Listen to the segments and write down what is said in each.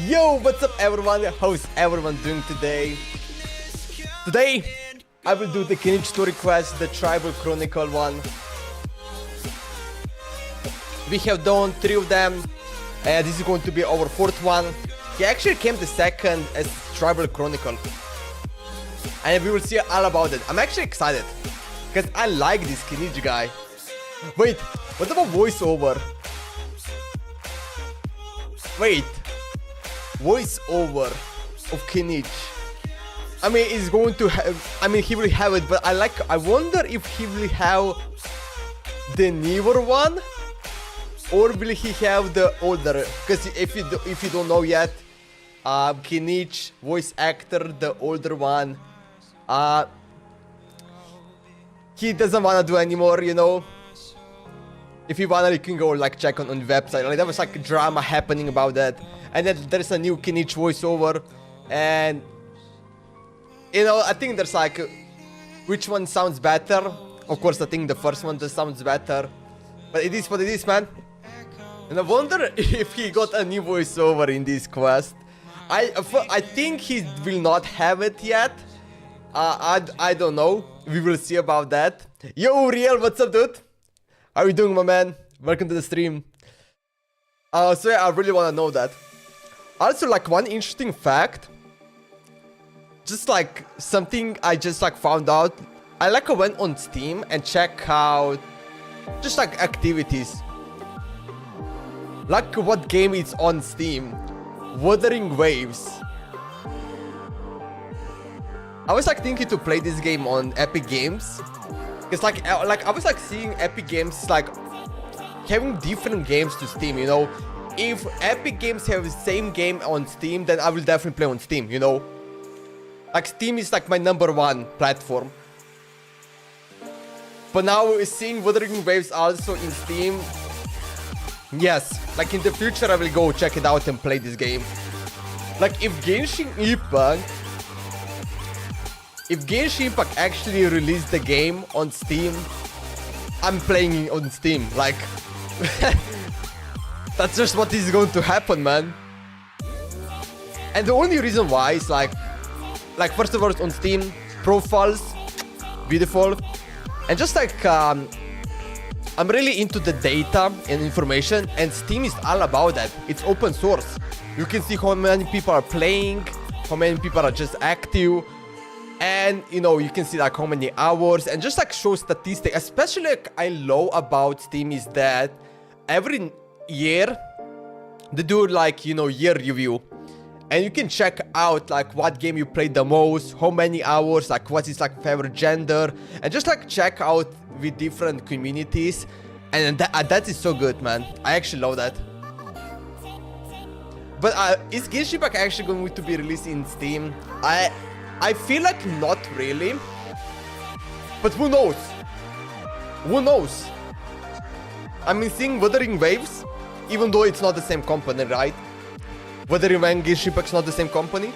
Yo, what's up everyone? How's everyone doing today? Today, I will do the Kinich Story Quest, the Tribal Chronicle one. We have done 3 of them, and this is going to be our 4th one. He actually came the second as Tribal Chronicle. And we will see all about it. I'm actually excited, because I like this Kinich guy. Wait, what about voiceover? Wait, voiceover of Kinich. I mean, he's going to have, he will have it, but I wonder if he will have the newer one, or will he have the older? Because if you don't know yet, Kinich, voice actor, the older one, he doesn't wanna do anymore, you know. If you wanna, you can go like check on the website. Like, there was like drama happening about that, and then there's a new Kinich voiceover, and you know, I think there's like which one sounds better. Of course, I think the first one just sounds better, but it is what it is, man. And I wonder if he got a new voiceover in this quest. I think he will not have it yet. I don't know. We will see about that. Yo, Real, what's up, dude? How are you doing, my man? Welcome to the stream. So yeah, I really want to know that. Also, like, one interesting fact, just like something I just like found out. I went on Steam and check out just like activities. Like what game is on Steam? Wuthering Waves. I was like thinking to play this game on Epic Games. It's like I was like seeing Epic Games like having different games to Steam, you know. If Epic Games have the same game on Steam, then I will definitely play on Steam, you know. Like, Steam is like my #1 platform. But now seeing Wuthering Waves also in Steam, yes, like in the future I will go check it out and play this game. Like, if Genshin Impact actually released the game on Steam, I'm playing it on Steam. Like, that's just what is going to happen, man. And the only reason why is like first of all, on Steam, profiles, beautiful. And just like, I'm really into the data and information, and Steam is all about that. It's open source. You can see how many people are playing, how many people are just active. And, you know, you can see like how many hours, and just like show statistics. Especially like I love about Steam is that every year they do like, you know, year review, and you can check out like what game you played the most, how many hours, like what is like favorite gender, and just like check out with different communities. And that is so good, man. I actually love that. But is Genshin Impact actually going to be released in Steam? I feel like not really, but who knows? Who knows? I mean, seeing Wuthering Waves, even though it's not the same company, right? Wuthering Waves and Genshin Impact's not the same company.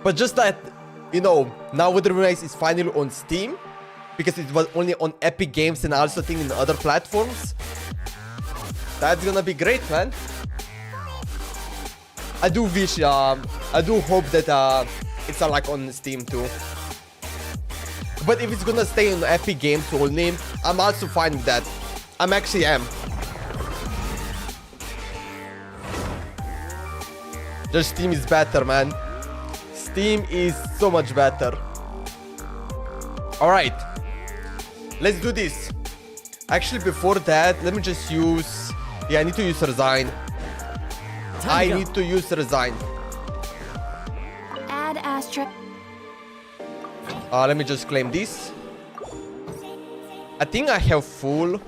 But just that, you know, now Wuthering Waves is finally on Steam, because it was only on Epic Games and also I think in other platforms. That's gonna be great, man. I do wish, I do hope that it's like on Steam too. But if it's gonna stay on Epic Games only, I'm also fine with that. I'm actually am. Just Steam is better, man. Steam is so much better. Alright. Let's do this. Actually, before that, let me just use... Yeah, I need to use Resign. I need to use Resign. Add asterisk. Let me just claim this. I think I have full.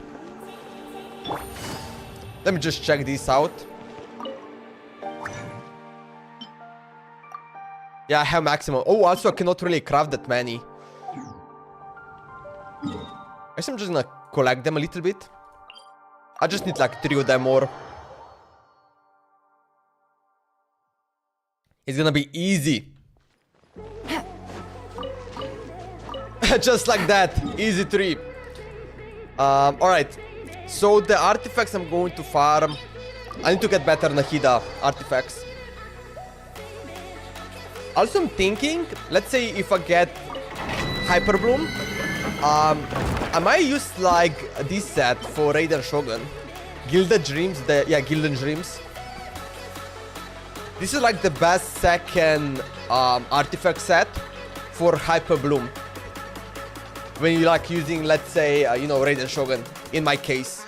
Let me just check this out. Yeah, I have maximum. Oh, also I cannot really craft that many. I guess I'm just gonna collect them a little bit. I just need like 3 of them more. It's gonna be easy. Just like that. Easy 3. Alright. So the artifacts I'm going to farm I need to get better Nahida artifacts. Also, I'm thinking, let's say if I get Hyper Bloom, I might use like this set for Raiden Shogun. Gilded Dreams, Gilded Dreams. This is like the best second artifact set for Hyper Bloom. When you like using, let's say, you know, Raiden Shogun, in my case.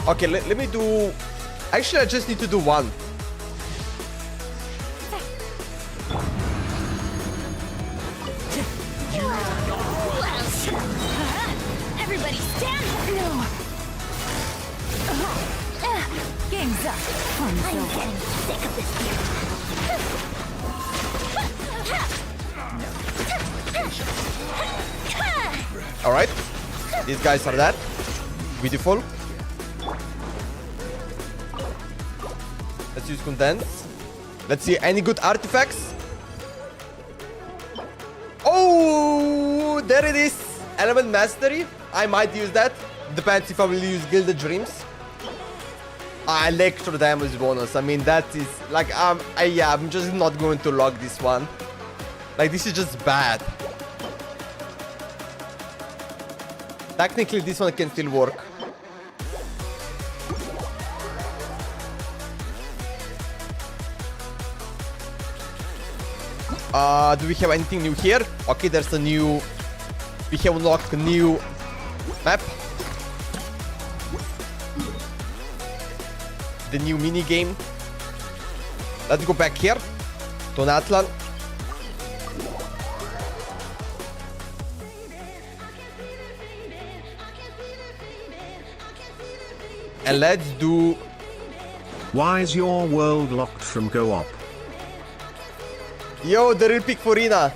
Okay, let me do... Actually, I just need to do one. Everybody stand! No! Game's up. I'm getting sick of this gear. Alright. These guys are dead. Beautiful. Let's use Condense. Let's see any good artifacts. Oh, there it is. Element Mastery. I might use that. Depends if I will use Gilded Dreams. Electro damage bonus. I mean, that is like, yeah, I'm just not going to log this one. Like, this is just bad. Technically, this one can still work. Do we have anything new here? Okay, there's a new... We have unlocked a new map. The new mini game. Let's go back here to Natlan. And let's do... Why is your world locked from Go-Op? Yo, the real pick for Rina.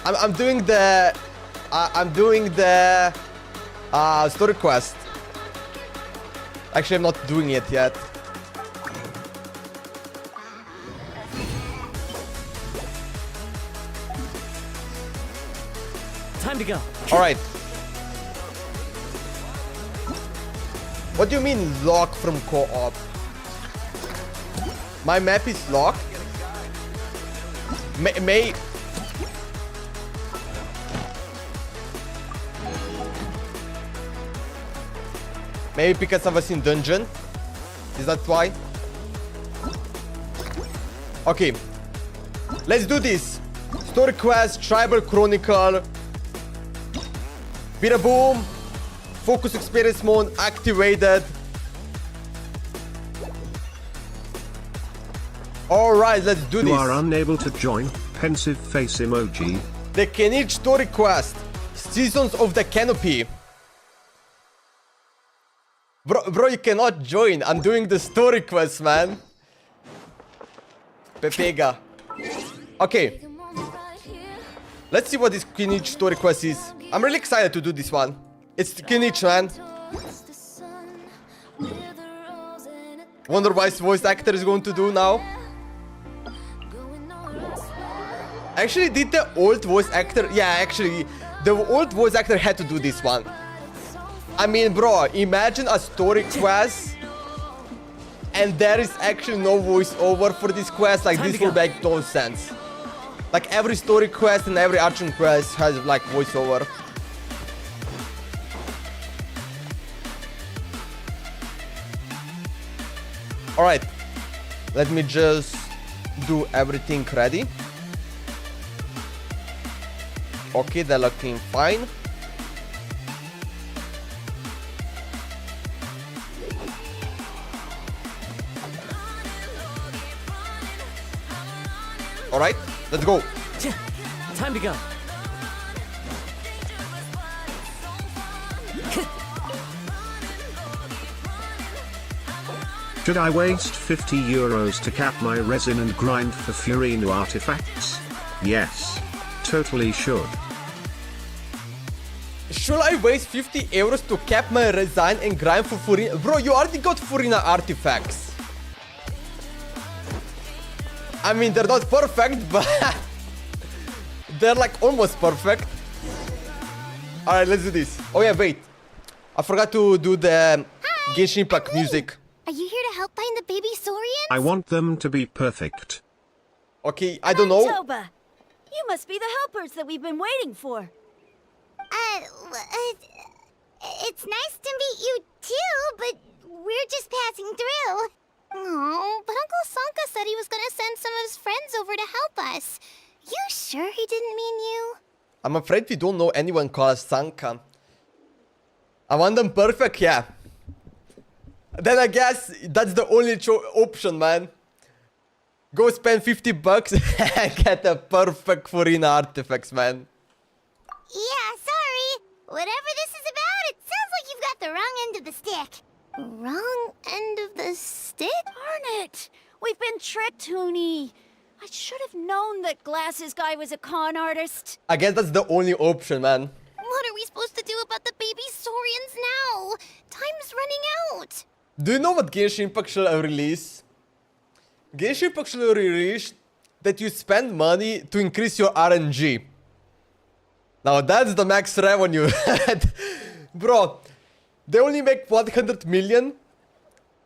I'm doing the... story quest. Actually, I'm not doing it yet. Time to go. Alright. What do you mean lock from co-op? My map is locked? Maybe because I was in dungeon. Is that why? Okay. Let's do this. Story quest, Tribal Chronicle. Bida boom. Focus experience mode activated. Alright, let's do this. You are unable to join. Pensive face emoji. The Kinich Story Quest. Seasons of the Canopy. Bro, you cannot join. I'm doing the story quest, man. Pepega. Okay. Let's see what this Kinich Story Quest is. I'm really excited to do this one. It's Kinich, man. Wonder what his voice actor is going to do now. Actually, did the old voice actor... Yeah, actually, the old voice actor had to do this one. I mean, bro, imagine a story quest and there is actually no voiceover for this quest. Like, this would make no sense. Like, every story quest and every action quest has, like, voiceover. Alright. Let me just do everything ready. Okay, they're looking fine. Alright, let's go. Time to go. Should I waste 50 euros to cap my resin and grind for Furinu artifacts? Yes. Totally should. Should I waste 50 euros to cap my resin and grind for Furina? Bro, you already got Furina artifacts. I mean, they're not perfect, but they're like almost perfect. Alright, let's do this. Oh yeah, wait. I forgot to do the Genshin Impact music. Are you here to help find the baby saurians? I want them to be perfect. Okay, I don't know. Toba, you must be the helpers that we've been waiting for. It's nice to meet you too, but we're just passing through. Oh, but Uncle Sanka said he was gonna send some of his friends over to help us. You sure he didn't mean you? I'm afraid we don't know anyone called Sanka. I want them perfect, yeah. Then I guess that's the only option, man. Go spend 50 bucks and get the perfect Furina artifacts, man. Yeah, sorry. Whatever this is about, it sounds like you've got the wrong end of the stick. Wrong end of the stick? Darn it! We've been tricked, Huni. I should have known that Glasses guy was a con artist. I guess that's the only option, man. What are we supposed to do about the baby saurians now? Time's running out. Do you know what Genshin Impact shall release? Genshin Impact shall release that you spend money to increase your RNG. Now that's the max revenue. Bro, they only make 100 million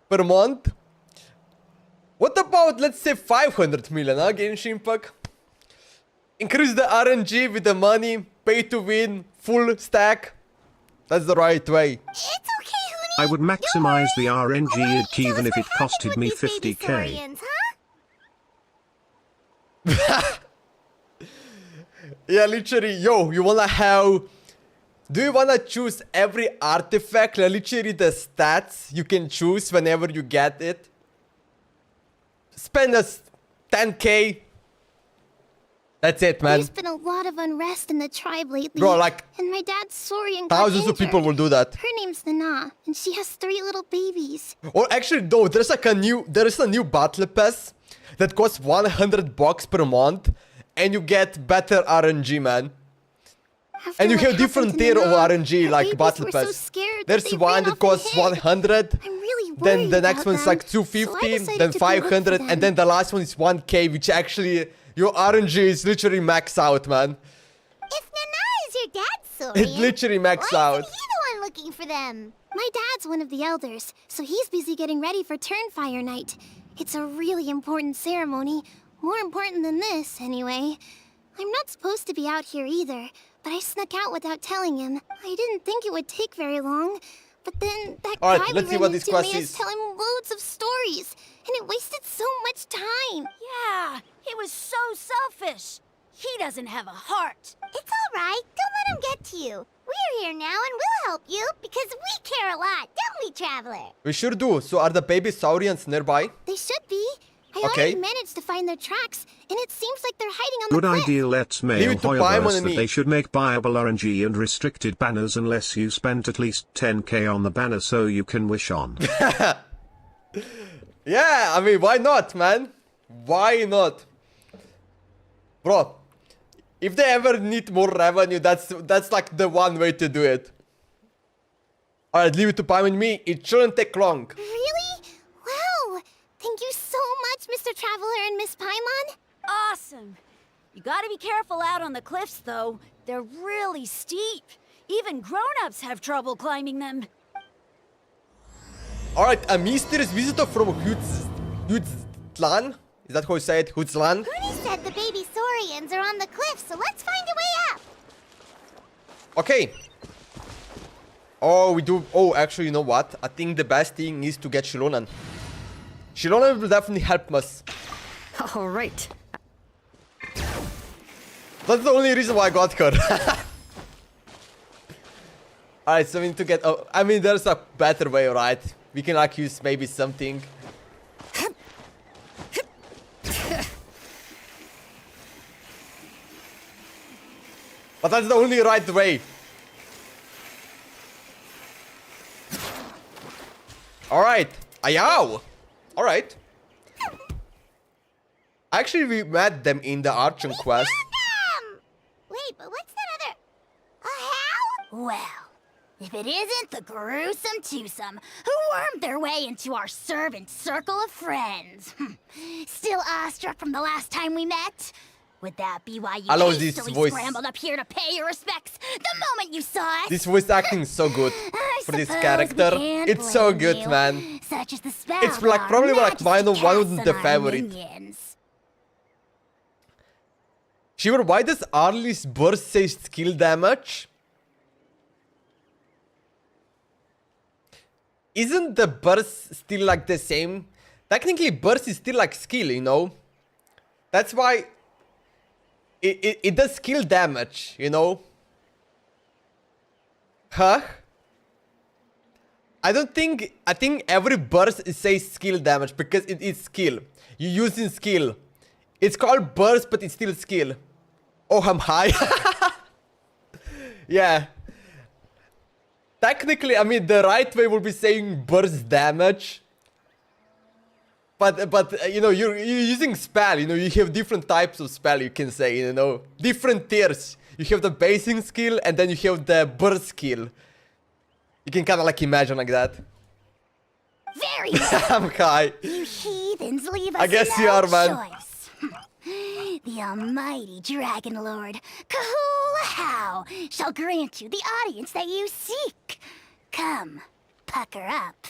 per month. What about, let's say, 500 million, huh, Genshin Impact? Increase the RNG with the money, pay to win, full stack. That's the right way. It's okay, Huni. I would maximize the RNG Why don't you even tell us if it what costed happened me with these baby 50k. saurians, huh? Yeah, literally, yo, you wanna have... Do you wanna choose every artifact? Like, literally the stats you can choose whenever you get it. Spend us 10k. That's it, man. There's been a lot of unrest in the tribe lately. Bro, like, and my dad's saurian got thousands of people will injured. do that. Her name's Nana, and she has 3 little babies. Or actually, no, there is a new battle pass that costs 100 bucks per month, and you get better RNG, man. After And you what have different happened to tier of Nana, RNG, her like babies battle were so pass. scared that There's they one ran that off and costs hid. 100. I'm really Then worried the next about one is them, like so I 250, decided then to go look for 500, them. and then the last one is 1k, which actually, your RNG is literally max out, man. If Nana is your dad's saurian, It literally max why out. isn't he the one looking for them? My dad's one of the elders, so he's busy getting ready for Turnfire Night. It's a really important ceremony. More important than this, anyway. I'm not supposed to be out here either, but I snuck out without telling him. I didn't think it would take very long, but then that Alright, guy let's we see ran what this into quest made is. us tell him loads of stories, and it wasted so much time. Yeah, he was so selfish. He doesn't have a heart. It's all right. Don't let him get to you. We're here now, and we'll help you because we care a lot, don't we, Traveler? We sure do. So are the baby saurians nearby? They should be. I Okay. already managed to find their tracks, and it seems like they're hiding on Good the cliff. idea. Let's Leave mail it to Paimon Hoyoverse and that me. they should make buyable RNG and restricted banners unless you spent at least 10k on the banner so you can wish on. Yeah, I mean, why not, man? Why not? Bro, if they ever need more revenue, that's like the one way to do it. Alright, leave it to Paimon and me. It shouldn't take long. Really? Wow! Thank you so much, Mr. Traveler and Miss Paimon. Awesome. You gotta be careful out on the cliffs, though. They're really steep. Even grown-ups have trouble climbing them. Alright, a mysterious visitor from Hutzlan? Is that how you say it? Hutzlan? Huni said the baby saurians are on the cliff, so let's find a way up. Okay. Oh, we do. Oh, actually, you know what? I think the best thing is to get Shilonan. Shilonan will definitely help us. All right. That's the only reason why I got her. Alright, so we need to get... Oh, I mean, there's a better way, right? We can like use maybe something. But that's the only right way. Alright. Ayaw! Alright. Actually, we met them in the Archon quest. Them! Wait, but what's that other... A how? Well, if it isn't the gruesome twosome who wormed their way into our servant circle of friends. Still awestruck from the last time we met? Would that be why you I love this hastily voice. scrambled up here to pay your respects the moment you saw us? This voice acting is so good I for this suppose character. we can't It's so blame good, you. man. Such is the spell It's like our probably like majesty one of casts the on our favorite. minions. Shiver, why does Arlie's burst say skill damage? Isn't the burst still like the same? Technically, burst is still like skill, you know? That's why it does skill damage, you know? Huh? I think every burst says skill damage because it is skill. You're using skill. It's called burst, but it's still skill. Oh, I'm high. Yeah. Technically, I mean, the right way would be saying burst damage. But you know, you're using spell, you know, you have different types of spell, you can say, you know. Different tiers. You have the basing skill, and then you have the burst skill. You can kind of like imagine like that. Very well. I'm high. You heathens leave us I guess no you are, man. choice. The almighty Dragon Lord, Kahula shall grant you the audience that you seek. Come, pucker up.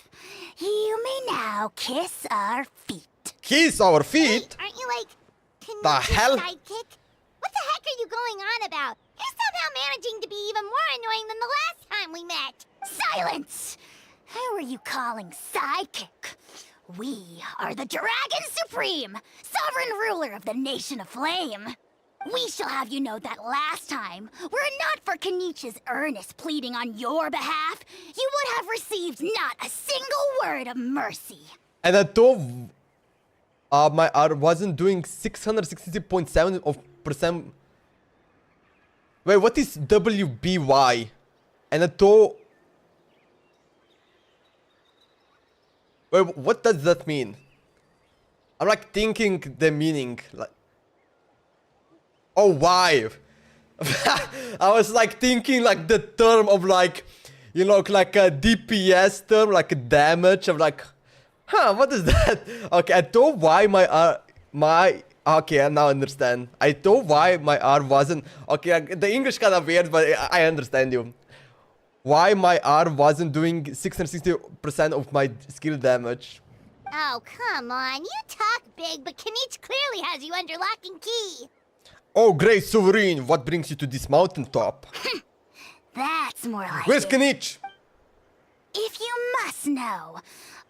You may now kiss our feet. Kiss our feet? Aren't you like The Kenich's hell? sidekick? What the heck are you going on about? You're somehow managing to be even more annoying than the last time we met. Silence! Who are you calling sidekick? We are the Dragon Supreme, sovereign ruler of the Nation of Flame. We shall have you know that last time, were it not for Kenich's earnest pleading on your behalf, you would have received not a single word of mercy. And I thought my R wasn't doing 660.7%. Wait, what is WBY? And I thought... Wait, what does that mean? I'm like thinking the meaning. Like, oh, why? I was like thinking like the term of like, you know, like a DPS term, like a damage. I'm like, huh, what is that? Okay, I thought why okay, I now understand. I thought why my R wasn't, okay, the English kind of weird, but I understand you. Why my R wasn't doing 660% of my skill damage. Oh, come on. You talk big, but Kinich clearly has you under lock and key. Oh, great Sovereign, what brings you to this mountaintop? That's more like Where's it. Kinich? If you must know,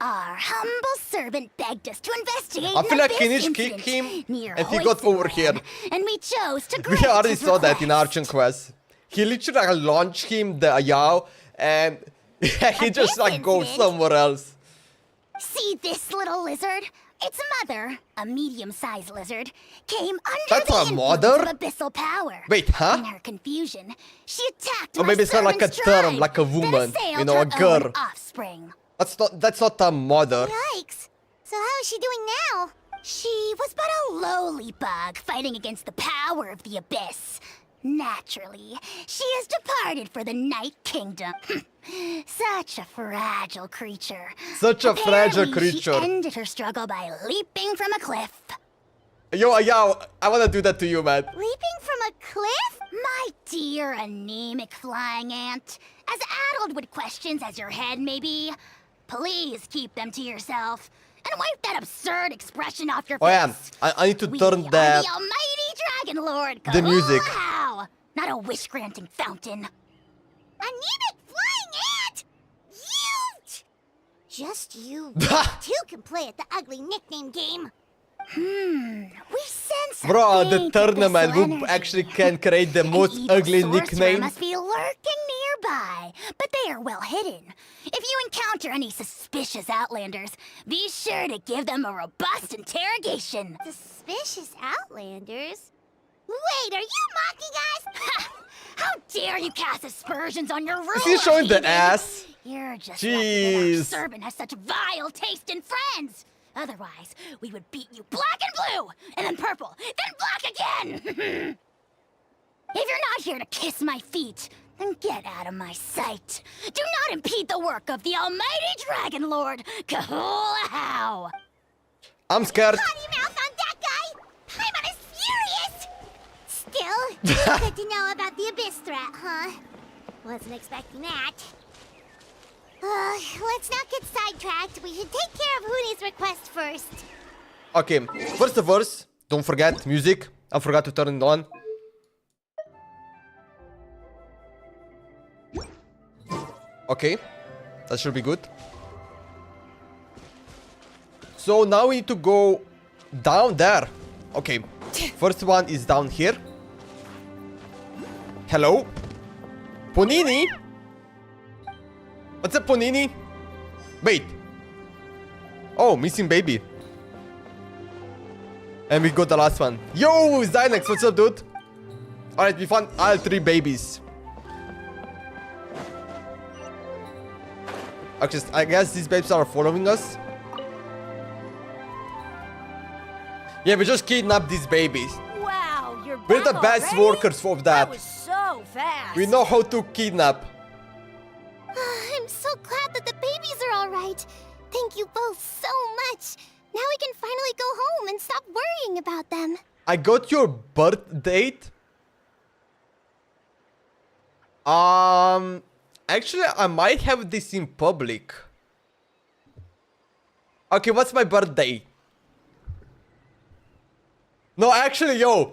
our humble servant begged us to investigate I feel an like abyss Kinich incident kicked him near and he got over here. Hoytland, and we chose to We grant already his saw that in request. Archon Quest. He literally launched him the Yao and he just like goes incident? somewhere else. See this little lizard? Its mother, a medium-sized lizard, came under That's the a influence mother? of abyssal power. Wait, huh? In her confusion, she attacked Or maybe my it's not like a servant's term, tribe like a that woman, assailed you know, her a girl. own offspring. That's not a mother. Yikes. So how is she doing now? She was but a lowly bug fighting against the power of the abyss. Naturally, she has departed for the Night Kingdom. Such a fragile creature. Such a fragile Apparently, creature. She ended her struggle by leaping from a cliff. Yo, I wanna do that to you, man. Leaping from a cliff? My dear anemic flying ant, as addled with questions as your head may be, please keep them to yourself and wipe that absurd expression off your face. Oh yeah, I need to We turn are the... the almighty Dragon Lord. the music. Kahoo! Not a wish-granting fountain. Anemic flying ant? You! Just you two can play at the ugly nickname game. We sense a Bro, the big tournament abyssal who energy. actually can create the An most evil ugly sorcerer nickname. must be lurking nearby, but they are well hidden. If you encounter any suspicious outlanders, be sure to give them a robust interrogation. Suspicious outlanders? Wait, are you mocking us? How dare you cast aspersions on your ruler? Is he showing the heathen? ass? You're just lucky that our Jeez. servant has such vile taste in friends. Otherwise, we would beat you black and blue, and then purple, then black again. If you're not here to kiss my feet, then get out of my sight. Do not impede the work of the almighty Dragon Lord, Kahula. I'm scared. Potty mouth on that guy! I'm on his furious! Will. Good to know about the Abyss threat, huh? Wasn't expecting that. Let's not get sidetracked. We should take care of Huni's request first. Okay, first of all, don't forget music. I forgot to turn it on. Okay, that should be good. So now we need to go down there. Okay, first one is down here. Hello? Ponini? What's up, Ponini? Wait. Oh, missing baby. And we got the last one. Yo, Zynex, what's up, dude? Alright, we found all 3 babies. Actually, I guess these babes are following us. Yeah, we just kidnapped these babies. Wow, you're We're back the best already? workers of that. That was so fast. We know how to kidnap. I'm so glad that the babies are all right. Thank you both so much. Now we can finally go home and stop worrying about them. I got your birth date. Actually, I might have this in public. Okay, what's my birthday? No, actually, yo.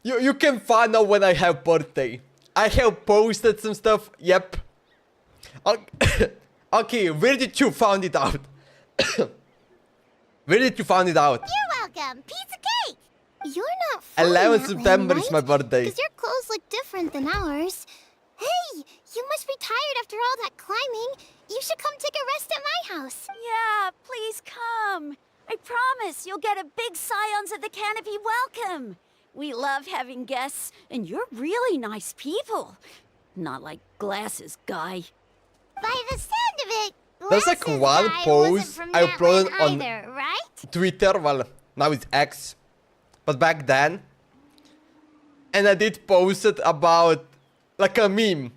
You can find out when I have birthday. I have posted some stuff. Yep. Okay, where did you find it out? Where did you find it out? You're welcome. Piece of cake. You're not from 11th Natlan, September is right? my birthday. Because your clothes look different than ours. Hey, you must be tired after all that climbing. You should come take a rest at my house. Yeah, please come. I promise you'll get a big Scions of the Canopy welcome. We love having guests, and you're really nice people. Not like Glasses guy. By the sound of it, There's like Glasses one guy post wasn't from I uploaded Natlan on either, right? Twitter, well, now it's X. But back then. And I did post it about like a meme.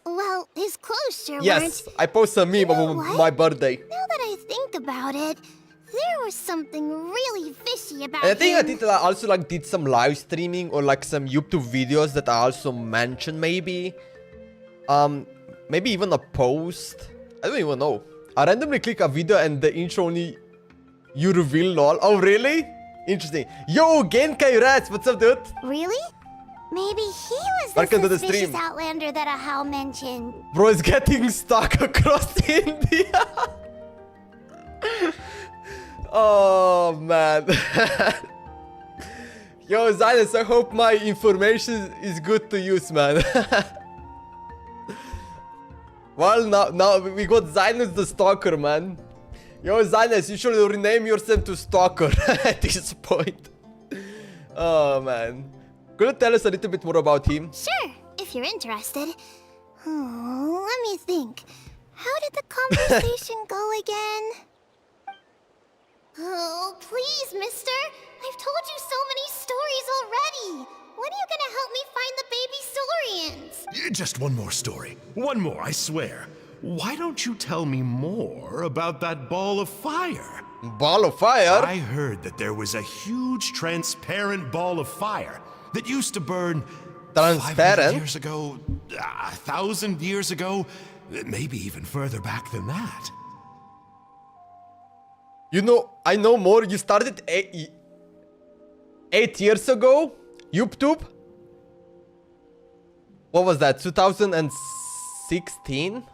Well, his clothes sure Yes, weren't. I posted a meme know about what? my birthday. Now that I think about it, there was something really fishy about And I think I him. did also like did some live streaming or like some YouTube videos that I also mentioned maybe. Maybe even a post. I don't even know. I randomly click a video and the intro only you reveal lol. Oh really? Interesting. Yo, Genkai Rats, what's up, dude? Really? Maybe he was the Welcome to the suspicious stream. outlander that Ahau mentioned. Bro is getting stuck across India. Oh man. Yo, Zynes, I hope my information is good to use, man. Well, now we got Zynes the Stalker, man. Yo, Zynes, you should rename yourself to Stalker at this point. Oh man. Could you tell us a little bit more about him? Sure, if you're interested. Oh, let me think. How did the conversation go again? Oh, please, mister. I've told you so many stories already. When are you gonna help me find the baby Saurians? Just one more story. One more, I swear. Why don't you tell me more about that ball of fire? Ball of fire? I heard that there was a huge transparent ball of fire that used to burn 500 Transparent? years ago, 1,000 years ago, maybe even further back than that. You know, I know more. You started 8 years ago? YouTube? What was that? 2016?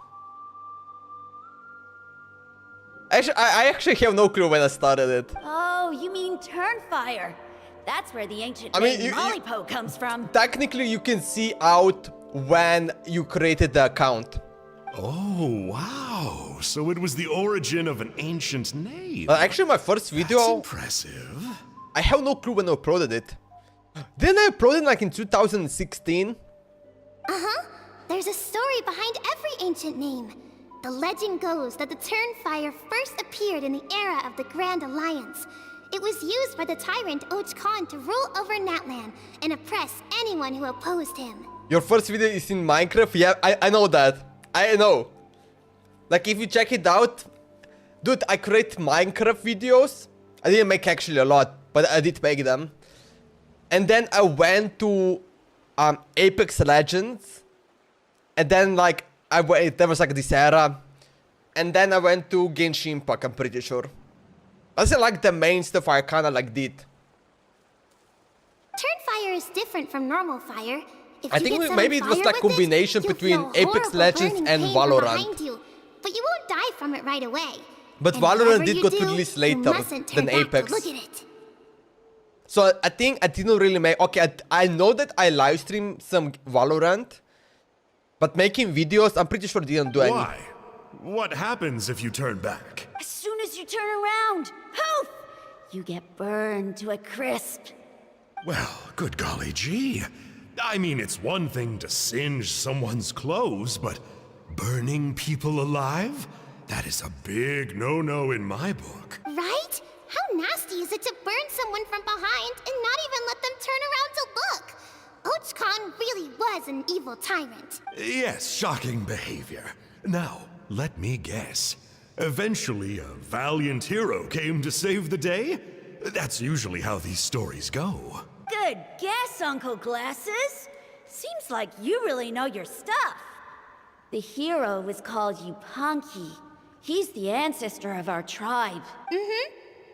Actually, I actually have no clue when I started it. Oh, you mean Turnfire. That's where the ancient I mean, name you- Mollypo comes from. Technically, you can see out when you created the account. Oh, wow. So it was the origin of an ancient name. Actually, my first That's video, impressive. I have no clue when I uploaded it. Didn't I upload it like in 2016? There's a story behind every ancient name. The legend goes that the Turnfire first appeared in the era of the Grand Alliance. It was used by the tyrant Och Khan to rule over Natlan and oppress anyone who opposed him. Your first video is in Minecraft? Yeah, I know that. I know. Like, if you check it out... Dude, I create Minecraft videos. I didn't make actually a lot, but I did make them. And then I went to Apex Legends. And then like there was like this era. And then I went to Genshin Impact, I'm pretty sure. That's like the main stuff I kinda like did. Turn fire is different from normal fire. If I you think get maybe it set on was fire like with combination you'll between feel Apex horrible Legends burning and pain from Valorant. behind you, but you won't die from it right away. But And Valorant whatever did you go to do, release you later mustn't turn than back to Apex. look at it. So I think I didn't really make... Okay, I know that I live streamed some Valorant. But making videos, I'm pretty sure didn't do any. Why? What happens if you turn back? As soon as you turn around, poof! You get burned to a crisp. Well, good golly gee. I mean, it's one thing to singe someone's clothes, but burning people alive? That is a big no-no in my book. Right? How nasty is it to burn someone from behind and not even let them turn around to look? Ochkon really was an evil tyrant. Yes, shocking behavior. Now, let me guess. Eventually, a valiant hero came to save the day? That's usually how these stories go. Good guess, Uncle Glasses. Seems like you really know your stuff. The hero was called Yupanqui. He's the ancestor of our tribe.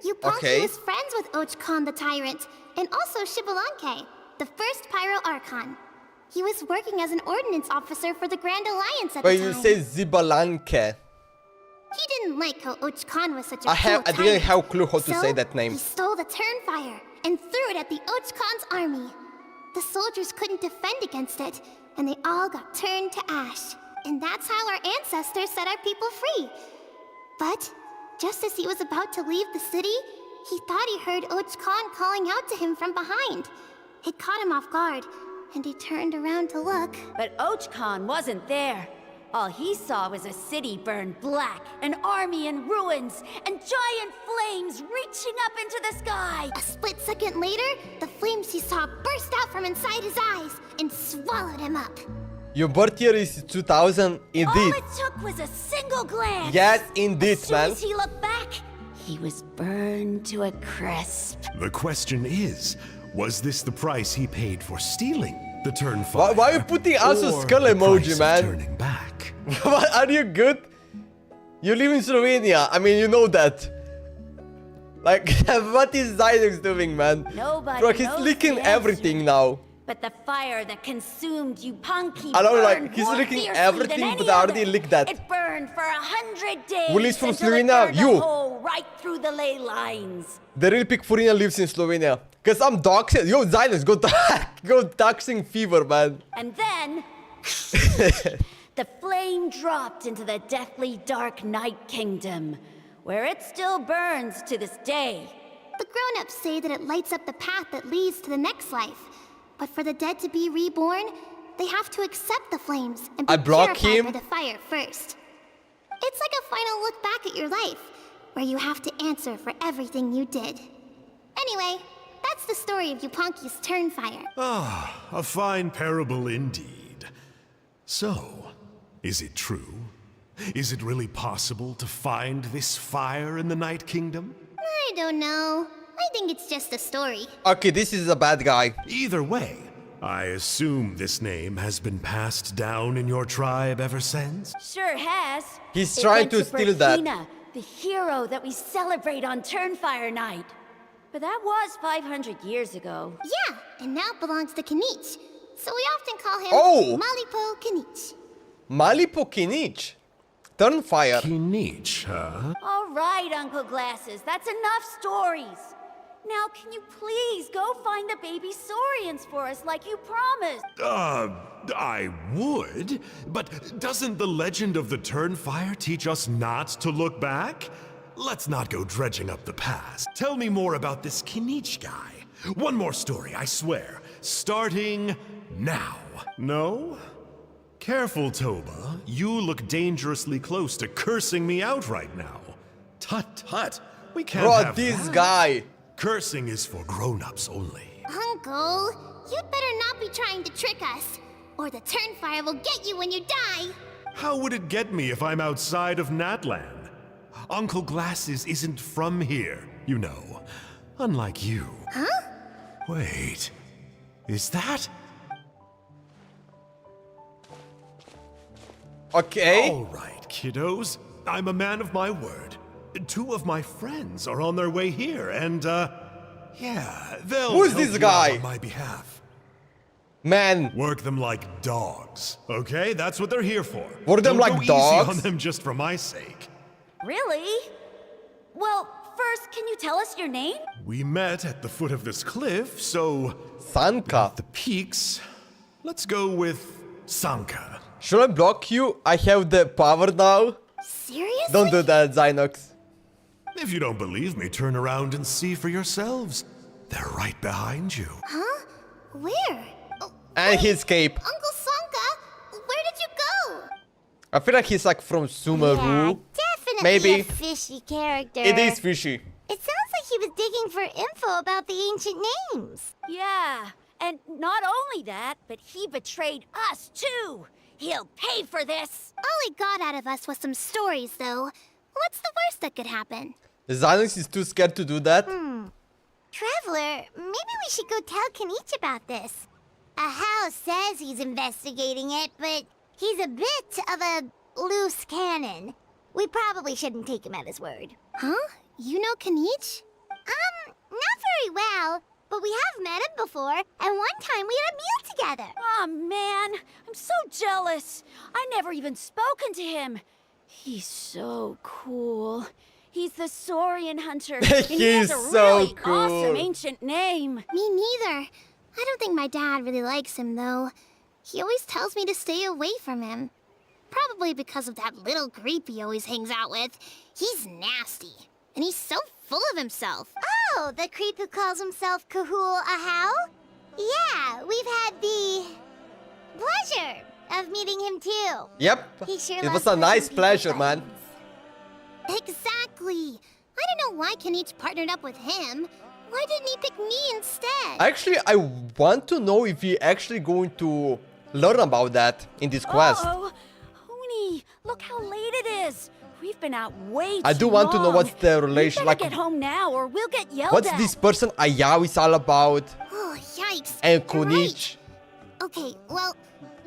Yupanqui Okay. was friends with Ochkon the tyrant, and also Shibalanke, the first Pyro Archon. He was working as an ordnance officer for the Grand Alliance at But the you time. say Zibalanke. He didn't like how Ochkon was such a I cruel didn't have tyrant. clue how to So, say that name. He stole the Turnfire and threw it at the Ochkon's army. The soldiers couldn't defend against it, and they all got turned to ash. And that's how our ancestors set our people free. But just as he was about to leave the city, he thought he heard Ochkon calling out to him from behind. It caught him off guard, and he turned around to look. But Ochkon wasn't there. All he saw was a city burned black, an army in ruins, and giant flames reaching up into the sky. A split second later, the flames he saw burst out from inside his eyes and swallowed him up. Your birth year is 2000, All indeed. it took was a single glance. Yes, indeed, As soon man. as he looked back, he was burned to a crisp. The question is, was this the price he paid for stealing the Turnfire? Why are you putting also or skull the emoji, price of man? turning back? What, are you good? You live in Slovenia. I mean, you know that. Like, what is Zydex doing, man? Nobody Bro, he's knows leaking the everything answer. now. But the fire that consumed Yupanqui I don't know, like, burned he's more leaking fiercely everything, than but any I already other. leaked that. It burned for 100 days. Who lives from until it Slovenia? burned a You. hole right through the ley lines. The real Pigfurina lives in Slovenia. Cause I'm doxing. Yo, Zydex, go go doxing fever, man. And then the flame dropped into the deathly dark night kingdom, where it still burns to this day. The grown-ups say that it lights up the path that leads to the next life. But for the dead to be reborn, they have to accept the flames and be I block purified him. by the fire first. It's like a final look back at your life, where you have to answer for everything you did. Anyway, that's the story of Yupanqui's Turnfire. Ah, a fine parable indeed. So, is it true? Is it really possible to find this fire in the Night Kingdom? I don't know. I think it's just a story. Okay, this is a bad guy. Either way, I assume this name has been passed down in your tribe ever since? Sure has. He's It trying went to steal that. Bertina, the hero that we celebrate on Turnfire Night. But that was 500 years ago. Yeah, and now it belongs to Kinich. So we often call him Oh! Malipo Kinich. Malipo Kinich. Turnfire. Kinich, huh? All right, Uncle Glasses, that's enough stories. Now, can you please go find the baby saurians for us like you promised? I would, but doesn't the legend of the Turnfire teach us not to look back? Let's not go dredging up the past. Tell me more about this Kinich guy. One more story, I swear. Starting now. No? Careful, Toba. You look dangerously close to cursing me out right now. Tut tut. We can't Bro, have this that. guy. Cursing is for grown-ups only. Uncle, you'd better not be trying to trick us, or the Turnfire will get you when you die. How would it get me if I'm outside of Natlan? Uncle Glasses isn't from here, you know. Unlike you. Huh? Wait, Is that? Okay. All right, kiddos. I'm a man of my word. 2 of my friends are on their way here, and, yeah, they'll Who's help this you guy? out on my behalf. Man, Work them like dogs, okay? That's what they're here for. Work them Don't like go easy dogs? on them just for my sake. Really? Well, first, can you tell us your name? We met at the foot of this cliff, so Sanka. the peaks. Let's go with Sanka. Should I block you? I have the power now. Seriously? Don't do that, Zynox. If you don't believe me, turn around and see for yourselves. They're right behind you. Huh? Where? Oh, And his cape. Uncle Sanka, where did you go? I feel like he's like from Sumeru. Definitely Maybe. a fishy character. It is fishy. It sounds like he was digging for info about the ancient names. Yeah, and not only that, but he betrayed us too. He'll pay for this. All he got out of us was some stories, though. What's the worst that could happen? Zynox is too scared to do that. Traveler, maybe we should go tell Kinich about this. A house says he's investigating it, but he's a bit of a loose cannon. We probably shouldn't take him at his word. Huh? You know Kinich? Not very well, but we have met him before, and one time we had a meal together. Aw, man, I'm so jealous. I never even spoken to him. He's so cool. He's the Saurian hunter. And he has He's a so really cool. awesome ancient name. Me neither. I don't think my dad really likes him, though. He always tells me to stay away from him. Probably because of that little creep he always hangs out with. He's nasty. And he's so full of himself. Oh, the creep who calls himself Kahul Ahau? Yeah, we've had the pleasure of meeting him too. Yep. He sure It loves was a pushing nice people's pleasure, man. buttons. Exactly. I don't know why Kinich partnered up with him. Why didn't he pick me instead? Actually, I want to know if we actually going to learn about that in this quest. Oh, Huni, look how late it is. We've been out way I too do want to know long. what's the We relation better like. get home now or we'll get yelled What's at. this person Ayao is all about? Oh, yikes. And You're right. Kinich. Okay, well,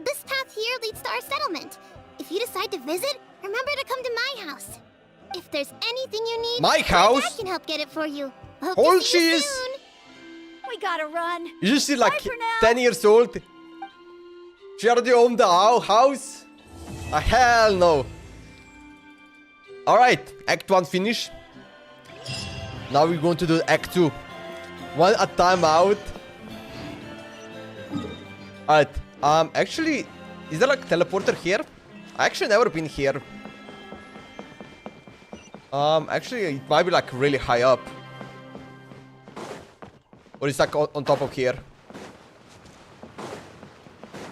this path here leads to our settlement. If you decide to visit, remember to come to my house. If there's anything you need, My house? dad can help get it for you. Hope Hold to see you cheese. soon. We gotta run. You just see like Bye for now. 10 years old. She already owned the house? Hell no. Alright, Act 1 finish. Now we're going to do Act 2. One at time out. Alright, actually, is there like teleporter here? I actually never been here. Actually, it might be like really high up. Or it's like on top of here.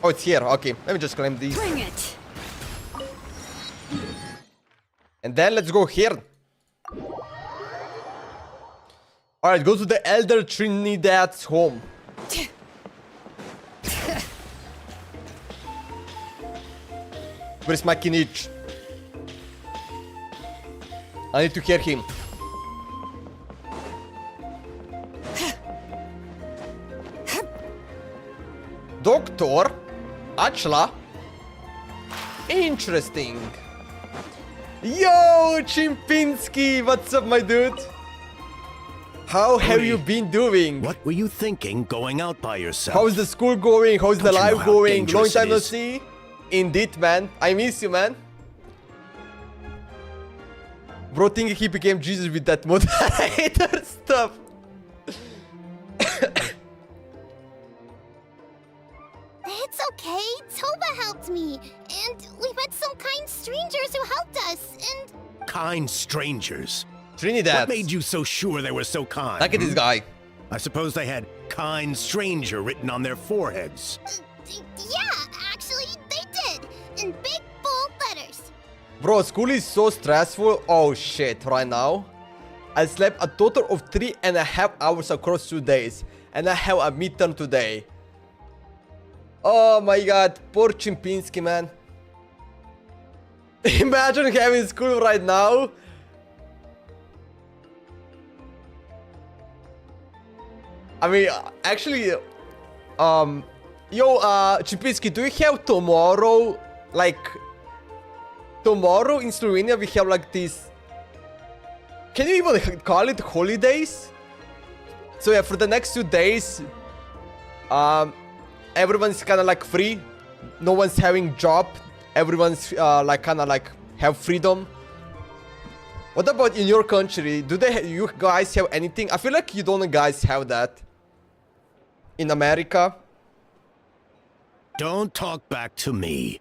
Oh, it's here. Okay, let me just claim these. Bring it. And then let's go here. Alright, go to the Elder Trinidad's home. Where's my Kinich? I need to hear him. Doctor? Achla? Interesting. Yo, Chimpinski! What's up, my dude? How have you been doing? What were you thinking going out by yourself? How's the school going? How's the Don't you know life how going? Long dangerous time it no is? see. Indeed, man. I miss you, man. Bro, think he became Jesus with that moderator stuff. It's okay. Toba helped me. And we met some kind strangers who helped us. And Kind strangers. Trinidad. What made you so sure they were so kind? Look at this guy. I suppose they had kind stranger written on their foreheads. yeah, actually, they did. In big, bold letters. Bro, school is so stressful. Oh shit, right now. I slept a total of 3.5 hours across 2 days. And I have a midterm today. Oh my god, poor Chimpinski, man. Imagine having school right now. I mean, actually, Yo, Chipiski, do you have tomorrow, like, tomorrow in Slovenia we have like this, can you even call it holidays? So yeah, for the next 2 days, everyone's kind of like free, no one's having job, everyone's like kind of like have freedom. What about in your country? Do you guys have anything? I feel like you don't guys have that in America. Don't talk back to me.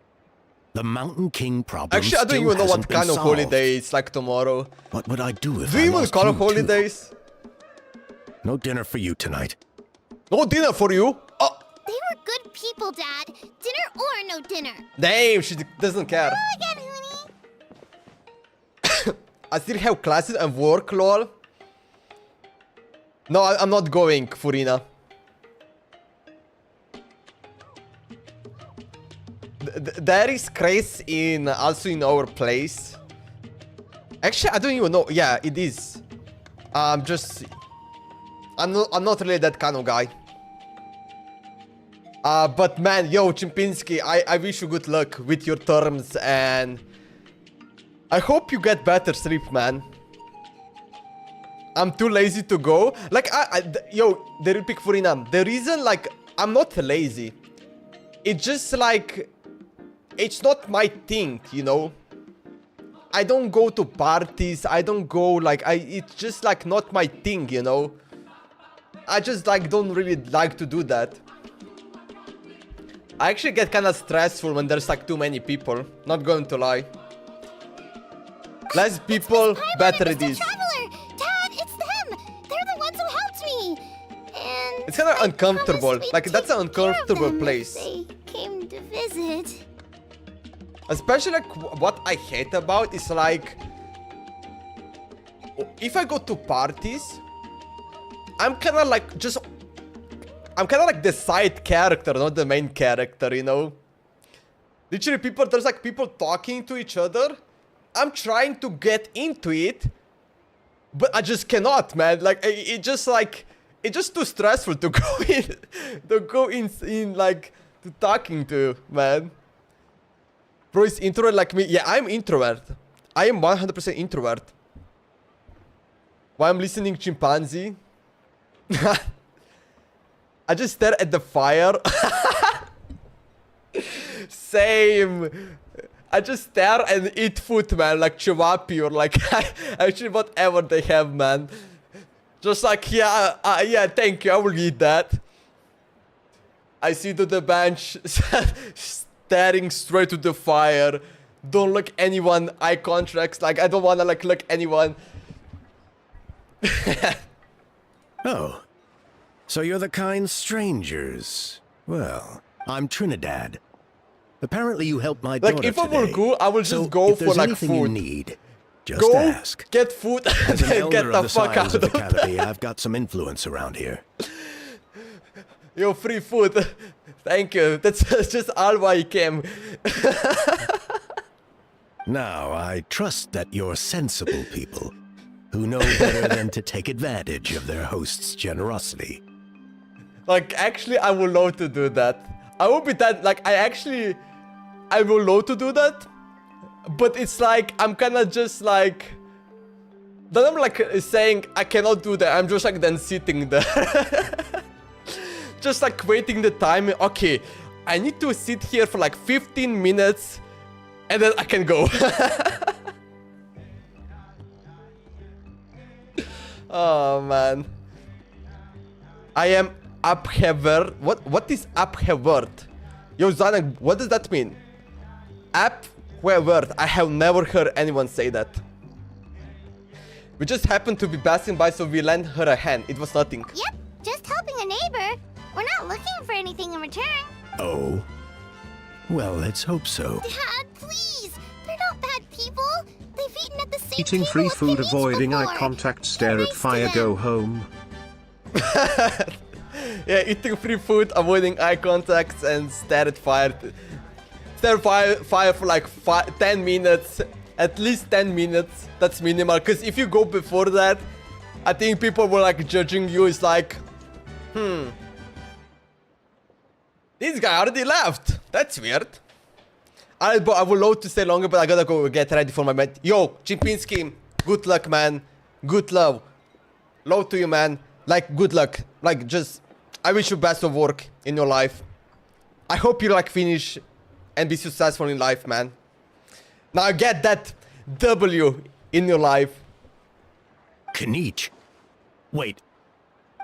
The Mountain King problem Actually, I don't even know what kind of holiday it's like tomorrow. What would I do if Do you I even lost call you it holidays? too? No dinner for you tonight. No dinner for you? Oh, They were good people, Dad. Dinner or no dinner. damn, she doesn't care. Again, honey. I still have classes and work, lol. No, I'm not going, Furina. There is craze in also in our place. Actually, I don't even know. Yeah, it is. I'm not really that kind of guy. But man, yo, Chimpinski, I wish you good luck with your terms, and I hope you get better sleep, man. I'm too lazy to go. Like, yo, the real pick Furina. The reason, like, I'm not lazy. It's just like, it's not my thing, you know. I don't go to parties. I don't go like, it's just like not my thing, you know. I just like don't really like to do that. I actually get kind of stressful when there's like too many people. Not going to lie. Less people, better it is. Traveler! Dad, it's them! They're the ones who helped me! And It's kind of I uncomfortable. promised we'd Like, that's an take care of uncomfortable them if place. They came to visit. Especially like what I hate about is like, if I go to parties, I'm kind of like the side character, not the main character, you know. Literally, there's like people talking to each other. I'm trying to get into it, but I just cannot, man. Like, it's just too stressful to go in like to talking to, man. Bro is introvert like me. Yeah, I'm introvert. I am 100% introvert. Why I'm listening chimpanzee? I just stare at the fire. Same. I just stare and eat food, man, like chivapi or like actually whatever they have, man. Just like, yeah, yeah, thank you, I will eat that. I sit to the bench, staring straight to the fire. Don't look anyone, eye contact, like I don't wanna like look anyone. Oh, so you're the kind strangers. Well, I'm Trinidad. Apparently you helped my daughter Like if I today. will go, I will just So go if for there's like anything food. you need, just Go, ask. get food, and As an then elder get the of the fuck out Scions of of the the Canopy, I've got some influence around here. Yo, free food. Thank you. That's just all why I came. Now, I trust that you're sensible people who know better than to take advantage of their host's generosity. Like, actually, I would love to do that. I would be that, like, I would love to do that. But it's like, I'm kind of just like, then I'm like saying, I cannot do that. I'm just like then sitting there. Just like waiting the time. Okay, I need to sit here for like 15 minutes and then I can go. Oh man. I am upheaver. What is upheavered? Yo, Zanek, what does that mean? Upheavered. I have never heard anyone say that. We just happened to be passing by, so we lent her a hand. It was nothing. Yep, just helping a neighbor. We're not looking for anything in return. Oh? Well, let's hope so. Dad, please! They're not bad people. They've eaten at the same Eating table free with food, Kinich avoiding eye before. contact, stare Be at nice to fire, them. go home. Yeah, eating free food, avoiding eye contacts, and stare at fire. Stare fire for like 10 minutes. At least 10 minutes. That's minimal. Because if you go before that, I think people were like judging you. It's like, This guy already left. That's weird. I would love to stay longer, but I gotta go get ready for my met. Yo, Chipinski, good luck, man. Good love. Love to you, man. Like, good luck. Like, just, I wish you best of work in your life. I hope you, like, finish and be successful in life, man. Now get that W in your life. Kinich. Wait.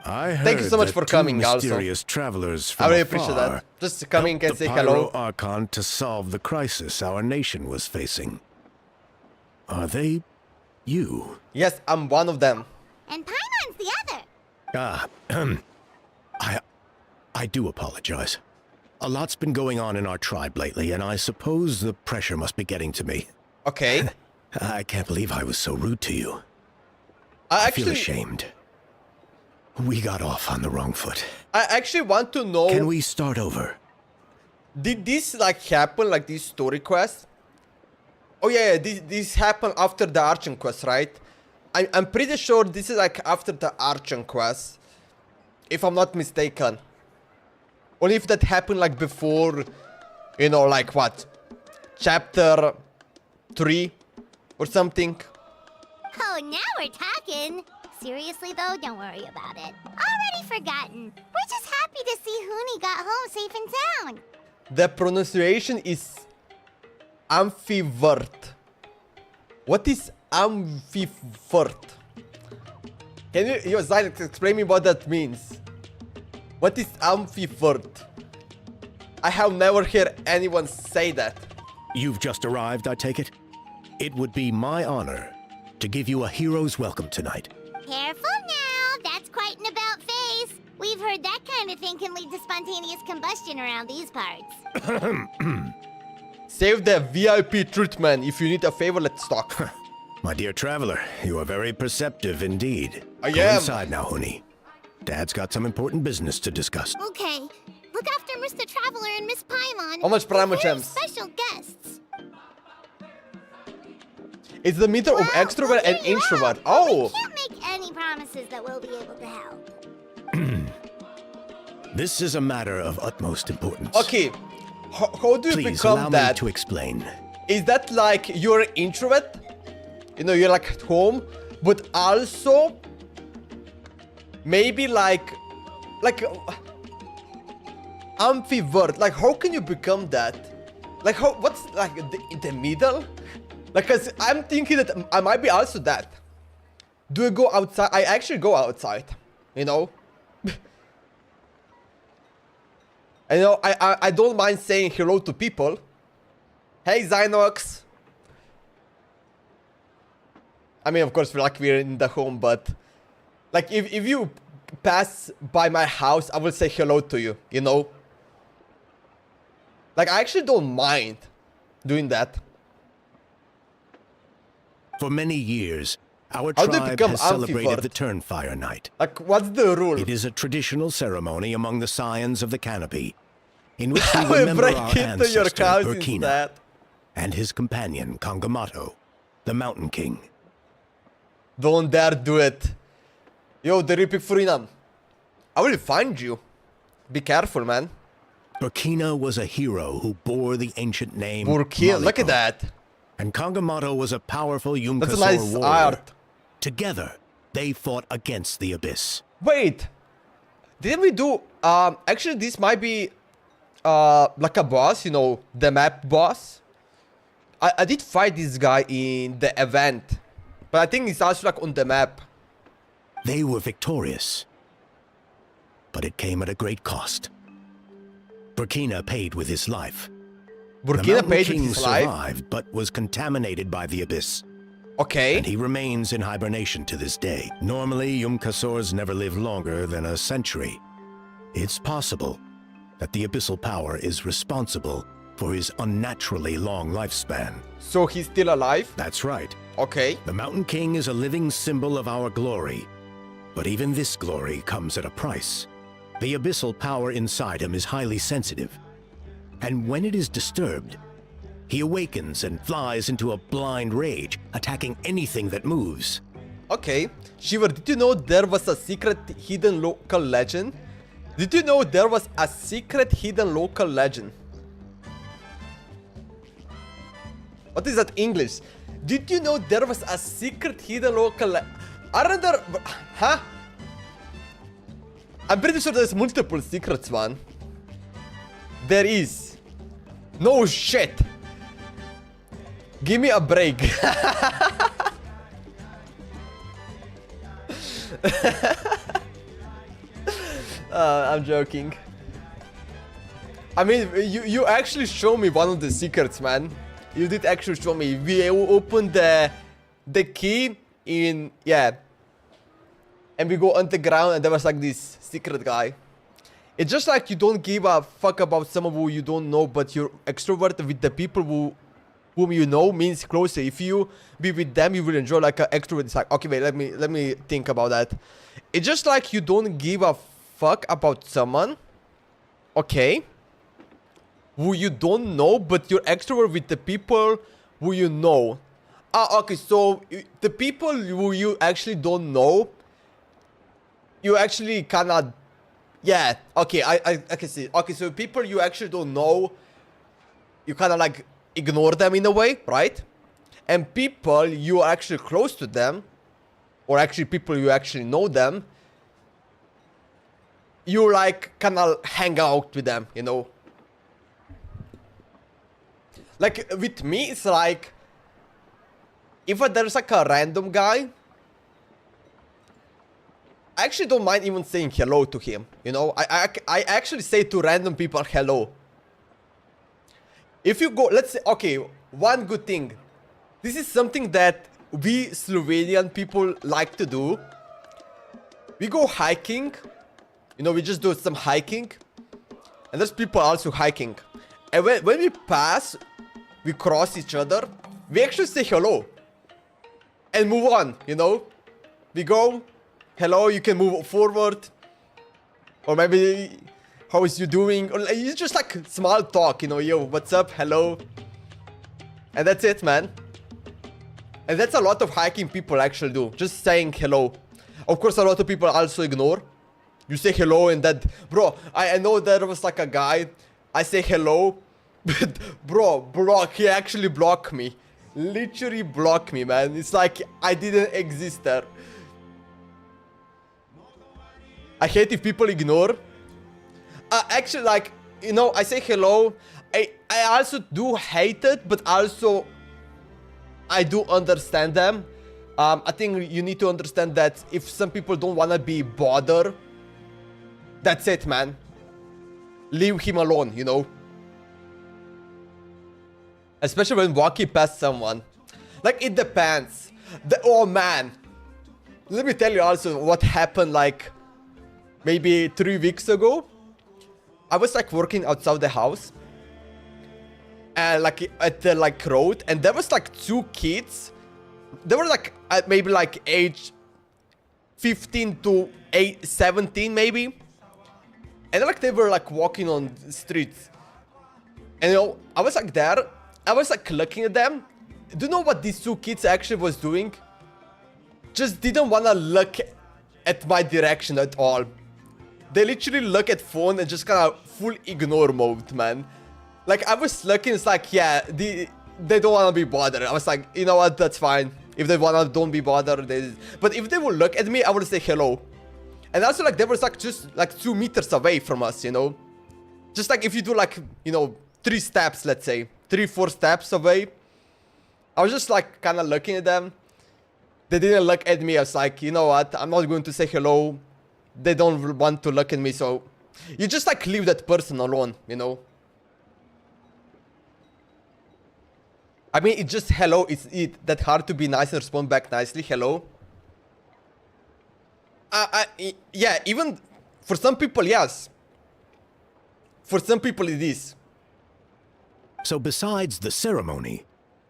I heard Thank you so much that for two coming, also. mysterious travelers from I really appreciate afar that. Just coming helped and say the hello. Pyro Archon to solve the crisis our nation was facing. Are they you? Yes, I'm one of them. And Paimon's the other. I do apologize. A lot's been going on in our tribe lately, and I suppose the pressure must be getting to me. Okay. I can't believe I was so rude to you. I I feel actually, ashamed. We got off on the wrong foot. I actually want to know. Can we start over? Did this like happen, like this story quest? Oh yeah, this happened after the Archon quest, right? I'm pretty sure this is like after the Archon quest, if I'm not mistaken. Only if that happened like before, you know, like what? Chapter 3 or something? Oh, now we're talking. Seriously, though, don't worry about it. Already forgotten. We're just happy to see Huni got home safe and sound. The pronunciation is amphivert. What is amphivert? Can you, Zylix, explain me what that means? What is amphivert? I have never heard anyone say that. You've just arrived, I take it? It would be my honor to give you a hero's welcome tonight. Careful now. That's quite an about face. We've heard that kind of thing can lead to spontaneous combustion around these parts. Save the VIP treatment. If you need a favor, let's talk. My dear traveler, you are very perceptive indeed. I Go am. inside now, Huni. Dad's got some important business to discuss. Okay. Look after Mr. Traveler and Miss Paimon. How much Primo They're Gems? special guests. It's the meter of Well, extrovert we'll and hear you out, introvert. but Oh! we can't make any promises that we'll be able to help. This is a matter of utmost importance. Okay. How do you Please allow become me that? to explain. Is that like you're an introvert? You know, you're like at home, but also maybe like amphivert. Like, how can you become that? Like, how? What's like the middle? Like, cause I'm thinking that I might be also that. Do I go outside? I actually go outside. You know. You know, I don't mind saying hello to people. Hey, Zynox. I mean, of course, we're in the home, but like if you pass by my house, I will say hello to you, you know? Like, I actually don't mind doing that. For many years, our How do you tribe become has celebrated amphivert? the Turnfire Night. Like, what's the rule? It is a traditional ceremony among the Scions of the Canopy, in which we I will remember break our into your ancestor, house Burkina, instead. and his companion, Kangamato, the Mountain King. Don't dare do it. Yo, the Ripik Furinam. I will find you. Be careful, man. Burkina was a hero who bore the ancient name Burkina, look at Maliko, that. and Kangamato was a powerful That's a Yumkasor nice warrior. art. Together, they fought against the Abyss. Wait. Didn't we do... actually, this might be... like a boss, you know, the map boss. I did fight this guy in the event. But I think it's also like on the map. They were victorious, but it came at a great cost. Burkina paid with his life. The Burkina Mountain paid with King his life. survived, but was contaminated by the Abyss, Okay. and he remains in hibernation to this day. Normally, Yumkasors never live longer than a century. It's possible that the Abyssal power is responsible for his unnaturally long lifespan. So he's still alive? That's right. Okay. The Mountain King is a living symbol of our glory, but even this glory comes at a price. The abyssal power inside him is highly sensitive, and when it is disturbed, he awakens and flies into a blind rage, attacking anything that moves. Okay. Shiver, did you know there was a secret hidden local legend? Did you know there was a secret hidden local legend? What is that English? Did you know there was a secret hidden local aren't there? Huh? I'm pretty sure there's multiple secrets, man. There is. No shit. Give me a break. I'm joking. I mean, you actually show me one of the secrets, man. You did actually show me. We opened the key in, yeah. And we go underground and there was like this secret guy. It's just like you don't give a fuck about someone who you don't know, but you're extrovert with the people whom you know means closer. If you be with them, you will enjoy like an extrovert. It's like, okay, wait, let me think about that. It's just like you don't give a fuck about someone, okay, who you don't know, but you're extrovert with the people who you know. Ah, okay, so the people who you actually don't know, you actually cannot, yeah, okay, I can see. Okay, so people you actually don't know, you kind of like ignore them in a way, right? And people you are actually close to them, or actually people you actually know them, you like kind of hang out with them, you know? Like with me, it's like, if there's like a random guy, I actually don't mind even saying hello to him, you know? I actually say to random people hello. If you go, let's say, okay, one good thing. This is something that we Slovenian people like to do. We go hiking, you know, we just do some hiking. And there's people also hiking. And when we pass, we cross each other, we actually say hello. And move on, you know? We go, hello, you can move forward. Or maybe, how is you doing? Or it's just like small talk, you know, yo, what's up, hello. And that's it, man. And that's a lot of hiking people actually do, just saying hello. Of course, a lot of people also ignore. You say hello and that, bro, I know there was like a guy, I say hello, but bro, he actually blocked me. Literally blocked me, man. It's like I didn't exist there. I hate if people ignore. Actually, like, you know, I say hello. I also do hate it, but also I do understand them. I think you need to understand that if some people don't want to be bothered, that's it, man. Leave him alone, you know. Especially when walking past someone. Like, it depends. Oh, man. Let me tell you also what happened, like, maybe 3 weeks ago. I was, like, working outside the house. And, like, at the, like, road. And there was, like, 2 kids. They were, like, at maybe, like, age 15 to 17, maybe. And, like, they were, like, walking on the streets. And, you know, I was, like, there. I was like looking at them. Do you know what these 2 kids actually was doing? Just didn't want to look at my direction at all. They literally look at phone and just kind of full ignore mode, man. Like I was looking, it's like, yeah, they don't want to be bothered. I was like, you know what, that's fine. If they want to, don't be bothered. But if they would look at me, I would say hello. And also like, they were like just like 2 meters away from us, you know. Just like if you do like, you know, 3 steps, let's say. 3-4 steps away. I was just like kind of looking at them. They didn't look at me. I was like, you know what? I'm not going to say hello. They don't want to look at me. So you just like leave that person alone, you know? I mean, it's just hello. It's that hard to be nice and respond back nicely. Hello. Yeah, even for some people, yes. For some people, it is. So besides the ceremony,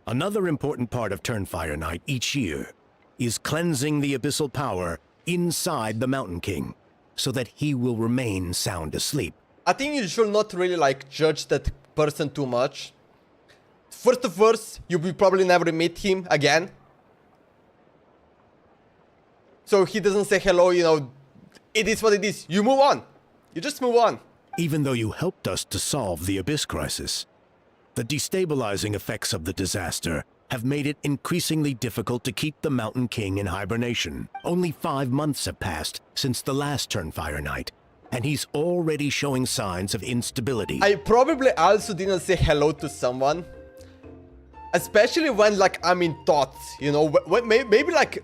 another important part of Turnfire Night each year is cleansing the abyssal power inside the Mountain King, so that he will remain sound asleep. I think you should not really like judge that person too much. First of all, you will probably never meet him again. So he doesn't say hello, you know, it is what it is. You move on. You just move on. Even though you helped us to solve the Abyss crisis, the destabilizing effects of the disaster have made it increasingly difficult to keep the Mountain King in hibernation. Only 5 months have passed since the last Turnfire night, and he's already showing signs of instability. I probably also didn't say hello to someone. Especially when, like, I'm in thoughts, you know, maybe, like,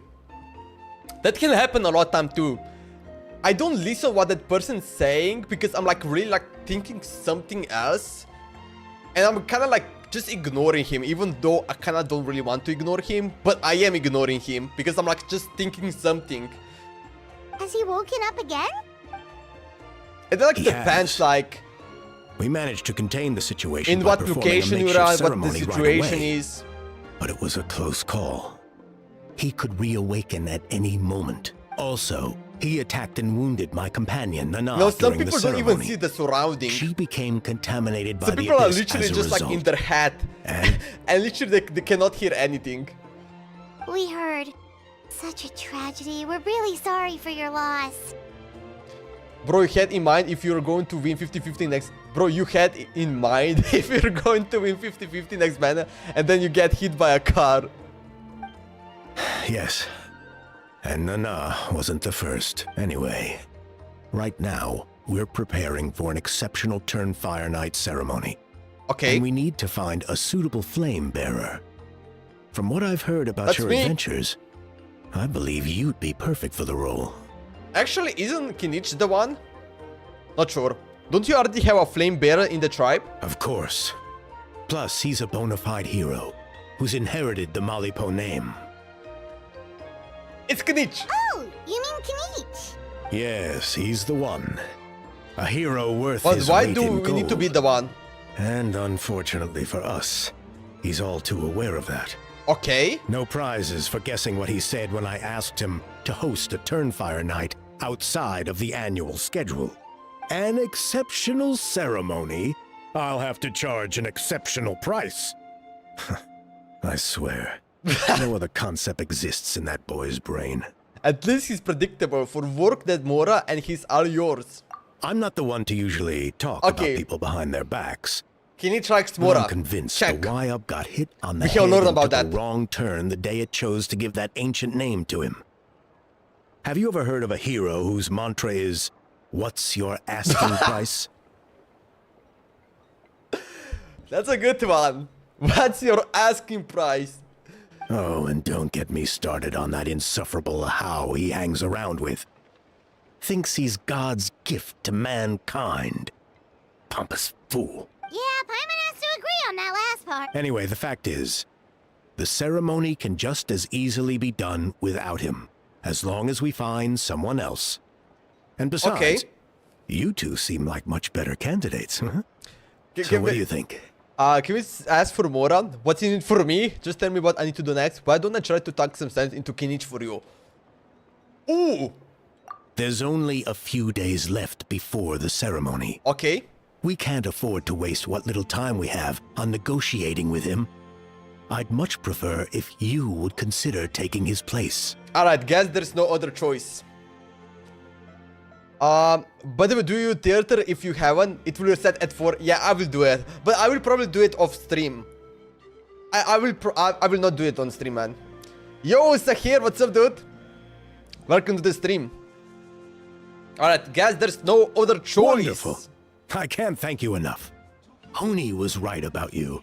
that can happen a lot of time too. I don't listen what that person's saying because I'm, like, really, like, thinking something else. And I'm kind of, like, just ignoring him, even though I kind of don't really want to ignore him. But I am ignoring him because I'm, like, just thinking something. Has he woken up again? It, like, He depends, has. like, We managed to contain the situation in by what performing location a you're makeshift at, what the ceremony right situation away. is. But it was a close call. He could reawaken at any moment. Also, he attacked and wounded my companion, Nana, No, some during the people don't ceremony. even see the surrounding. She became contaminated by Some the people are Abyss literally as a just, like, result. in their head. And And literally they cannot hear anything. We heard. Such a tragedy. We're really sorry for your loss. Bro, you had in mind if you're going to win 50-50 next... Bro, you had in mind if you're going to win 50-50 next mana and then you get hit by a car. yes. And Nana wasn't the first. Anyway, right now, we're preparing for an exceptional Turnfire Night ceremony. Okay. And we need to find a suitable flame bearer. From what I've heard about That's your me. adventures, I believe you'd be perfect for the role. Actually, isn't Kinich the one? Not sure. Don't you already have a flame bearer in the tribe? Of course. Plus, he's a bona fide hero who's inherited the Malipo name. It's Kinich! Oh, you mean Kinich? Yes, he's the one. A hero worth But his why weight do in we need to gold. be the one? And unfortunately for us, he's all too aware of that. Okay. No prizes for guessing what he said when I asked him to host a Turnfire night outside of the annual schedule. An exceptional ceremony? I'll have to charge an exceptional price. I swear, no other concept exists in that boy's brain. At least he's predictable. For work that Mora and he's all yours. I'm not the one to usually talk Okay. about people behind their backs. Kinich likes But Mora. I'm convinced Check. the Y-Up got hit on the We head have learned and about took a that. wrong turn the day it chose to give that ancient name to him. Have you ever heard of a hero whose mantra is, "What's your asking price?" That's a good one. What's your asking price? Oh, and don't get me started on that insufferable how he hangs around with. Thinks he's God's gift to mankind. Pompous fool. Yeah, Paimon has to agree on that last part. Anyway, the fact is, the ceremony can just as easily be done without him, as long as we find someone else. And besides, Okay. you two seem like much better candidates, huh? G- So give what me- do you think? Can we ask for Mora? What's in it for me? Just tell me what I need to do next. Why don't I try to talk some sense into Kinich for you? Ooh! There's only a few days left before the ceremony. Okay. We can't afford to waste what little time we have on negotiating with him. I'd much prefer if you would consider taking his place. Alright, guess there's no other choice. By the way, do you theater if you haven't? It will reset at 4. Yeah, I will do it. But I will probably do it off stream. I will not do it on stream, man. Yo, Sahir, what's up, dude? Welcome to the stream. Alright, guys, there's no other choice. Wonderful. I can't thank you enough. Oni was right about you.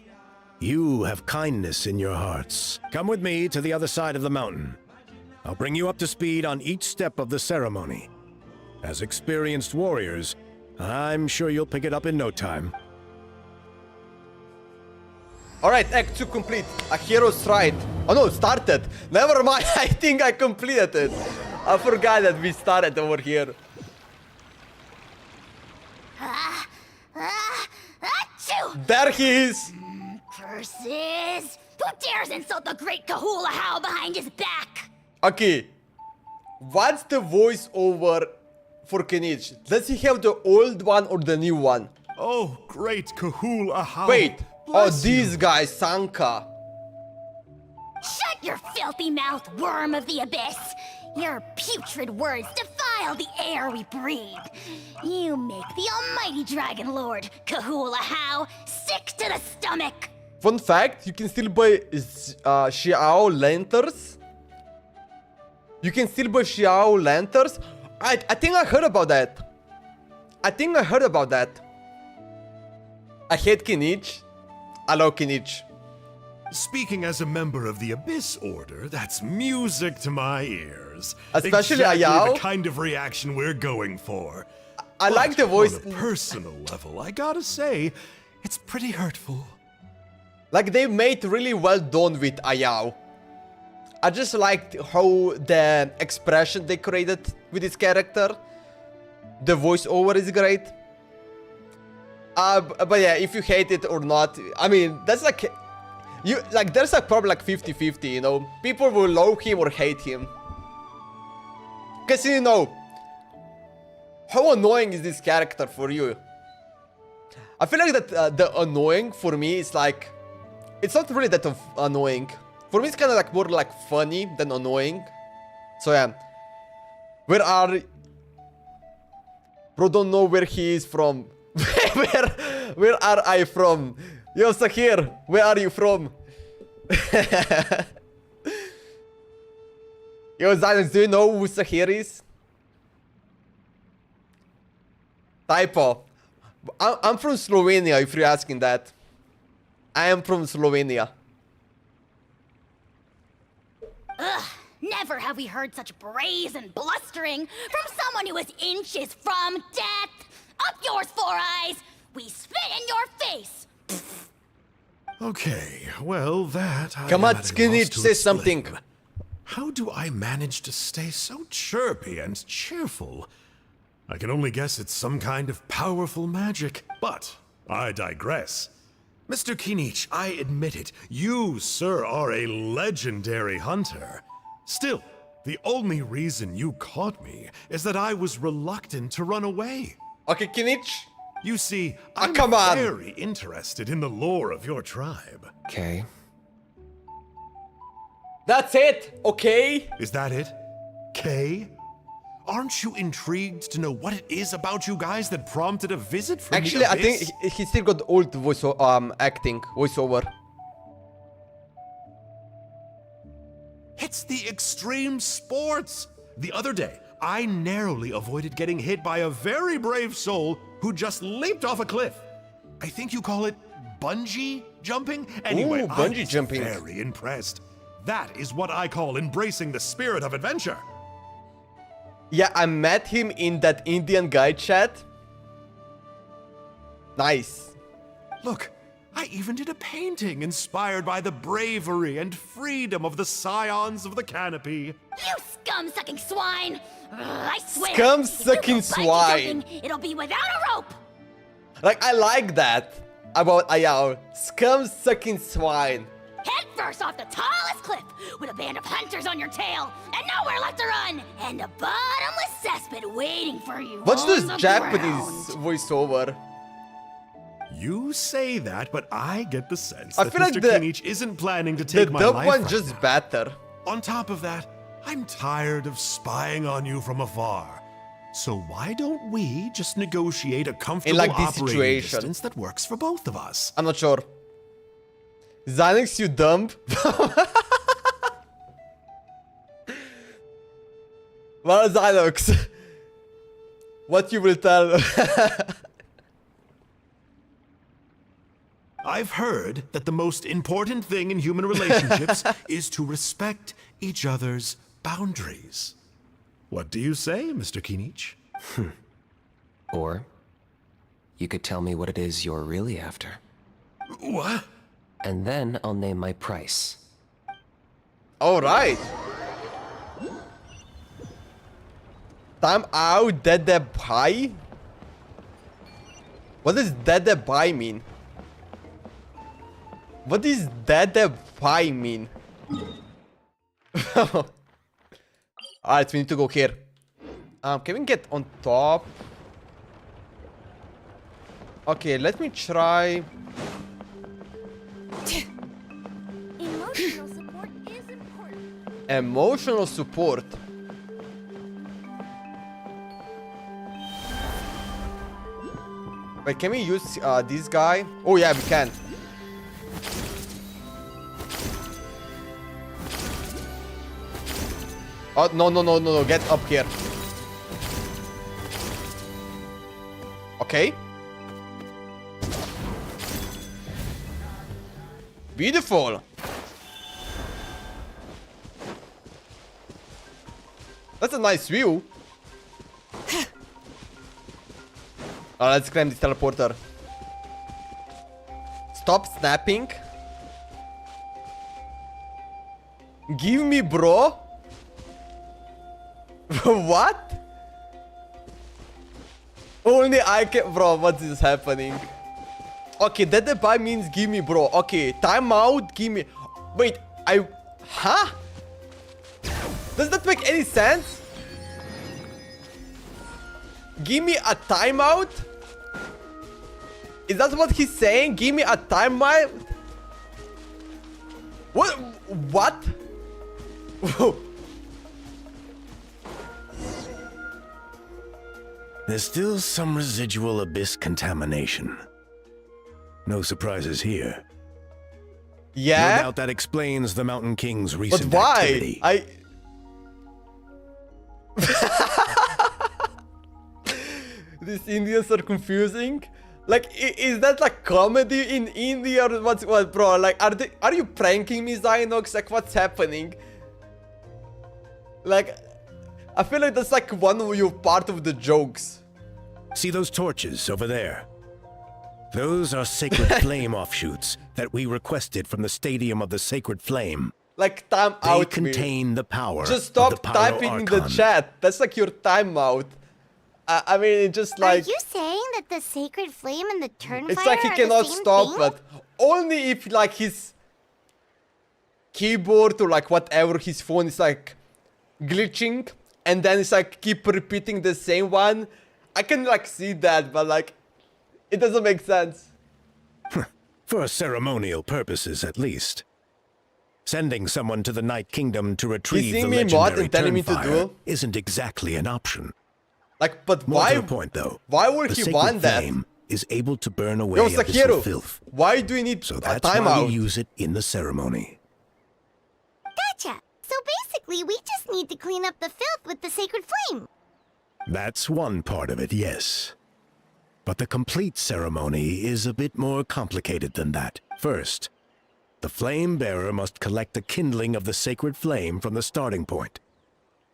You have kindness in your hearts. Come with me to the other side of the mountain. I'll bring you up to speed on each step of the ceremony. As experienced warriors, I'm sure you'll pick it up in no time. Alright, Act 2 complete. A hero's ride. Oh no, started. Never mind, I think I completed it. I forgot that we started over here. Achoo! There he is. Curses! Who dares insult the great Kahula How behind his back? Okay. What's the voiceover for Kinich? Does he have the old one or the new one? Oh, great Kahul Ahau. Wait. Bless you. These guys, Sanka. Shut your filthy mouth, worm of the abyss! Your putrid words defy defile the air we breathe. You make the almighty Dragon Lord, Kahula How, sick to the stomach. Fun fact, you can still buy Xiao lanterns. You can still buy Xiao lanterns. I think I heard about that. I hate Kinich. I love Kinich. Speaking as a member of the Abyss Order, that's music to my ears. Especially exactly Ayao. the kind of reaction we're going for. I like the voice. On a personal level, I gotta say, it's pretty hurtful. Like, they made really well done with Ayao. I just liked how the expression they created with his character. The voiceover is great. But yeah, if you hate it or not, I mean, that's like... there's like probably like 50-50, you know? People will love him or hate him. Cause you know, how annoying is this character for you? I feel like that the annoying for me is like... It's not really that annoying. For me, it's kind of like more like funny than annoying. So yeah. Where are... Bro, don't know where he is from. Where are I from? Yo, Sakir, where are you from? Yo, Zylens, do you know who Sakir is? Typo. I'm from Slovenia, if you're asking that. I am from Slovenia. Ugh, never have we heard such brazen blustering from someone who is inches from death. Up yours, Four Eyes! We spit in your face! Okay, well, that... Come on, I am at a Kinich, loss to say explain. something. How do I manage to stay so chirpy and cheerful? I can only guess it's some kind of powerful magic, but I digress. Mr. Kinich, I admit it, you, sir, are a legendary hunter. Still, the only reason you caught me is that I was reluctant to run away. Okay, Kinich. You see, I'm come on. very interested in the lore of your tribe. Okay. That's it, okay? Is that it? Kay? Aren't you intrigued to know what it is about you guys that prompted a visit from Actually, the I think Abyss? he still got old voiceover. It's the extreme sports! The other day, I narrowly avoided getting hit by a very brave soul who just leaped off a cliff. I think you call it bungee jumping? Anyway, Ooh, bungee I was jumping. very impressed. That is what I call embracing the spirit of adventure. Yeah, I met him in that Indian guy chat. Nice. Look, I even did a painting inspired by the bravery and freedom of the scions of the canopy. You scum-sucking swine! Ugh, I swear, Scum-sucking if you go bungee swine. jumping, it'll be without a rope! Like, I like that about Ayao. Scum-sucking swine. Head first off the tallest cliff with a band of hunters on your tail and nowhere left to run and a bottomless cesspit waiting for you. What's on this the Japanese ground. voiceover? You say that, but I get the sense I that feel like Mr. the- Kinich isn't planning to The take my dub life one right just now. better. On top of that, I'm tired of spying on you from afar. So why don't we just negotiate a comfortable like this operating situation. distance that works for both of us? I'm not sure. Xanax, you dumb. Well, Xylox, what you will tell? I've heard that the most important thing in human relationships is to respect each other's boundaries. What do you say, Mr. Kinich? Or you could tell me what it is you're really after. What? And then I'll name my price. All right. Time out, dead pie? What does dead pie mean? What does dead pie mean? Alright, we need to go here. Can we get on top? Okay, let me try. Emotional support is important. Emotional support. Wait, can we use this guy? Oh yeah, we can. Oh, no, get up here. Okay. Beautiful. That's a nice view. Let's climb this teleporter. Stop snapping. Give me, bro. What? Only I can... Bro, what is happening? Okay, that the buy means give me, bro. Okay, timeout, give me... Wait, Huh? Does that make any sense? Give me a timeout? Is that what he's saying? Give me a timeout? What? There's still some residual abyss contamination. No surprises here. Yeah? No doubt that explains the Mountain King's recent But why? activity. These Indians are confusing. Like, is that like comedy in India or what, bro? Like, are you pranking me, Zynox? Like, what's happening? Like, I feel like that's like one of your part of the jokes. See those torches over there? Those are Sacred Flame offshoots that we requested from the Stadium of the Sacred Flame. Like, time They out contain the power Just stop of the typing in the Pyro-Archon. chat. That's like your timeout. I mean, it just like... Are you saying that the Sacred Flame and the Turnfire It's like he are cannot the same stop, thing? but only if like his keyboard or like whatever, his phone is like glitching, and then it's like keep repeating the same one. I can like see that, but like it doesn't make sense. For ceremonial purposes, at least. Sending someone to the Night Kingdom to retrieve the seeing me mod legendary and telling me to Turnfire do? isn't exactly an option. Like, but More why? to the point, though. Why would the he Sacred want that? Flame is able to burn away Yo, abyssal Sakiru, filth. why do you need So a that's why timeout? we use it in the ceremony. Gotcha. So basically, we just need to clean up the filth with the Sacred Flame. That's one part of it, yes. But the complete ceremony is a bit more complicated than that. First, the flame bearer must collect the kindling of the sacred flame from the starting point.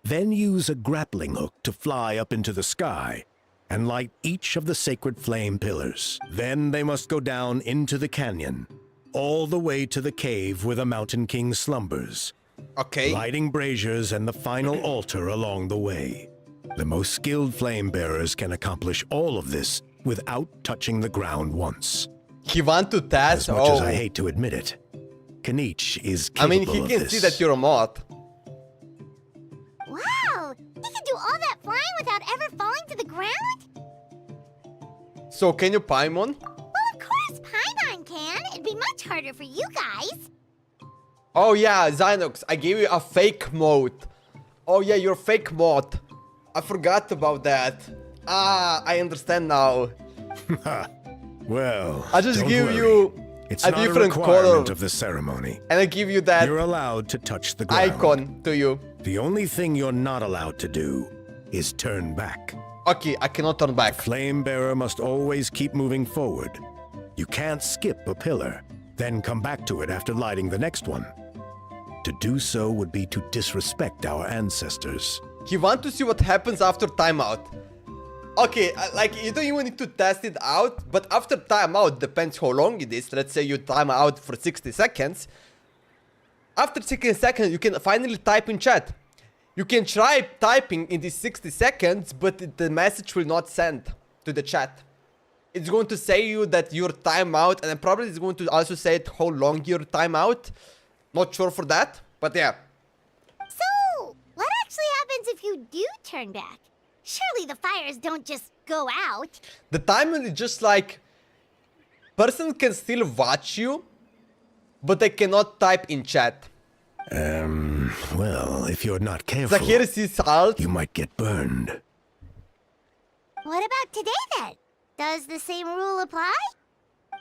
Then use a grappling hook to fly up into the sky and light each of the sacred flame pillars. Then they must go down into the canyon, all the way to the cave where the Mountain King slumbers, Okay. lighting braziers and the final altar along the way. The most skilled flame bearers can accomplish all of this without touching the ground once. He want to test. As much as I hate to admit it, Kinich is I mean, capable he of can this. see that you're a mod. Wow! He can do all that flying without ever falling to the ground? So can you Paimon? Well, of course Paimon can. It'd be much harder for you guys. Oh yeah, Zynox, I gave you a fake mode. Oh yeah, your fake mod. I forgot about that. Ah, I understand now. Well, I just don't give worry. you It's a not different a requirement color. of the ceremony. And I give you that You're allowed to touch the ground. icon to you. The only thing you're not allowed to do is turn back. Okay, I cannot turn back. Flame bearer must always keep moving forward. You can't skip a pillar, then come back to it after lighting the next one. To do so would be to disrespect our ancestors. He want to see what happens after timeout. Okay, like you don't even need to test it out, but after timeout, depends how long it is. Let's say you time out for 60 seconds. After 60 seconds, you can finally type in chat. You can try typing in these 60 seconds, but the message will not send to the chat. It's going to say you that your timeout, and then probably it's going to also say it how long your timeout. Not sure for that, but yeah. So, what actually happens if you do turn back? Surely the fires don't just go out. The timer is just like, person can still watch you, but they cannot type in chat. Well, if you're not careful, So here is his alt. you might get burned. What about today then? Does the same rule apply?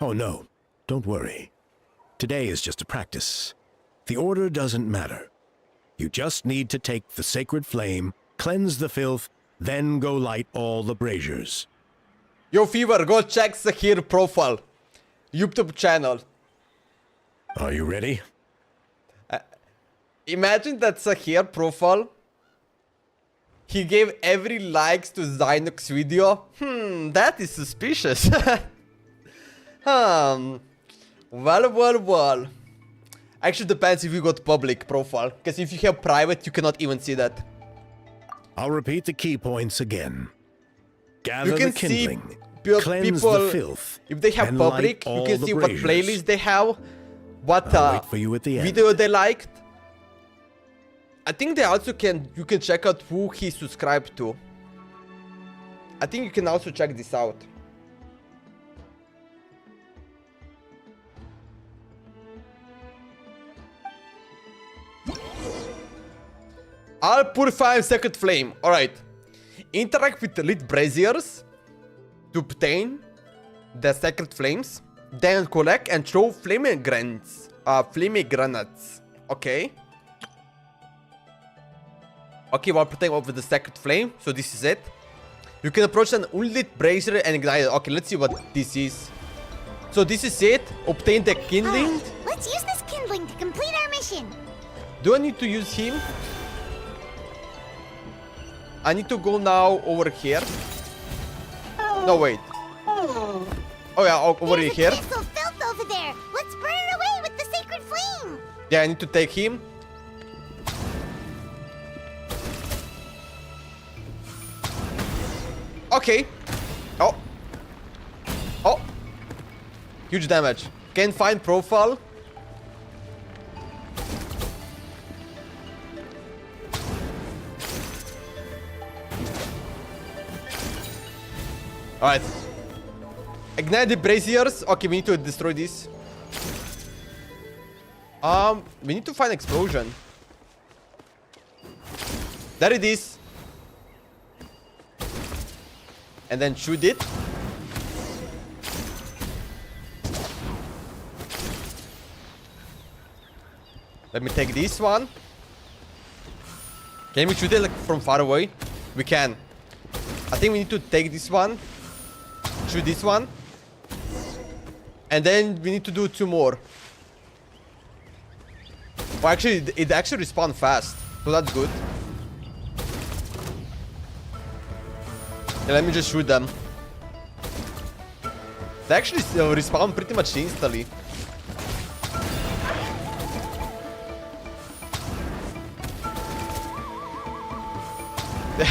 Oh no, don't worry. Today is just a practice. The order doesn't matter. You just need to take the sacred flame, cleanse the filth, then go light all the braziers. Yo, Fever, go check Sahir profile. YouTube channel. Are you ready? Imagine that Sahir profile. He gave every likes to Zynox video. That is suspicious. Well. Actually depends if you got public profile. Because if you have private, you cannot even see that. I'll repeat the key points again. Gather You can the kindling, see cleanse people, the filth, if they have and public, light you all can the see what braziers. playlist they have, what I'll wait for you at the end. video they liked. I think they also you can check out who he subscribed to. I think you can also check this out. I'll purify Sacred Flame. Alright. Interact with the lit braziers to obtain the Sacred Flames. Then collect and throw flame grenades. Okay. Okay, while protecting over the Sacred Flame. So this is it. You can approach an unlit brazier and ignite it. Okay, let's see what this is. So this is it. Obtain the kindling. Alright, let's use this kindling to complete our mission. Do I need to use him? I need to go now over here. No, wait. Oh yeah, over There's here. a crystal filth over there. Let's burn it away with the sacred flame. Yeah, I need to take him. Okay. Oh. Huge damage. Can find profile. Alright. Ignite the braziers. Okay, we need to destroy this. We need to find explosion. There it is. And then shoot it. Let me take this one. Can we shoot it like from far away? We can. I think we need to take this one. Shoot this one. And then we need to do 2 more. Well, actually, it actually respawned fast. So that's good. Yeah, let me just shoot them. They actually respawn pretty much instantly.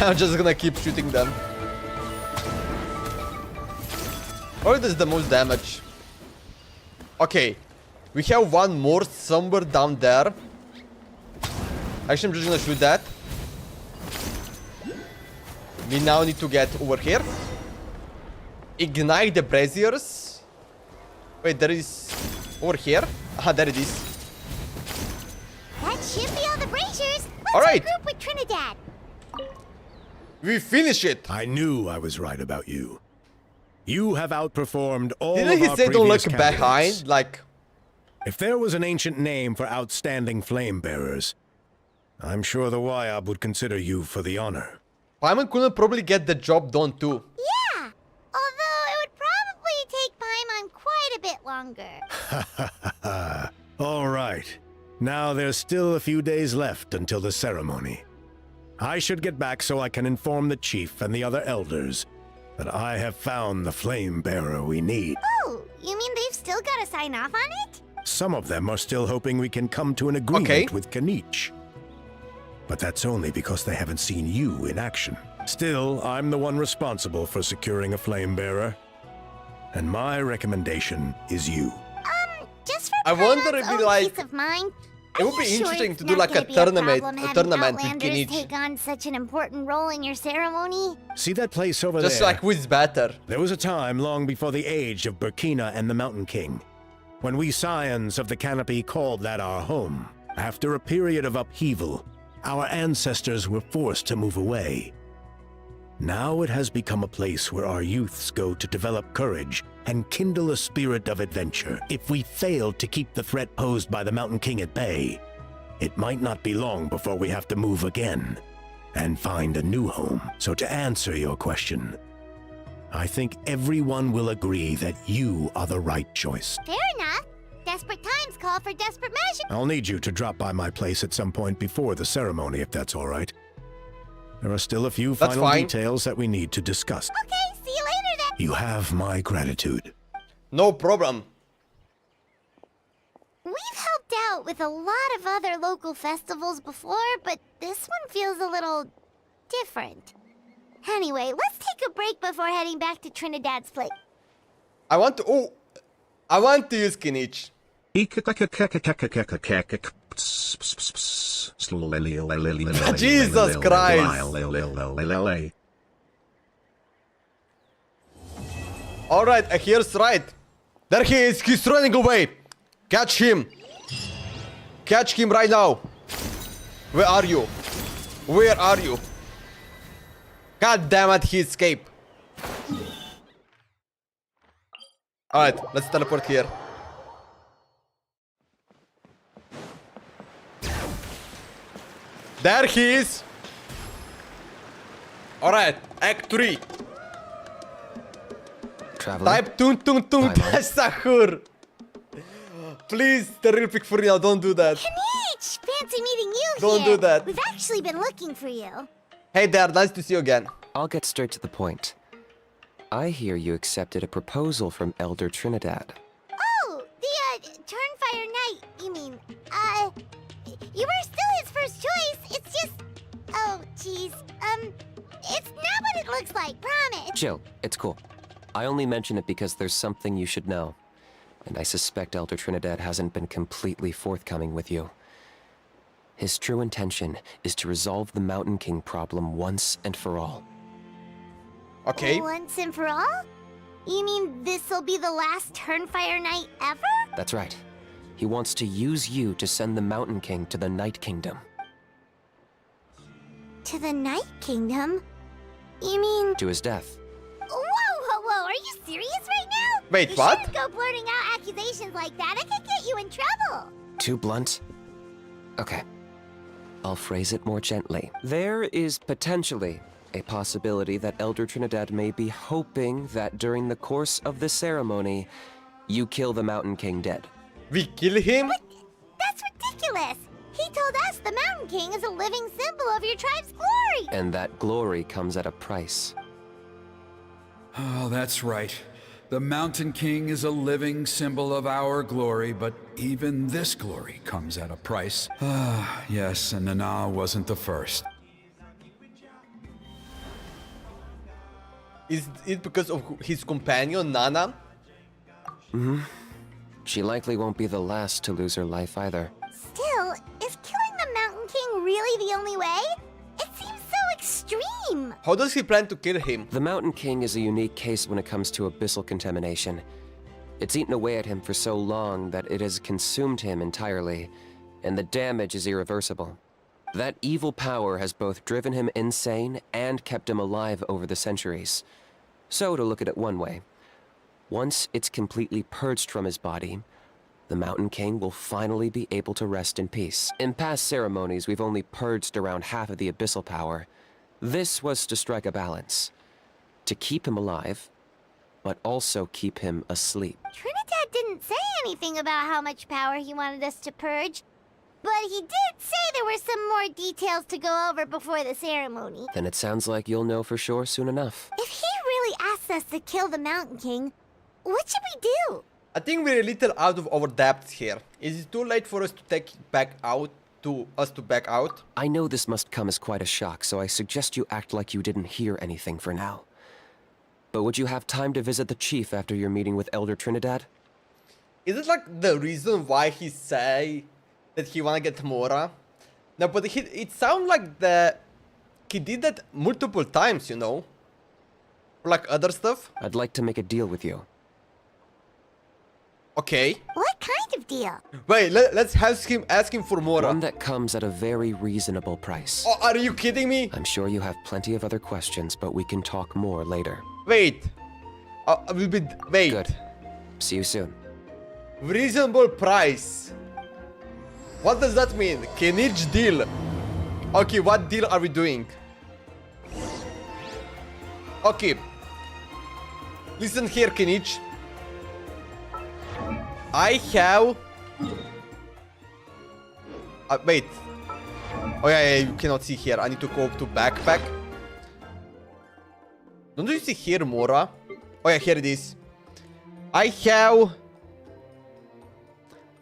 I'm just gonna keep shooting them. Oh, does the most damage. Okay. We have one more somewhere down there. Actually, I'm just gonna shoot that. We now need to get over here. Ignite the braziers. Wait, there is... Over here? Ah, there it is. That should be all the braziers. Let's Alright. regroup with Trinidad. We finish it. I knew I was right about you. You have outperformed all Didn't of he our say don't previous look candidates. behind? Like... If there was an ancient name for outstanding flame bearers, I'm sure the Wayab would consider you for the honor. Paimon couldn't probably get the job done too. Yeah, although it would probably take Paimon quite a bit longer. All right. Now there's still a few days left until the ceremony. I should get back so I can inform the chief and the other elders that I have found the flame bearer we need. Oh, you mean they've still got to sign off on it? Some of them are still hoping we can come to an agreement with Kinich. But that's only because they haven't seen you in action. Still, I'm the one responsible for securing a flame bearer. And my recommendation is you. Just for I wonder Paimon's if it'd own be like- peace of mind. It would Are be you sure interesting it's to do not like a gonna be tournament, problem a having tournament with Outlanders Kinich. take on such an important role in your ceremony? See that place over Just there? like who's better. There was a time long before the age of Burkina and the Mountain King, when we scions of the Canopy called that our home. After a period of upheaval, our ancestors were forced to move away. Now it has become a place where our youths go to develop courage and kindle a spirit of adventure. If we fail to keep the threat posed by the Mountain King at bay, it might not be long before we have to move again and find a new home. So to answer your question, I think everyone will agree that you are the right choice. Fair enough. Desperate times call for desperate measures. I'll need you to drop by my place at some point before the ceremony, if that's all right. There are still a few That's final fine. details that we need to discuss. Okay, see you later then. You have my gratitude. No problem. We've helped out with a lot of other local festivals before, but this one feels a little different. Anyway, let's take a break before heading back to Trinidad's place. I want to use Kinich. Jesus Christ. Alright, here's right. There he is, he's running away. Catch him. Catch him right now. Where are you? Where are you? God damn it, he escaped. Alright, let's teleport here. There he is. Alright, Act 3. Traveler? Type tung tung tung Bye, Mom. Sahur. Please, the real pick for real, don't do that. Kinich! Fancy meeting you Don't here. do that. We've actually been looking for you. Hey there, nice to see you again. I'll get straight to the point. I hear you accepted a proposal from Elder Trinidad. Oh, the, Turnfire Knight, you mean. You were still his first choice. It's just... Oh, jeez. It's not what it looks like, promise. Chill, it's cool. I only mention it because there's something you should know. And I suspect Elder Trinidad hasn't been completely forthcoming with you. His true intention is to resolve the Mountain King problem once and for all. Okay. Once and for all? You mean this'll be the last Turnfire Knight ever? That's right. He wants to use you to send the Mountain King to the Night Kingdom. To the Night Kingdom? You mean... To his death. Whoa, are you serious right now? Wait, you what? shouldn't go blurting out accusations like that. It could get you in trouble. Too blunt? Okay. I'll phrase it more gently. There is potentially a possibility that Elder Trinidad may be hoping that during the course of the ceremony, you kill the Mountain King dead. We kill him? That's ridiculous. He told us the Mountain King is a living symbol of your tribe's glory. And that glory comes at a price. Oh, that's right. The Mountain King is a living symbol of our glory, but even this glory comes at a price. Ah, yes, and Nana wasn't the first. Is it because of his companion, Nana? Mm-hmm. She likely won't be the last to lose her life either. Still, is killing the Mountain King really the only way? It seems so extreme. How does he plan to kill him? The Mountain King is a unique case when it comes to abyssal contamination. It's eaten away at him for so long that it has consumed him entirely, and the damage is irreversible. That evil power has both driven him insane and kept him alive over the centuries. So, to look at it one way, once it's completely purged from his body, the Mountain King will finally be able to rest in peace. In past ceremonies, we've only purged around half of the abyssal power. This was to strike a balance. To keep him alive, but also keep him asleep. Trinidad didn't say anything about how much power he wanted us to purge, but he did say there were some more details to go over before the ceremony. Then it sounds like you'll know for sure soon enough. If he really asks us to kill the Mountain King, what should we do? I think we're a little out of our depth here. Is it too late for us to back out? I know this must come as quite a shock, so I suggest you act like you didn't hear anything for now. But would you have time to visit the chief after your meeting with Elder Trinidad? Is it like the reason why he say that he wanna get Mora? No, but it sounds like he did that multiple times, you know? For like other stuff? I'd like to make a deal with you. Okay. What kind attractive deal. Wait, let's ask him for more. One that comes at a very reasonable price. Oh, are you kidding me? I'm sure you have plenty of other questions, but we can talk more later. Wait. A little bit. Wait. Good. See you soon. Reasonable price. What does that mean? Kinich deal. Okay, what deal are we doing? Okay. Listen here, Kinich. I have... wait. Oh yeah, you cannot see here. I need to go to backpack. Don't you see here, Mora? Oh yeah, here it is. I have...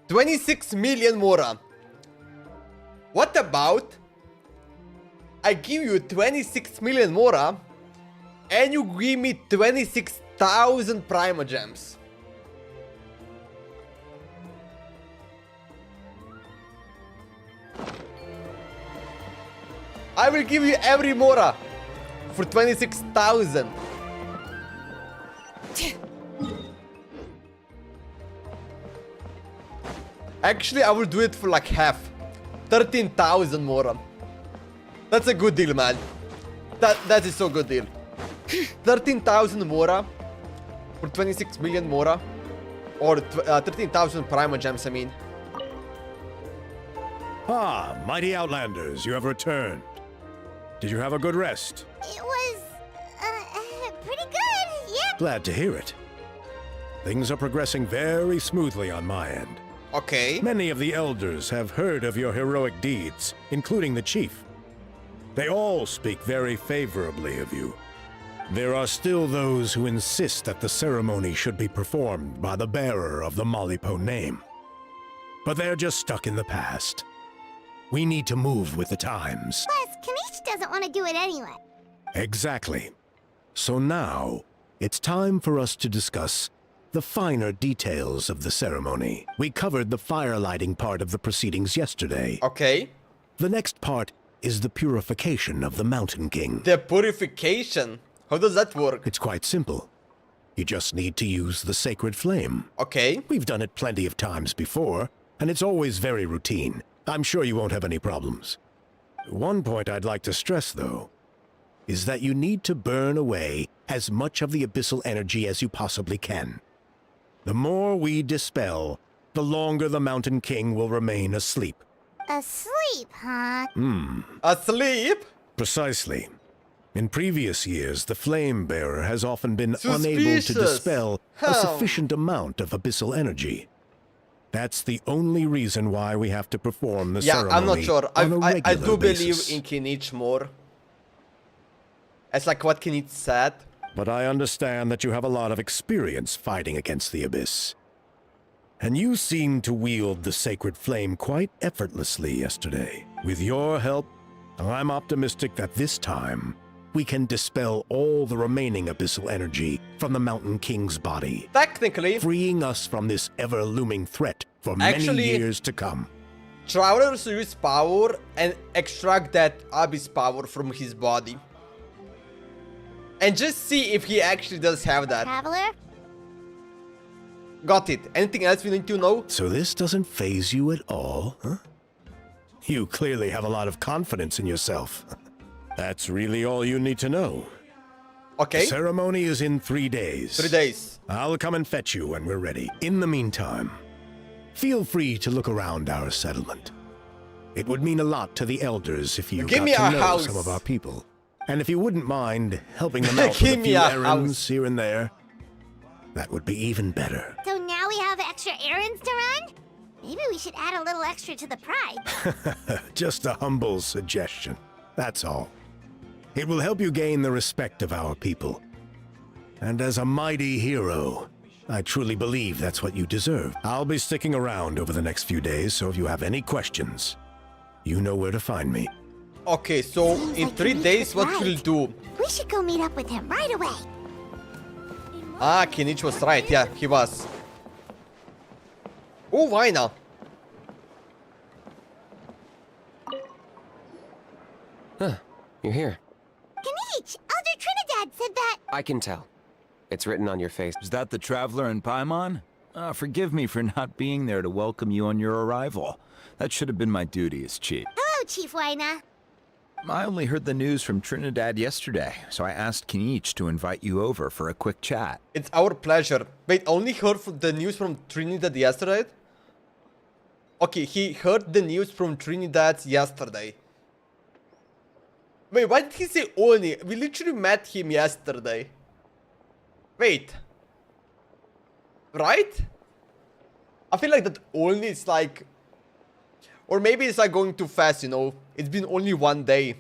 26 million Mora. What about... I give you 26 million Mora and you give me 26,000 Prima Gems. I will give you every Mora for 26,000. Actually, I will do it for like half. 13,000 Mora. That's a good deal, man. That is so good deal. 13,000 Mora for 26 million Mora. Or 13,000 Prima Gems, I mean. Ah, mighty Outlanders, you have returned. Did you have a good rest? It was, pretty good, yeah. Glad to hear it. Things are progressing very smoothly on my end. Okay. Many of the elders have heard of your heroic deeds, including the chief. They all speak very favorably of you. There are still those who insist that the ceremony should be performed by the bearer of the Malipo name. But they're just stuck in the past. We need to move with the times. Plus, Kinich doesn't want to do it anyway. Exactly. So now, it's time for us to discuss the finer details of the ceremony. We covered the fire lighting part of the proceedings yesterday. Okay. The next part is the purification of the Mountain King. The purification? How does that work? It's quite simple. You just need to use the sacred flame. Okay. We've done it plenty of times before, and it's always very routine. I'm sure you won't have any problems. One point I'd like to stress, though, is that you need to burn away as much of the abyssal energy as you possibly can. The more we dispel, the longer the Mountain King will remain asleep. Asleep, huh? Asleep? Precisely. In previous years, the Flame Bearer has often been unable to Suspicious. dispel a sufficient amount of abyssal energy. That's the only reason why we have to perform the ceremony. Yeah, I'm not sure. On a I regular do basis. believe in Kinich more. It's like what Kinich said. But I understand that you have a lot of experience fighting against the Abyss. And you seemed to wield the sacred flame quite effortlessly yesterday. With your help, I'm optimistic that this time, we can dispel all the remaining abyssal energy from the Mountain King's body, Technically, freeing us from this ever-looming threat for many Actually- years to come. travelers use power and extract that abyss power from his body. And just see if he actually does have that. Traveler? Got it. Anything else we need to know? So this doesn't faze you at all, huh? You clearly have a lot of confidence in yourself. That's really all you need to know. Okay. The ceremony is in 3 days. 3 days. I'll come and fetch you when we're ready. In the meantime, feel free to look around our settlement. It would mean a lot to the elders if you Give got me to a know house. some of our people. And if you wouldn't mind helping them out with Give a me few a errands house. here and there, that would be even better. So now we have extra errands to run? Maybe we should add a little extra to the price. Just a humble suggestion. That's all. It will help you gain the respect of our people. And as a mighty hero, I truly believe that's what you deserve. I'll be sticking around over the next few days, so if you have any questions, you know where to find me. Okay, so Seems in like 3 Kinich days, was what we'll right. do? We should go meet up with him right away. Ah, Kinich was right. Yeah, he was. Oh, why not? Huh, you're here. Kinich, Elder Trinidad said that. I can tell. It's written on your face. Is that the Traveler in Paimon? Forgive me for not being there to welcome you on your arrival. That should have been my duty as chief. Hello, Chief Wyna. I only heard the news from Trinidad yesterday, so I asked Kinich to invite you over for a quick chat. It's our pleasure. Wait, only heard the news from Trinidad yesterday? Okay, he heard the news from Trinidad yesterday. Wait, why did he say only? We literally met him yesterday. Wait. Right? I feel like that only is like... Or maybe it's like going too fast, you know? It's been only one day.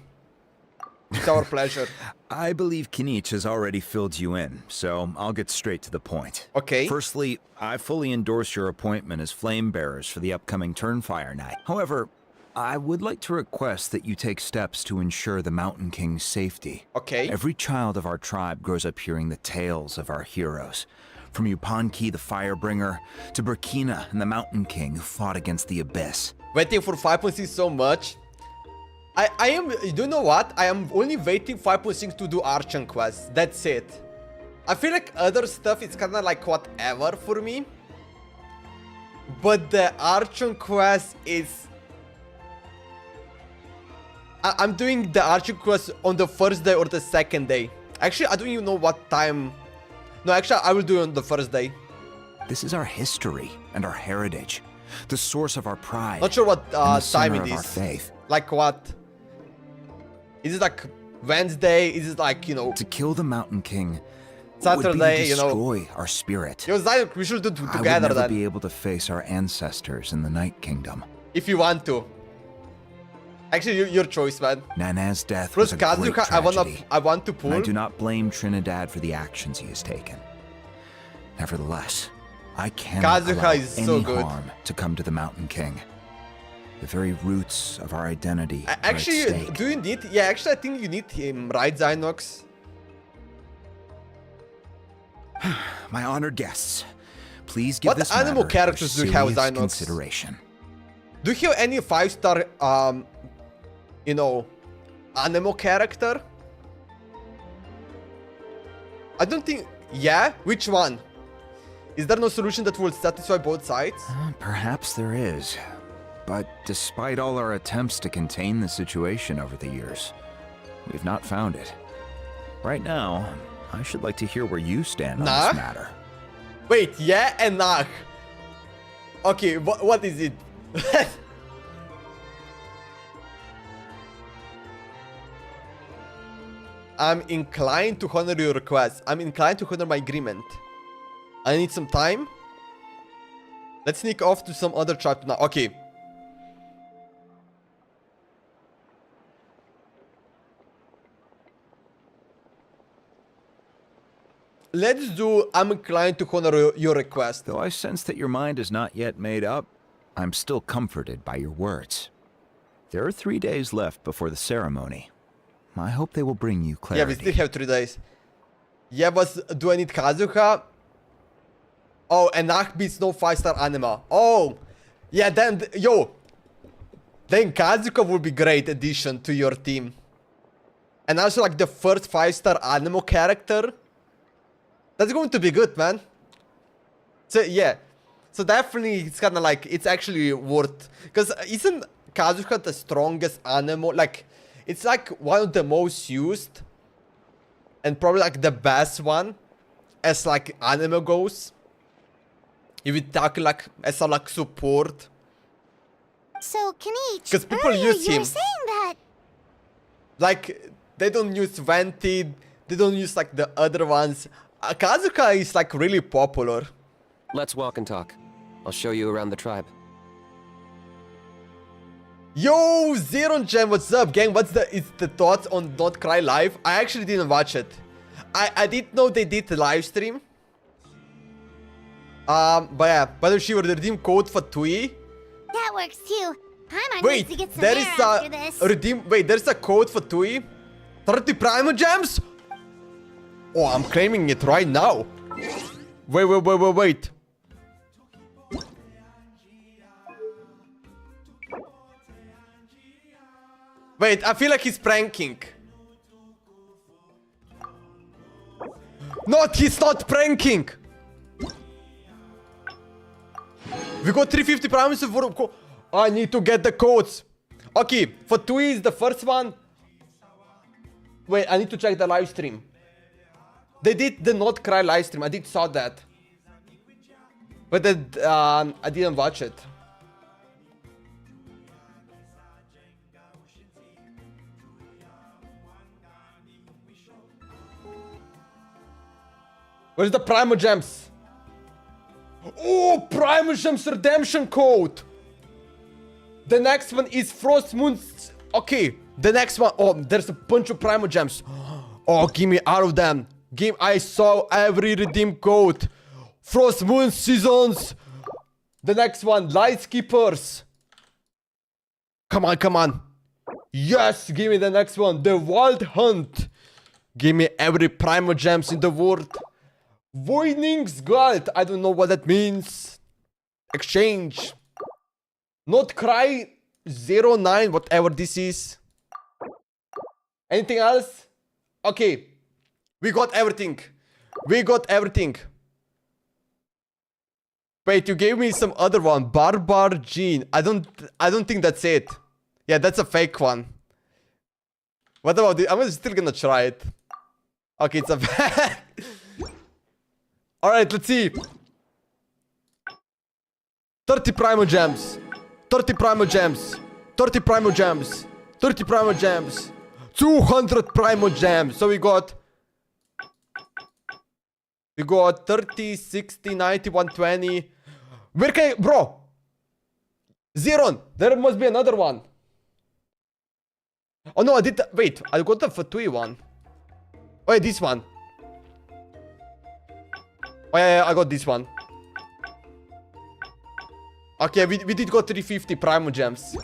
It's our pleasure. I believe Kinich has already filled you in, so I'll get straight to the point. Okay. Firstly, I fully endorse your appointment as flame bearers for the upcoming Turnfire Night. However, I would like to request that you take steps to ensure the Mountain King's safety. Okay. Every child of our tribe grows up hearing the tales of our heroes. From Yupanqui the Firebringer, to Burkina and the Mountain King who fought against the Abyss. Waiting for 5.6 so much. I am, you know what? I am only waiting 5.6 to do Archon quests. That's it. I feel like other stuff is kind of like whatever for me. But the Archon quest is... I'm doing the Archon quest on the first day or the second day. Actually, I don't even know what time. No, actually, I will do it on the first day. This is our history and our heritage. The source of our pride. Not sure what time it of our is. faith. Like what? Is it like Wednesday? Is it like, you know... To kill the Mountain King Saturday, would be to you know... destroy our spirit. Yo, Zion, we should do it together then. I would never be able to face our ancestors in the Night Kingdom. If you want to. Actually, your choice, man. Nana's death Plus, was a great tragedy. I want to pull. And I do not blame Trinidad for the actions he has taken. Nevertheless, I cannot allow any harm to come to the Mountain King. The very roots of our identity are at stake. Do you need... Yeah, actually, I think you need him, right, Zynox? My honored guests, please give this What animal matter characters do you have, serious Zynox? consideration. Do you have any 5-star, you know, animal character? I don't think... Yeah? Which one? Is there no solution that will satisfy both sides? Perhaps there is. But despite all our attempts to contain the situation over the years, we've not found it. Right now, I should like to hear where you stand on this matter. Wait, yeah and nah. Okay, what is it? I'm inclined to honor your request. I'm inclined to honor my agreement. I need some time. Let's sneak off to some other tribe now. Okay. Let's do I'm inclined to honor your request. Though I sense that your mind is not yet made up, I'm still comforted by your words. There are 3 days left before the ceremony. I hope they will bring you clarity. Yeah, we still have 3 days. Yeah, but do I need Kazuha? Oh, and Nach beats no 5-star animal. Oh, yeah, then, yo. Then Kazuha would be great addition to your team. And also like the first 5-star animal character. That's going to be good, man. So, yeah. So definitely, it's kind of like, it's actually worth... Because isn't Kazuha the strongest animal? Like, it's like one of the most used. And probably like the best one. As like animal goes. If you tackle like, as a like support. So, Kinich, Because people use him. you were saying that... Like, they don't use Vented. They don't use like the other ones. Kazuha is like really popular. Let's walk and talk. I'll show you around the tribe. Yo, Zeron Gem, what's up, gang? What's the thoughts on Don't Cry Live? I actually didn't watch it. I did know they did the live stream. But yeah, by the way, Shiver, the redeem code for Tui. That works too. I might need to get some there air is after this. There's a code for Tui. 30 Primo Gems? Oh, I'm claiming it right now. Wait. Wait, I feel like he's pranking. No, he's not pranking. We got 350 promises for... I need to get the codes. Okay, for 2 is the first one. Wait, I need to check the live stream. They did the Not Cry live stream. I did saw that. But I didn't watch it. Where's the Primo Gems? Oh, Primo Gems redemption code. The next one is Frost Moon's... Okay, the next one... Oh, there's a bunch of Primo Gems. Oh, give me all of them. I saw every redeem code. Frost Moon Seasons. The next one, Lightkeepers. Come on, come on. Yes, give me the next one. The Wild Hunt. Give me every Primo Gems in the world. Voiding's Guard. I don't know what that means. Exchange. Not Cry 09, whatever this is. Anything else? Okay. We got everything. We got everything. Wait, you gave me some other one. Barbar Gene. I don't think that's it. Yeah, that's a fake one. What about it? I'm still gonna try it. Okay, it's a fake. Alright, let's see. 30 Primo Gems. 30 Primo Gems. 30 Primo Gems. 30 Primo Gems. 200 Primo Gems. So we got 30, 60, 90, 120. Where can I... Bro! Zeron! There must be another one. Oh no, I did... Wait, I got the Fatui one. Oh yeah, this one. Oh yeah, I got this one. Okay, we did go 350 Primo Gems.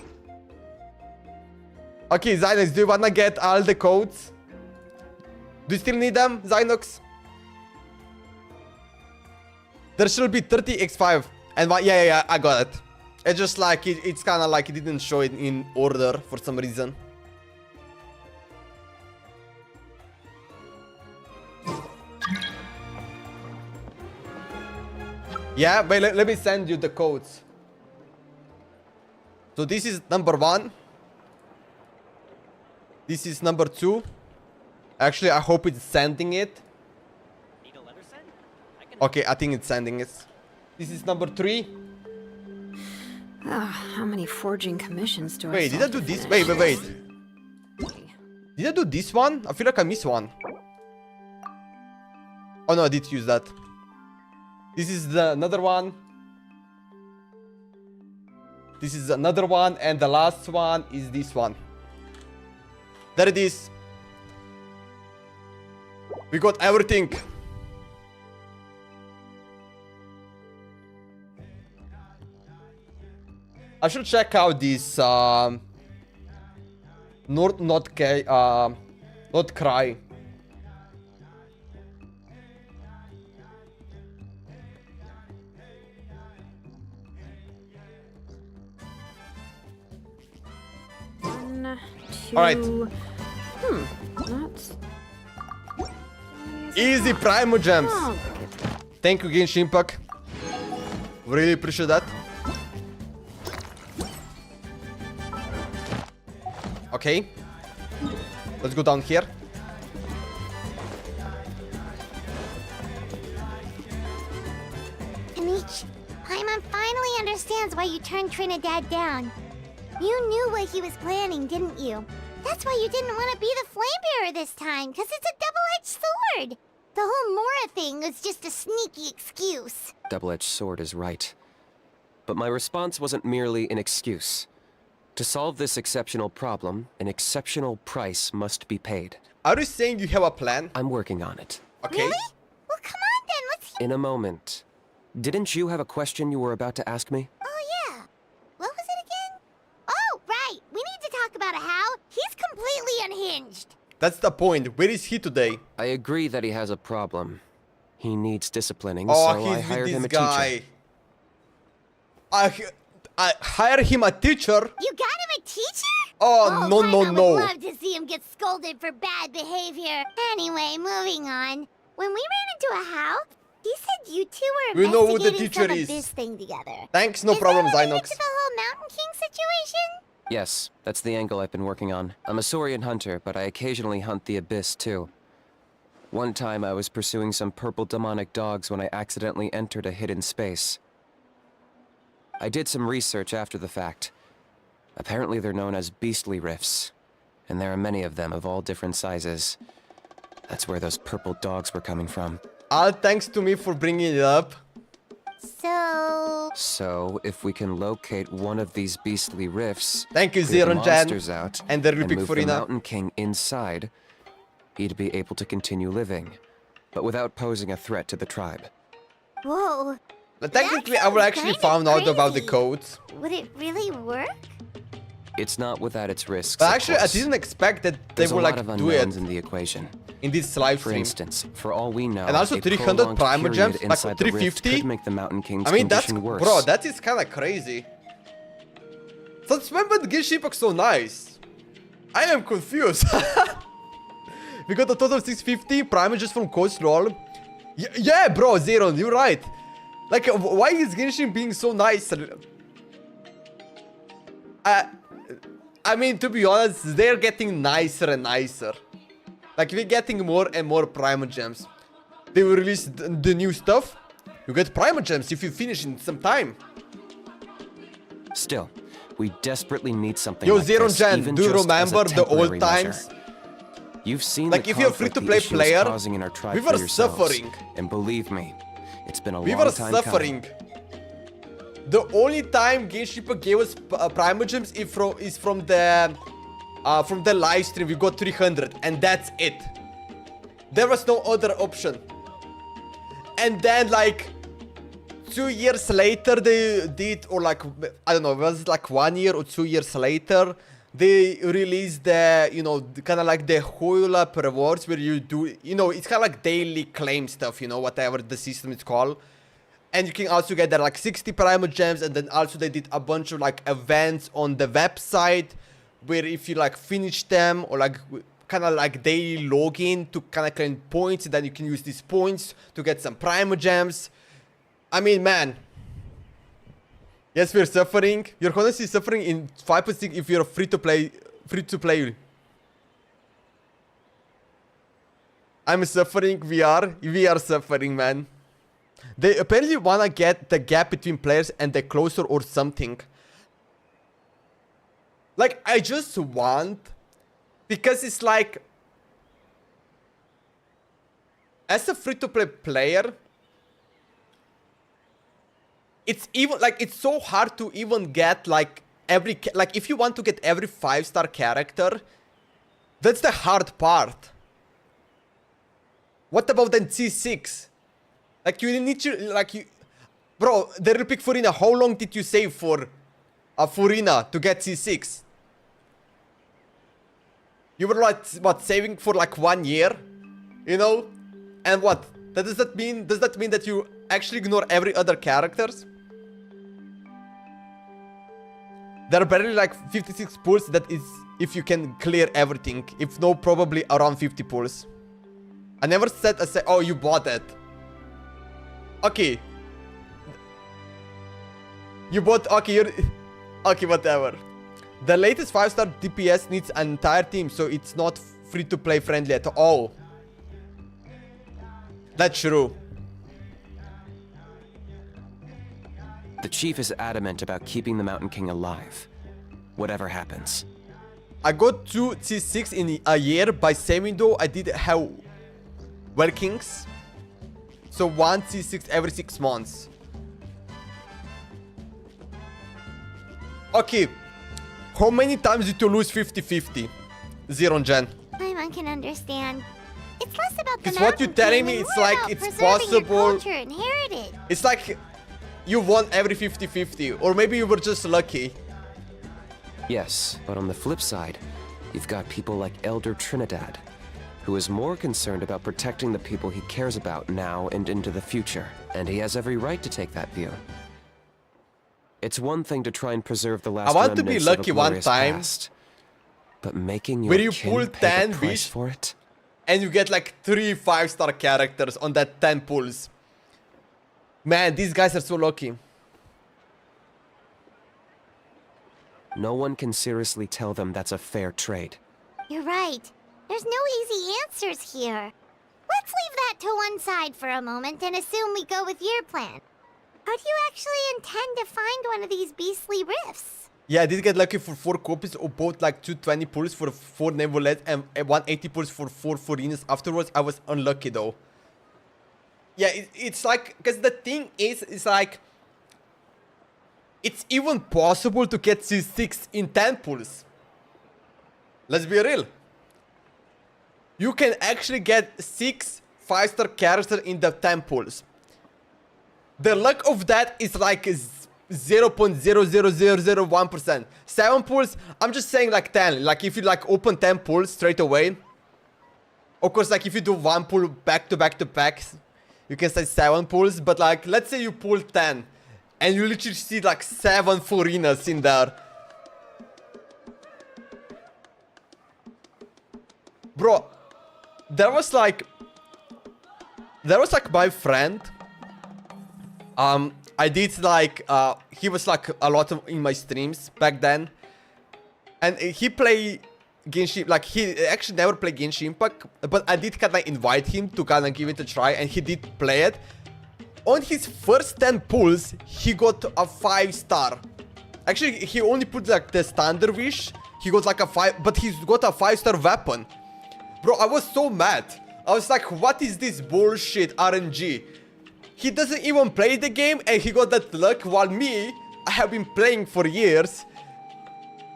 Okay, Zynox, do you wanna get all the codes? Do you still need them, Zynox? There should be 30 X5. And yeah, I got it. It's just like, it's kinda like it didn't show it in order for some reason. Yeah, but let me send you the codes. So this is number 1. This is number 2. Actually, I hope it's sending it. Okay, I think it's sending it. This is number 3. How many forging commissions do I Wait, did I do this? Wait. Did I do this one? I feel like I missed one. Oh no, I did use that. This is another one. This is another one. And the last one is this one. There it is. We got everything. I should check out this Not Cry. Alright. Easy Primo Gems. Thank you, Genshin Impact. Really appreciate that. Okay. Let's go down here. Kinich, Paimon finally understands why you turned Trinidad down. You knew what he was planning, didn't you? That's why you didn't want to be the Flamebearer this time, because it's a double-edged sword. The whole Mora thing was just a sneaky excuse. Double-edged sword is right. But my response wasn't merely an excuse. To solve this exceptional problem, an exceptional price must be paid. Are you saying you have a plan? I'm working on it. Okay. Really? Well, come on then, let's hear. In a moment. Didn't you have a question you were about to ask me? Oh, yeah. What was it again? Oh, right. We need to talk about How. He's completely unhinged. That's the point. Where is he today? I agree that he has a problem. He needs disciplining, oh, so I hired him a teacher. I hired him a teacher? You got him a teacher? Oh, no. I would love to see him get scolded for bad behavior. Anyway, moving on. When we ran into a How, He said you two were We know who the investigating teacher some is. Abyss thing together. Thanks, no Is problem, that related Zynox. to the whole Mountain King situation? Yes, that's the angle I've been working on. I'm a Saurian hunter, but I occasionally hunt the Abyss too. One time I was pursuing some purple demonic dogs when I accidentally entered a hidden space. I did some research after the fact. Apparently they're known as beastly rifts, and there are many of them of all different sizes. That's where those purple dogs were coming from. All thanks to me for bringing it up. So, if we can locate one of these beastly rifts, thank you, clear the Zeron Jan, monsters out, and the move the Figurina. Mountain King inside, he'd be able to continue living, but without posing a threat to the tribe. Whoa. But technically, I will actually found out about the codes. Would it really work? It's not without its risks. But of actually, I course. didn't expect that they There's would a lot like of do it unknowns in the equation. in this live For stream. instance, for all we know, And also a 300 prolonged primal period gems, like inside the rift 350. could make the Mountain King's I mean, that's condition worse. bro, that is kind of crazy. So remember the Genshin Impact so nice. I am confused. We got a total of 650 primal just from Coast Roll. Yeah, bro, Zeron, you're right. Like, why is Genshin being so nice? I mean, to be honest, they're getting nicer and nicer. Like, we're getting more and more primal gems. They will release the new stuff. You get primal gems if you finish in some time. Still, we desperately need something Yo, like Zeron this, Jan, even do you just as a remember the old temporary times? measure. You've seen Like, the if you're a conflict the free-to-play issue is player, causing in our tribe we for were yourselves. suffering. And believe me, it's been a We long were time suffering. coming. The only time Genshin Impact gave us primal gems is from the live stream. We got 300, and that's it. There was no other option. And then, like, 2 years later, they did, or like, I don't know, it was like 1 year or 2 years later, they released the, you know, kind of like the whole up rewards where you do, you know, it's kind of like daily claim stuff, you know, whatever the system is called. And you can also get there like 60 primal gems, and then also they did a bunch of like events on the website where if you like finish them or like kind of like daily login to kind of claim points, and then you can use these points to get some primal gems. I mean, man. Yes, we're suffering. You're honestly suffering in 5.6 if you're free to play. I'm suffering. We are suffering, man. They apparently wanna get the gap between players and the closer or something. Like, I just want, because it's like, as a free-to-play player, it's even like it's so hard to even get like like if you want to get every 5-star character, that's the hard part. What about then C6? Like, you need to, like, you... Bro, the real pick Furina, how long did you save for a Furina to get C6? You were, like, what, saving for, like, 1 year? You know? And what? Does that mean that you actually ignore every other characters? There are barely, like, 56 pulls. That is if you can clear everything. If no, probably around 50 pulls. I never said, oh, you bought it. Okay. You bought, okay, you're, okay, whatever. The latest 5-star DPS needs an entire team, so it's not free-to-play friendly at all. That's true. The chief is adamant about keeping the Mountain King alive, whatever happens. I got 2 C6 in a year by saving though. I did have well kings. So 1 C6 every 6 months. Okay. How many times did you lose 50-50? Zeron Jen. I can understand. It's less about the It's what you're telling me. It's like it's possible. It's like you won every 50-50. Or maybe you were just lucky. Yes, but on the flip side, you've got people like Elder Trinidad, who is more concerned about protecting the people he cares about now and into the future. And he has every right to take that view. It's one thing to try and preserve the last I want to be remnants of a lucky one glorious time. past, but making Where your you kin pull pay 10 the price wish for it? and you get like 3 5-star characters on that 10 pulls. Man, these guys are so lucky. No one can seriously tell them that's a fair trade. You're right. There's no easy answers here. Let's leave that to one side for a moment and assume we go with your plan. How do you actually intend to find one of these beastly rifts? Yeah, I did get lucky for 4 copies of both like 220 pulls for 4 Nevolet and 180 pulls for 4 figurines. Afterwards, I was unlucky though. Yeah, it's like, because the thing is, it's like, it's even possible to get C6 in 10 pulls. Let's be real. You can actually get 6 5-star characters in the 10 pulls. The luck of that is like 0.00001%. 7 pulls, I'm just saying like 10. Like if you like open 10 pulls straight away. Of course, like if you do 1 pull back to back to back, you can say 7 pulls. But like, let's say you pull 10 and you literally see like 7 figurines in there. Bro, there was like my friend. I did like, he was like a lot of in my streams back then. And he play Genshin, like he actually never played Genshin Impact. But I did kinda invite him to kinda give it a try, and he did play it. On his first 10 pulls, he got a 5-star. Actually, he only put like the standard wish. He got like a 5, but he's got a 5-star weapon. Bro, I was so mad. I was like, what is this bullshit RNG? He doesn't even play the game and he got that luck, while me, I have been playing for years.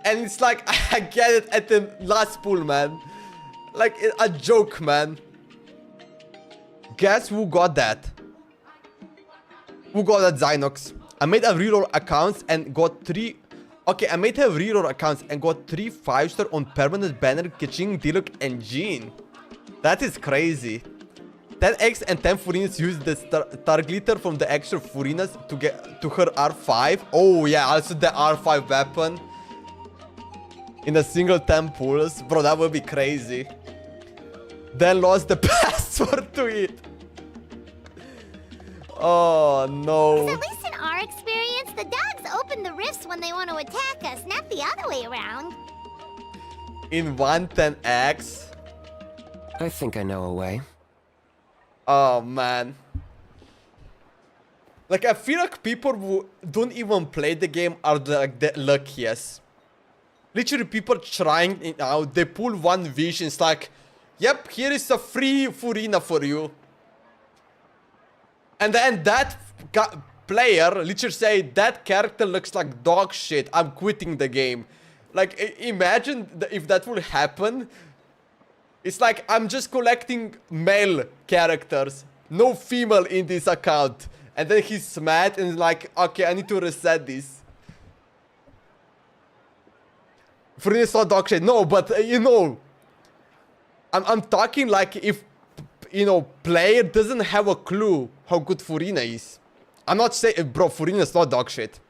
And it's like, I get it at the last pull, man. Like, a joke, man. Guess who got that? Who got that, Zynox? I made a reroll accounts and got 3... Okay, I made a reroll accounts and got 3 5-star on permanent banner, Keqing, Diluc, and Jean. That is crazy. 10x and 10 figurines use the star glitter from the extra figurines to get to her R5. Oh yeah, also the R5 weapon. In a single 10 pulls. Bro, that would be crazy. Then lost the password to it. Oh no. At least in our experience, the dogs open the rifts when they want to attack us, not the other way around. In 110x. I think I know a way. Oh man. Like, I feel like people who don't even play the game are like the luckiest. Literally, people trying it out, they pull one wish and it's like, yep, here is a free figurine for you. And then that player literally say, that character looks like dog shit, I'm quitting the game. Like, imagine if that would happen. It's like, I'm just collecting male characters, no female in this account. And then he's mad and like, okay, I need to reset this. Furina is not dog shit. No, but you know, I'm talking like if, you know, player doesn't have a clue how good Furina is. I'm not saying, bro, Furina is not dog shit.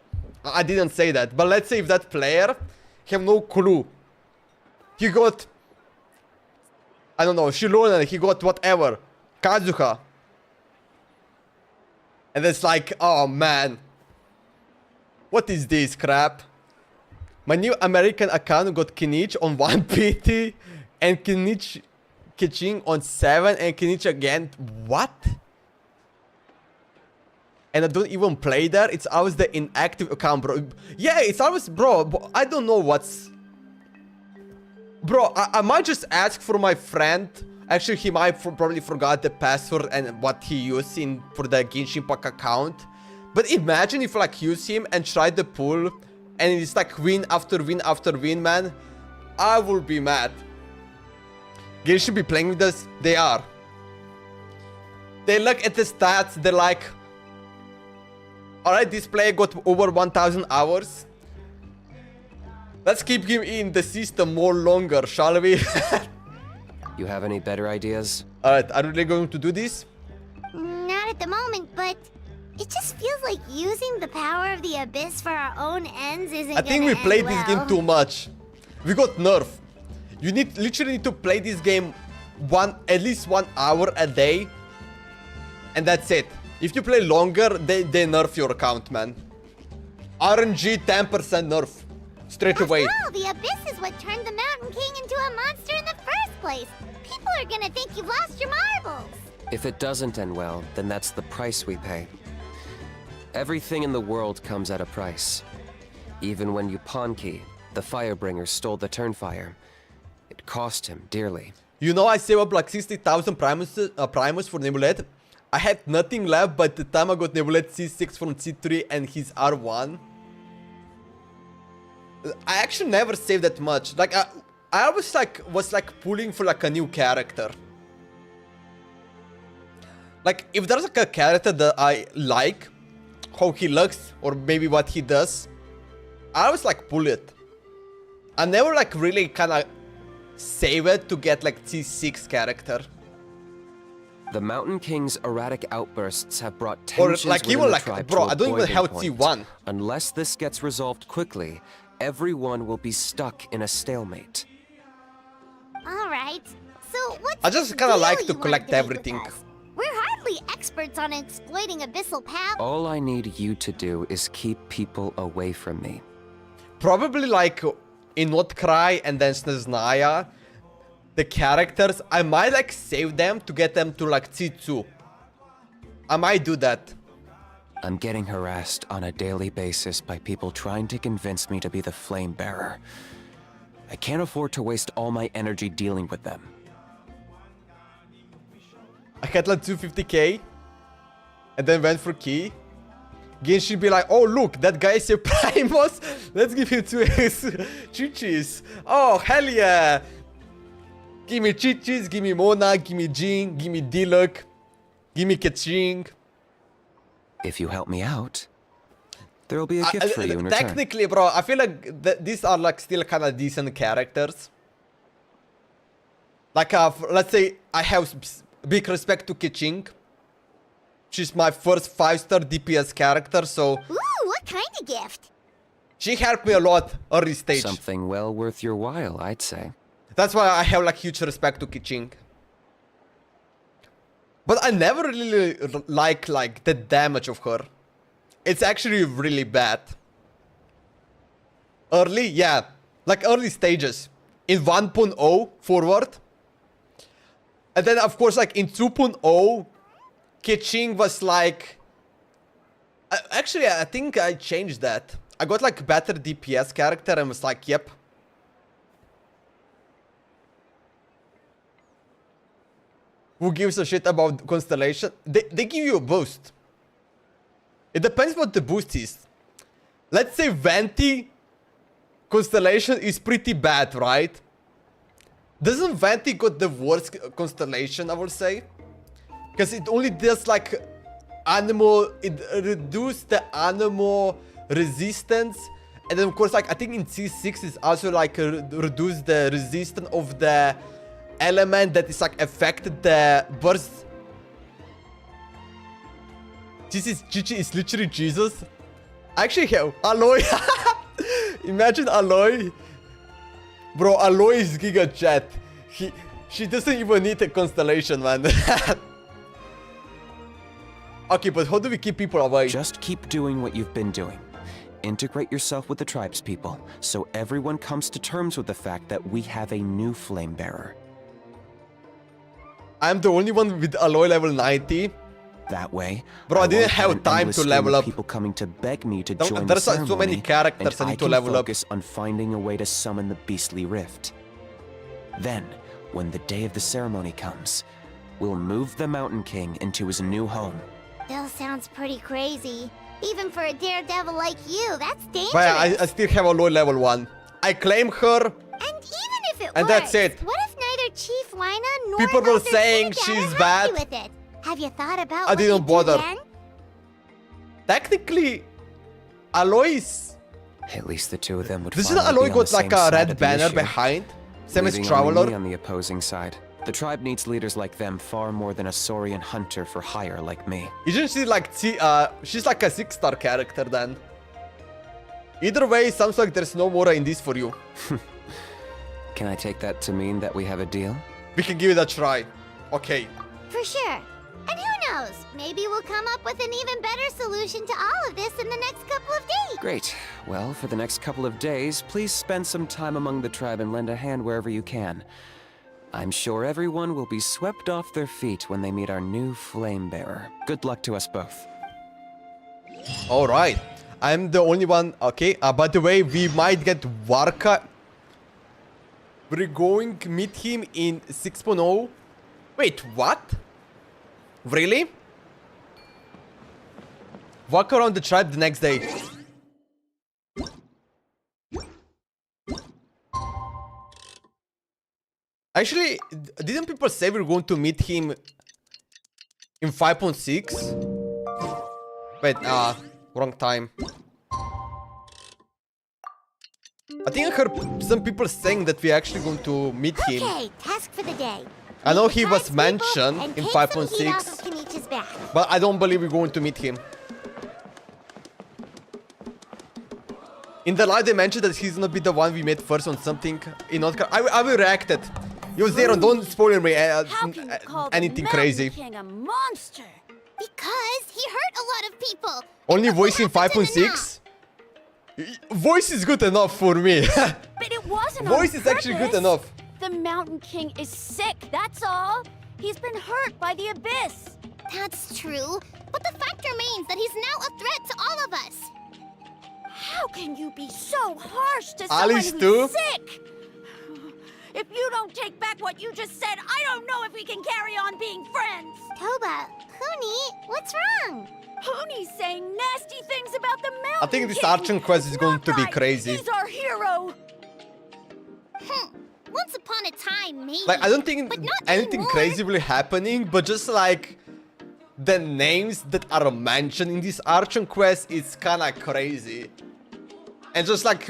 I didn't say that. But let's say if that player have no clue. He got, I don't know, Shilona, he got whatever. Kazuha. And it's like, oh man. What is this crap? My new American account got Kinich on 1 PT and Kinich Keqing on 7 and Kinich again. What? And I don't even play there. It's always the inactive account, bro. Yeah, it's always, bro. I don't know what's... Bro, I might just ask for my friend. Actually, he might probably forgot the password and what he used for the Genshin Impact account. But imagine if like use him and try the pull and it's like win after win after win, man. I will be mad. Genshin be playing with us? They are. They look at the stats, they're like, alright, this player got over 1,000 hours. Let's keep him in the system more longer, shall we? You have any better ideas? Alright, are we really going to do this? Not at the moment, but it just feels like using the power of the Abyss for our own ends isn't I think we played this game too much. We got nerf. You literally need to play this game at least 1 hour a day. And that's it. If you play longer, they nerf your account, man. RNG 10% nerf. Straight away. After all, the Abyss is what turned the Mountain King into a monster in the first place. People are gonna think you've lost your marbles. If it doesn't end well, then that's the price we pay. Everything in the world comes at a price. Even when you pawn key, the Firebringer stole the Turnfire. It cost him dearly. You know, I saved up like 60,000 Primus for Nebulet. I had nothing left by the time I got Nebulet C6 from C3 and his R1. I actually never saved that much. Like, I always was pulling for like a new character. Like, if there's like a character that I like, how he looks, or maybe what he does, I always like pull it. I never like really kind of save it to get like C6 character. The Mountain King's erratic outbursts have brought tensions or like within even the like, tribe bro, to a I don't even boiling have point. C1. Unless this gets resolved quickly, everyone will be stuck in a stalemate. Alright, so what's I just the kind of deal like you to wanna collect debate with everything. us? We're hardly experts on exploiting abyssal power. All I need you to do is keep people away from me. Probably like in Not Cry and then Snaznaya, the characters, I might like save them to get them to like C2. I might do that. I'm getting harassed on a daily basis by people trying to convince me to be the Flame Bearer. I can't afford to waste all my energy dealing with them. I had like 250k and then went for key. Genshin be like, oh look, that guy is a Primus. Let's give him 2 Chichis. Oh hell yeah. Give me Chichis, give me Mona, give me Jin, give me Diluc, give me Keqing. If you help me out, there'll be a gift for you in return. Technically, bro, I feel like these are like still kind of decent characters. Like, let's say I have big respect to Keqing. She's my first 5-star DPS character, so... Ooh, what kind of gift? She helped me a lot early stage. Something well worth your while, I'd say. That's why I have like huge respect to Keqing. But I never really like the damage of her. It's actually really bad. Early, yeah. Like early stages. In 1.0 forward. And then of course like in 2.0, Keqing was like... Actually, I think I changed that. I got like better DPS character and was like, yep. Who gives a shit about Constellation? They give you a boost. It depends what the boost is. Let's say Venti Constellation is pretty bad, right? Doesn't Venti got the worst Constellation, I will say? Because it only does like animal, it reduces the animal resistance. And then of course like I think in C6 is also like reduce the resistance of the element that is like affected the burst. Chichi is literally Jesus. I actually have Aloy. Imagine Aloy. Bro, Aloy is Giga Chat. She doesn't even need a constellation, man. Okay, but how do we keep people away? Just keep doing what you've been doing. Integrate yourself with the tribespeople, so everyone comes to terms with the fact that we have a new flame bearer. I'm the only one with Aloy level 90. That way, bro, I didn't have time to level up. People coming to beg me to join the There's ceremony, so many characters I need to level up. focus on finding a way to summon the beastly rift. Then, when the day of the ceremony comes, we'll move the Mountain King into his new home. Still sounds pretty crazy. Even for a daredevil like you, that's dangerous. But I still have Aloy level 1. I claim her. And even if it and works, that's it. what if neither Chief Lina nor People were Elder saying Trinidad she's are bad. happy with it? Have you thought about I what didn't you do bother. then? Technically, Aloy is... At least the two of them would Doesn't finally Aloy be on got the like same a side red of the banner issue. behind? Same as Leaving only me Traveler? on the opposing side. The tribe needs leaders like them far more than a Saurian hunter for hire like me. Isn't she like... she's like a 6-star character then. Either way, sounds like there's no more in this for you. Can I take that to mean that we have a deal? We can give it a try. Okay. For sure. And who knows? Maybe we'll come up with an even better solution to all of this in the next couple of days. Great. Well, for the next couple of days, please spend some time among the tribe and lend a hand wherever you can. I'm sure everyone will be swept off their feet when they meet our new flame bearer. Good luck to us both. Alright. I'm the only one. Okay. By the way, we might get Warka. We're going to meet him in 6.0. Wait, what? Really? Walk around the tribe the next day. Actually, didn't people say we're going to meet him in 5.6? Wait, wrong time. I think I heard some people saying that we're actually going to meet him. Okay, task for the day. I know he was mentioned in 5.6, but I don't believe we're going to meet him. In the live they mentioned that he's gonna be the one we met first on something in North Carolina. I will react it. Yo, Zero, don't spoil me anything crazy. King a monster? Because he hurt a lot of people. Only voice in 5.6? Voice is good enough for me. But it wasn't Voice on is actually good purpose. enough. The Mountain King is sick, that's all. He's been hurt by the Abyss. That's true, but the fact remains that he's now a threat to all of us. How can you be so harsh to Alice someone too? who's sick? If you don't take back what you just said, I don't know if we can carry on being friends. Toba, Huni, what's wrong? Huni's saying nasty things about the Mountain I think this King. Archon quest is going to be Right, crazy. He's our hero. Once upon a time, maybe. Like, I don't think but not anything anymore. crazy will happening, but just like the names that are mentioned in this Archon quest is kinda crazy. And just like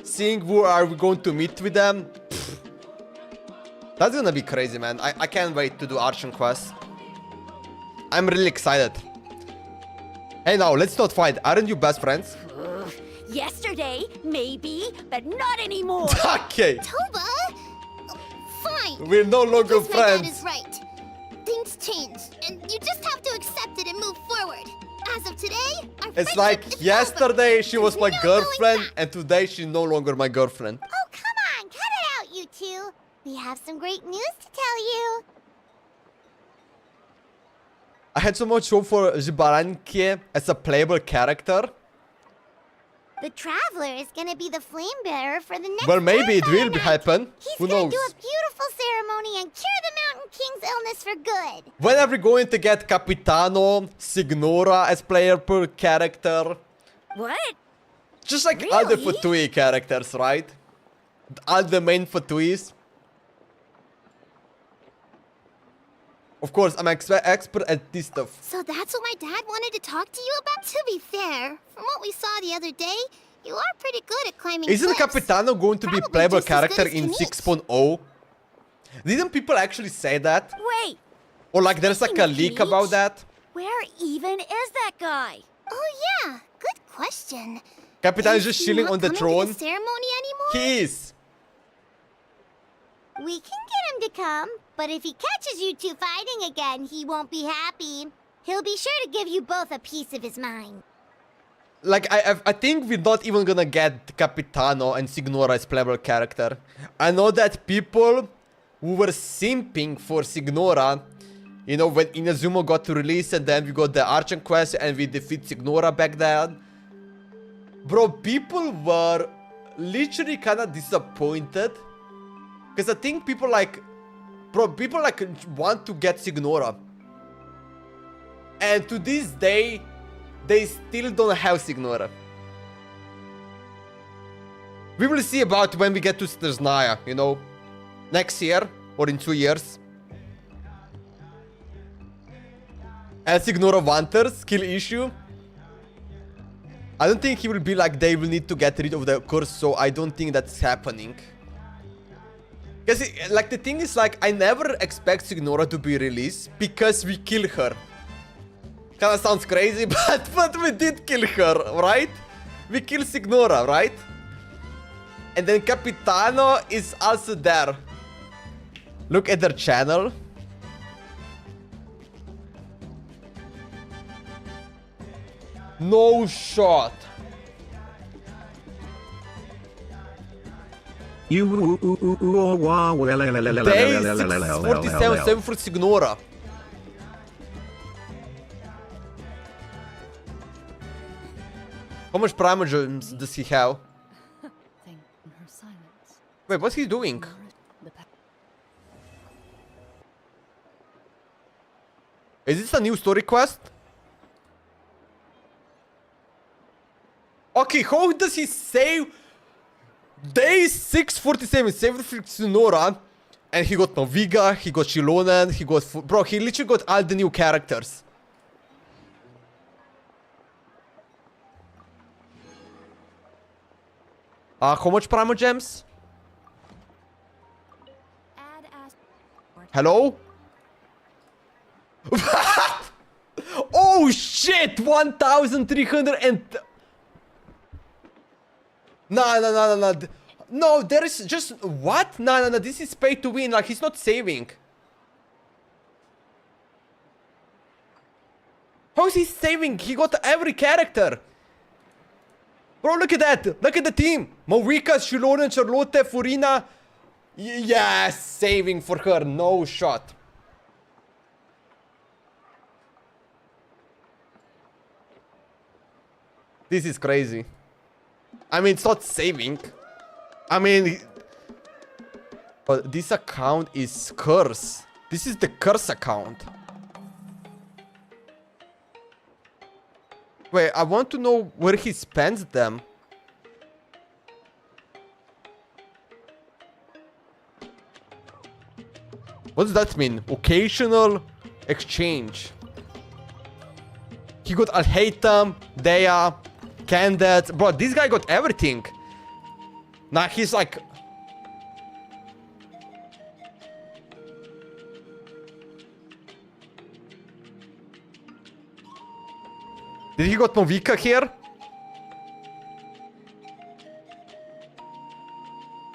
seeing who are we going to meet with them, that's gonna be crazy, man. I can't wait to do Archon quest. I'm really excited. Hey now, let's not fight. Aren't you best friends? Yesterday, maybe, but not anymore. Okay. Toba? Fine. We're no longer Guess my dad friends. is right. Things change, and you just have to accept it and move forward. As of today, our It's friendship like is yesterday over. she was There's my no girlfriend going back. and today she's no longer my girlfriend. Oh, come on, cut it out, you two. We have some great news to tell you. I had so much hope for Zibarankie as a playable character. The Traveler is gonna be the flame bearer for the next Well, maybe it will night. happen. He's Who gonna knows? do a beautiful ceremony and cure the Mountain King's illness for good. When are we going to get Capitano, Signora as playable character? What? Just like all the Really? Fatui characters, right? All the main Fatuis. Of course, I'm expert at this stuff. So that's what my dad wanted to talk to you about? To be fair, from what we saw the other day, you are pretty good at climbing Isn't cliffs. Capitano going to be Probably playable just as good character as in Kinich. 6.0? Didn't people actually say that? Wait, Or like there's like a Speaking of leak Kinich, about that? where even is that guy? Oh yeah, good question. Capitano is just he chilling not on the coming throne. to the ceremony anymore? He is. We can get him to come, but if he catches you two fighting again, he won't be happy. He'll be sure to give you both a piece of his mind. Like, I think we're not even gonna get Capitano and Signora as playable character. I know that people who were simping for Signora, you know, when Inazumo got released and then we got the Archon quest and we defeat Signora back then. Bro, people were literally kinda disappointed. Because I think people like... Bro, people like want to get Signora. And to this day, they still don't have Signora. We will see about when we get to Snezhnaya, you know, next year or in 2 years. And Signora Wanter, skill issue. I don't think he will be like they will need to get rid of the curse, so I don't think that's happening. Because, like, the thing is, like, I never expect Signora to be released because we kill her. Kinda sounds crazy, but we did kill her, right? We kill Signora, right? And then Capitano is also there. Look at their channel. No shot. Day 647, 7 for Signora. How much primal gems does he have? Wait, what's he doing? Is this a new story quest? Okay, how does he save? Day 647, saved for Sonora, and he got Noviga, he got Shilonen, he got... Bro, he literally got all the new characters. How much primal gems? Hello? Oh shit! 1,300 and... No, no, there is just... What? No, this is pay to win, like, he's not saving. How is he saving? He got every character. Bro, look at that. Look at the team. Maurika, Shilonen, Charlotte, Furina. Yes, saving for her. No shot. This is crazy. I mean, it's not saving. I mean... But this account is curse. This is the curse account. Wait, I want to know where he spends them. What does that mean? Occasional exchange. He got Alhaitham, Dea, Candid. Bro, this guy got everything. Now he's like... Did he got Novika here?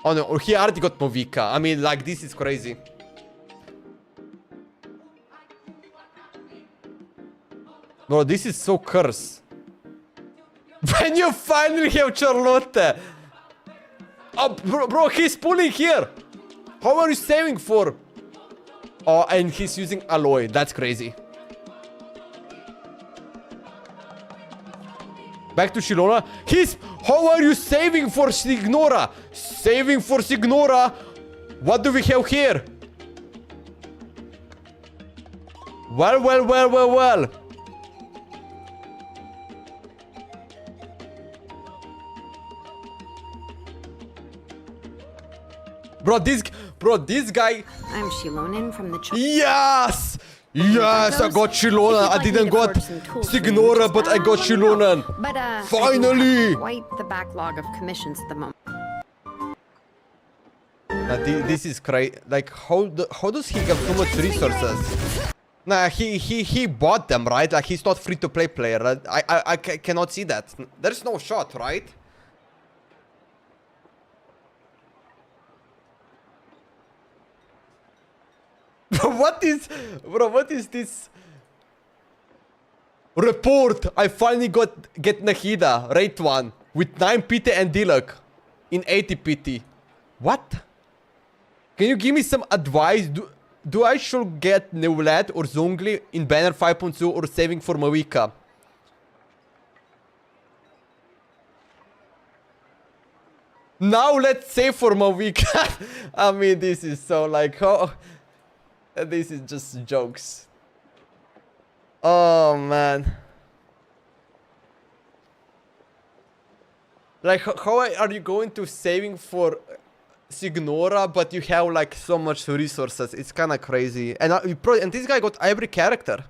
Oh no, or he already got Novika. I mean, like, this is crazy. Bro, this is so cursed. When you finally have Charlotte. Oh, bro, he's pulling here. How are you saving for? Oh, and he's using Alloy. That's crazy. Back to Shilona. How are you saving for Signora? Saving for Signora. What do we have here? Well. Bro, this guy. I'm Shilonen from the... Yes! Yes, I got Shilonen. I didn't got Signora, but I got Shilonen. But, finally! Quite the backlog of commissions at the moment. This is crazy. Like, how does he have so much resources? Nah, he bought them, right? Like, he's not free-to-play player. Right? I cannot see that. There's no shot, right? What is this? Report! I finally get Nahida, rate 1, with 9 PT and Dilak in 80 PT. What? Can you give me some advice? Do I should get Neulat or Zongli in Banner 5.2 or saving for Mawika? Now let's save for Mawika. I mean, this is so like, oh... This is just jokes. Oh man. Like, how are you going to saving for Signora, but you have like so much resources? It's kind of crazy. And this guy got every character.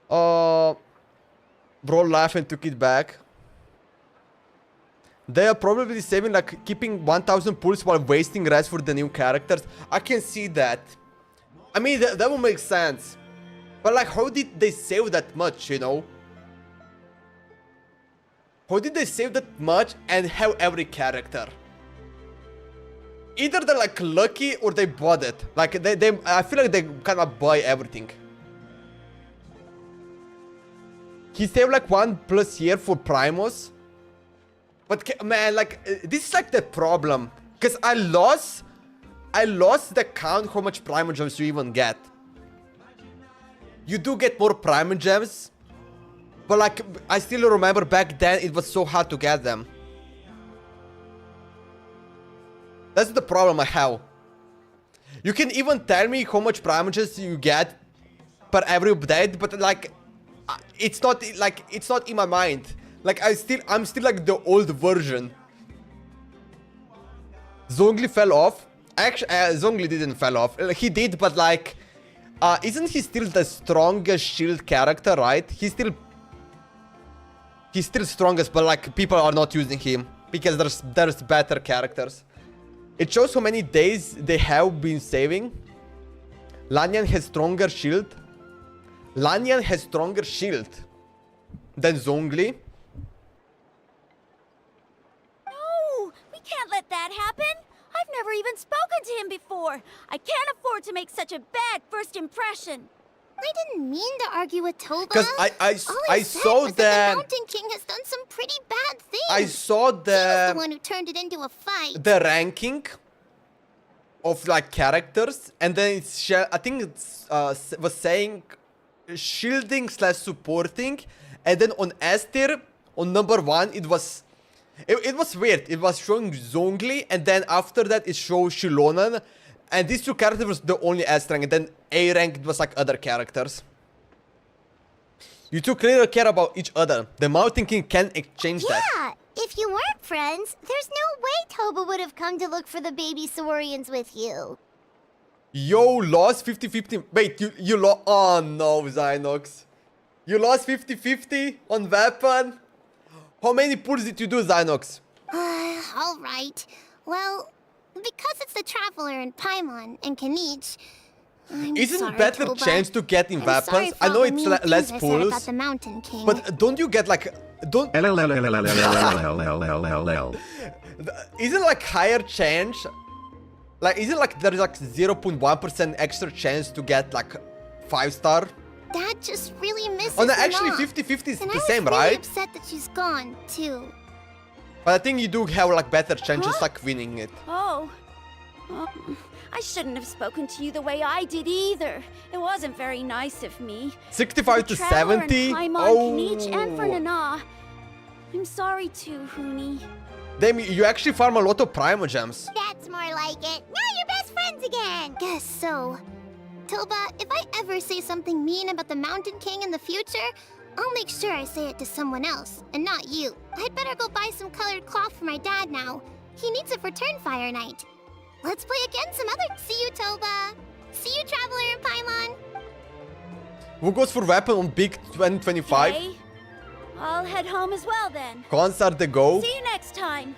Bro laughed and took it back. They are probably saving, like, keeping 1,000 pulls while wasting rest for the new characters. I can see that. I mean, that would make sense. But, like, how did they save that much, you know? How did they save that much and have every character? Either they're, like, lucky or they bought it. Like, I feel like they kind of buy everything. He saved like 1+ year for Primus. But man, like, this is like the problem. Because I lost the count how much Primal Gems you even get. You do get more Primal Gems. But like, I still remember back then it was so hard to get them. That's the problem I have. You can even tell me how much Primal Gems you get per every update, but like, it's not in my mind. Like, I'm still like the old version. Zhongli fell off. Actually, Zhongli didn't fall off. He did, but like, isn't he still the strongest shield character, right? He's still strongest, but like, people are not using him because there's better characters. It shows how many days they have been saving. Lanyan has stronger shield. Lanyan has stronger shield than Zhongli. No, we can't let that happen. I've never even spoken to him before. I can't afford to make such a bad first impression. I didn't mean to argue with Toba. Because I saw that the Mountain King has done some pretty bad things. I saw He was the one who turned it into a fight. The ranking of like characters, and then I think it was saying shielding / supporting, and then on S tier, on number 1, it was weird. It was showing Zhongli, and then after that it shows Shilonan, and these two characters was the only S rank, and then A rank it was like other characters. You two clearly care about each other. The Mountain King can exchange that. Yeah, if you weren't friends, there's no way Toba would have come to look for the baby Saurians with you. Yo, lost 50-50. Wait, you lost. Oh no, Zynox. You lost 50-50 on weapon? How many pulls did you do, Zynox? Alright. Well, because it's the Traveler and Paimon and Kinich, Isn't better Toba. Chance to get in weapons? I know it's less pulls, but don't you get like... Isn't like higher chance? Like, isn't like there's like 0.1% extra chance to get like 5-star? Dad just really misses Oh no, actually 50-50 is the same, right? I'm really upset that she's gone, too. But I think you do have like better chances like winning it. Oh. I shouldn't have spoken to you the way I did either. It wasn't very nice of me. 65 to 70? Kinich and for Nana. I'm sorry too, Huni. Damn, you actually farm a lot of Primo Gems. That's more like it. Now you're best friends again. Guess so. Toba, if I ever say something mean about the Mountain King in the future, I'll make sure I say it to someone else, and not you. I'd better go buy some colored cloth for my dad now. He needs it for Turnfire Night. Let's play again some other... See you, Toba. See you, Traveler and Paimon. Who goes for weapon on big 2025? Okay. I'll head home as well then. Concert the go. See you next time.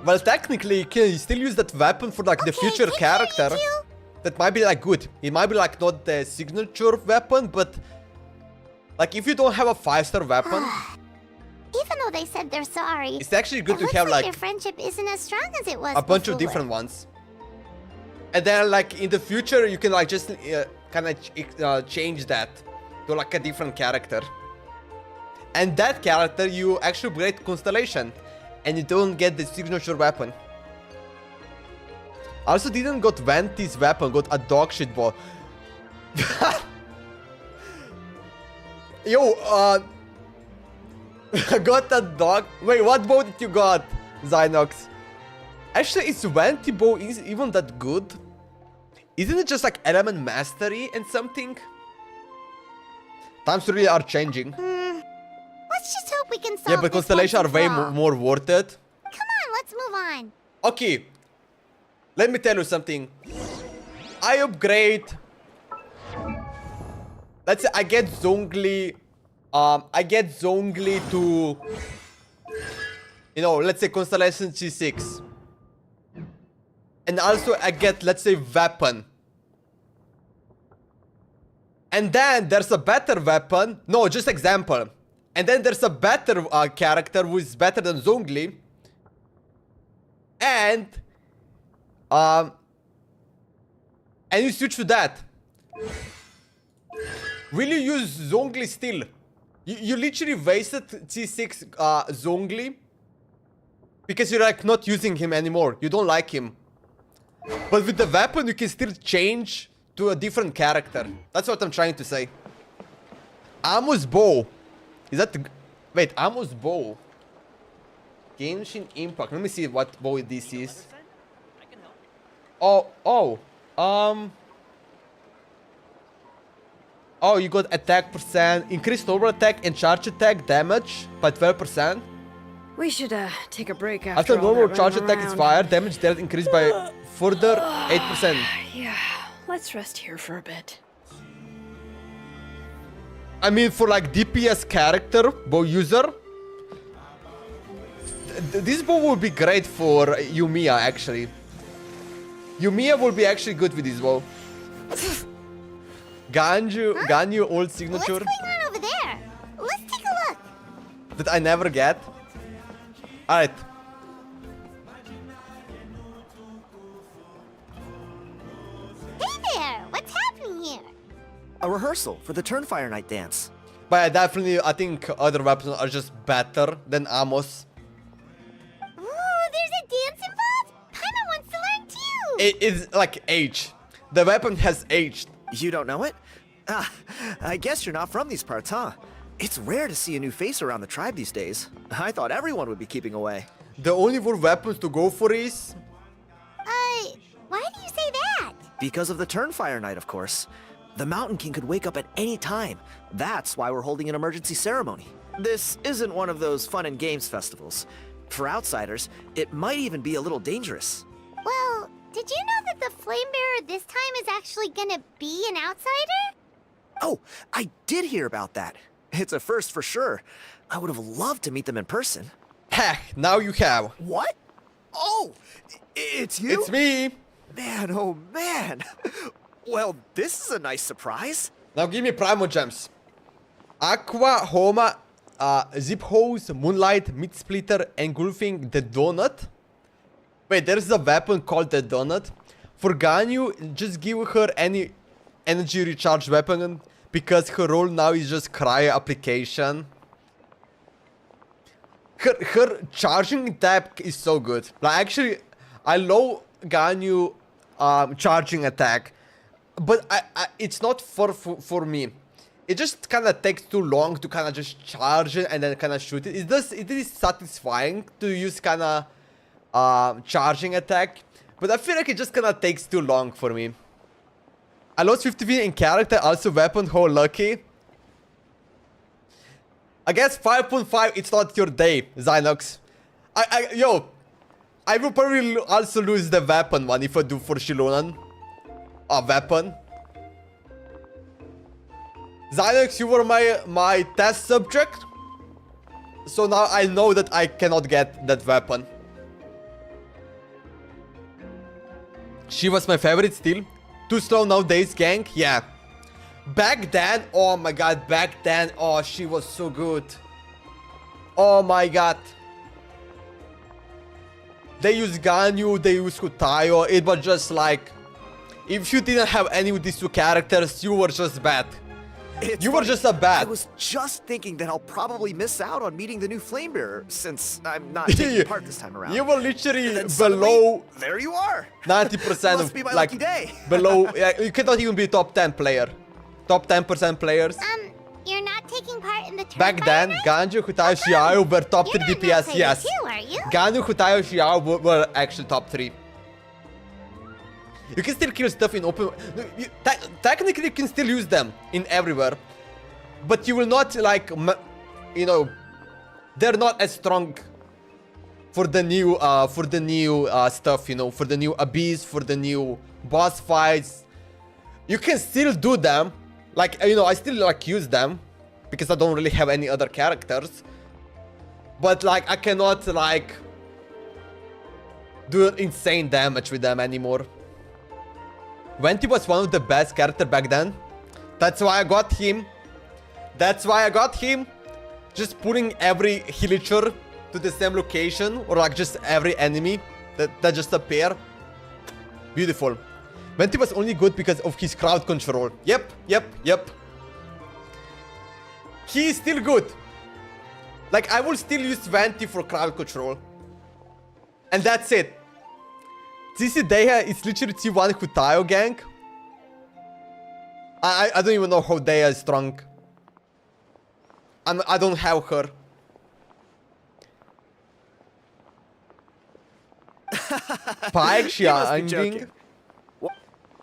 Well, technically, you can still use that weapon for like the future character. That might be like good. It might be like not the signature weapon, but like if you don't have a 5-star weapon, even though they said they're sorry, it's actually good to looks have like your friendship isn't as strong as it was a bunch before. of different ones. And then like in the future, you can like just kind of change that to like a different character. And that character, you actually upgrade Constellation, and you don't get the signature weapon. I also didn't got Venti's weapon, got a dog shit bow. Yo, got a dog. Wait, what bow did you got, Zynox? Actually, is Venti bow even that good? Isn't it just like element mastery and something? Times really are changing. Let's just hope we can solve Yeah, but Constellation are way more worth it. Come on, let's move on. Okay. Let me tell you something. I upgrade. Let's say I get Zhongli. I get Zhongli to, you know, let's say Constellation G6. And also I get, let's say, weapon. And then there's a better weapon. No, just example. And then there's a better character who is better than Zhongli. And you switch to that. Will you use Zhongli still? You literally wasted C6 Zhongli because you're like not using him anymore. You don't like him. But with the weapon, you can still change to a different character. That's what I'm trying to say. Amos bow. Is that... Wait, Amos bow. Genshin Impact. Let me see what bow this is. Oh, you got attack percent, increased normal attack and charge attack damage by 12%. We should take a break After all normal that charge running attack is around. fired, damage dealt increased by further 8%. Yeah, let's rest here for a bit. I mean, for like DPS character, bow user, this bow would be great for Yumiya actually. Yumiya will be actually good with this bow. Ganyu old signature. What's going on over there? Let's take a look. That I never get. Alright. Hey there! What's happening here? A rehearsal for the Turnfire Night dance. But I think other weapons are just better than Amos. Ooh, there's a dance involved? Paimon wants to learn too! It is like age. The weapon has aged. You don't know it? Ah, I guess you're not from these parts, huh? It's rare to see a new face around the tribe these days. I thought everyone would be keeping away. The only 4 weapons to go for is... Why do you say that? Because of the Turnfire Night, of course. The Mountain King could wake up at any time. That's why we're holding an emergency ceremony. This isn't one of those fun and games festivals. For outsiders, it might even be a little dangerous. Well, did you know that the Flame Bearer this time is actually gonna be an outsider? Oh, I did hear about that. It's a first for sure. I would have loved to meet them in person. Heck, now you have. What? Oh, it's you? It's me. Man, oh man. Well, this is a nice surprise. Now give me Primo Gems. Aqua, Homa, Zip Hose, Moonlight, Meat Splitter, Engulfing the Donut. Wait, there's a weapon called the Donut. For Ganyu, just give her any energy recharge weapon because her role now is just cryo application. Her charging attack is so good. Like actually, I love Ganyu charging attack, but it's not for me. It just kind of takes too long to kind of just charge it and then kind of shoot it. It is satisfying to use kind of charging attack, but I feel like it just kind of takes too long for me. I lost 50 in character, also weapon, how lucky. I guess 5.5, it's not your day, Zynox. I will probably also lose the weapon one if I do for Shilonan. A weapon. Zynox, you were my test subject. So now I know that I cannot get that weapon. She was my favorite still. Too slow nowadays, gang? Yeah. Back then, oh my god, back then, oh, she was so good. Oh my god. They used Ganyu, they used Hutayo, it was just like... If you didn't have any of these 2 characters, you were just bad. You were just a bad. I was just thinking that I'll probably miss out on meeting the new Flamebearer since I'm not taking part this time around. You were literally below... Suddenly, there you are. 90% Must be my lucky day. Below... You cannot even be top 10 player. Top 10% players. You're not taking part in the tournament? Back then, Ganyu, Hutayo, Xiao were top 3 DPS, yes. Too, are you? Ganyu, Hutayo, Xiao were actually top 3. You can still kill stuff in open... Technically, you can still use them in everywhere. But you will not, like, you know... They're not as strong for the new stuff, you know, for the new Abyss, for the new boss fights. You can still do them. Like, you know, I still, like, use them. Because I don't really have any other characters. But, like, I cannot, like... do insane damage with them anymore. Venti was one of the best characters back then. That's why I got him. That's why I got him. Just putting every villager to the same location. Or like just every enemy that just appear. Beautiful. Venti was only good because of his crowd control. Yep. He is still good. Like, I will still use Venti for crowd control. And that's it. This Deha is literally T1 Hutayo gang. I don't even know how Deha is strong. I don't have her. Pike, Xianging.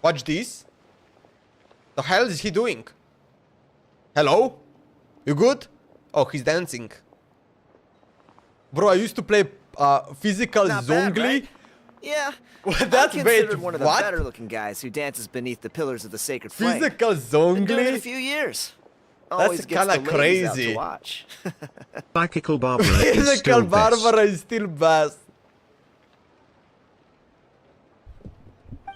Watch this. The hell is he doing? Hello? You good? Oh, he's dancing. Bro, I used to play physical Zhongli. Right? Yeah. That's considered one of the what? better-looking guys who dances beneath the pillars of the sacred flame. Physical Been doing it a Zhongli? few years. That's Always gets kinda the ladies out to crazy. watch. Psychical Barbara is Physical still best. Barbara is still best.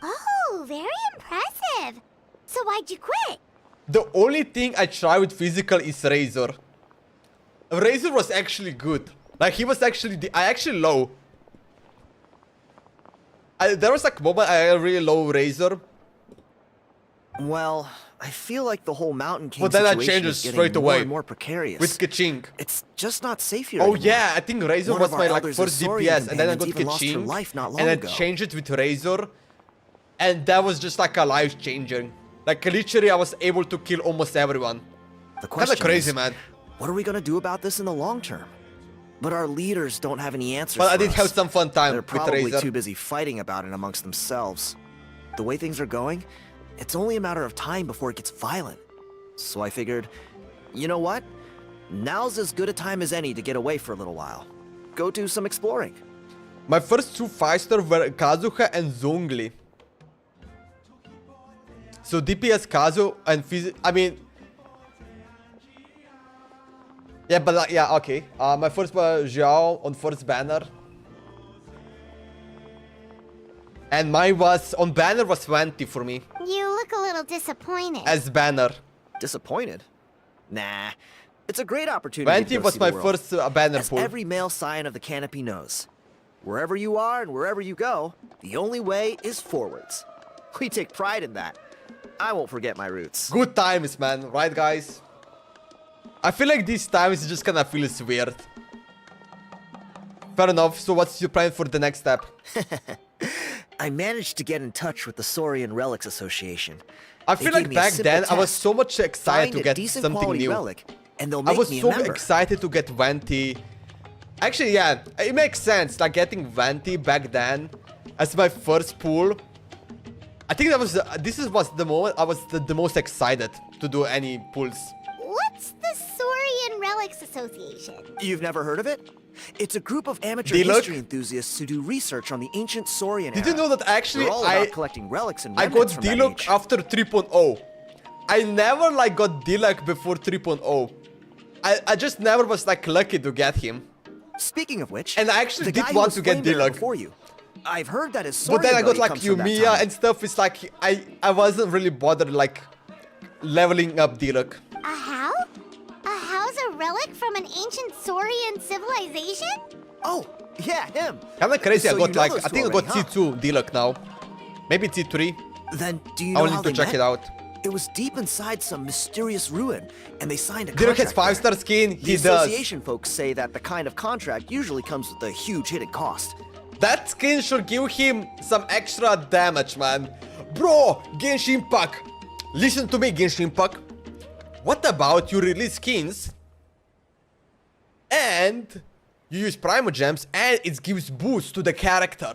Oh, very impressive. So why'd you quit? The only thing I try with physical is Razor. Razor was actually good. Like, he was actually... I actually low. There was like a moment I really low Razor. Well, I feel like the whole Mountain King But then I situation changed it is getting straight more away. and more precarious. With Kaching. It's just not safe here Oh anymore. yeah, I think Razor One was of our my like elders first is Saurian DPS, and then I got companions even lost her Kaching, life not long and I ago. changed it with Razor, and that was just like a life changer. Like literally, I was able to kill almost everyone. The Kinda question crazy, is, man. what are we gonna do about this in the long term? But our leaders don't have any answers. But I for did us. have some fun time They're with probably Razor. too busy fighting about it amongst themselves. The way things are going, it's only a matter of time before it gets violent. So I figured, you know what? Now's as good a time as any to get away for a little while. Go do some exploring. My first two 5-star were Kazuha and Zhongli. So DPS Kazu and I mean... Yeah, but like, yeah, okay. My first was Xiao on first banner. And mine was, on banner was 20 for me. You look a little disappointed. As banner. Disappointed? Nah. It's a great opportunity to 20 go was see my the world. first banner As pull. every male scion of the canopy knows. Wherever you are and wherever you go, the only way is forwards. We take pride in that. I won't forget my roots. Good times, man. Right, guys? I feel like these times just kind of feels weird. Fair enough. So what's your plan for the next step? I managed to get in touch with the Saurian Relics Association. I They feel gave like me a back simple then I was test. so much excited Find to a get decent something quality new. relic, and they'll I make was me a so member. excited to get Venti. Actually, yeah, it makes sense. Like getting Venti back then as my first pull. I think that was was the moment I was the most excited to do any pulls. What's the Saurian Relics Association? You've never heard of it? It's a group of amateur Diluc? history enthusiasts who do research on the ancient Saurian Did era. you know that actually They're all about collecting relics and I got remnants from that Diluc age. after 3.0. I never like got Diluc before 3.0. I just never was like lucky to get him. Speaking of which, And I actually the did guy who want was to get Flame Bearer Diluc. before you. I've heard that his But then I Saurian got buddy like comes from that Yumiya time. and stuff. It's like I wasn't really bothered like leveling up Diluc. A how? A how's a relic from an ancient Saurian civilization? Oh, yeah, him. Kinda crazy. So I you got know like those I think I two got already, C2 Diluc now. Maybe C3. Then do you I know will how need to they check met? it out. It was deep inside some mysterious ruin, and they signed a Diluc contract has 5-star there. skin. The He does. association folks say that the kind of contract usually comes with a huge hidden cost. That skin should give him some extra damage, man. Bro, Genshin Impact. Listen to me, Genshin Impact. What about you release skins and you use Primo Gems and it gives boost to the character?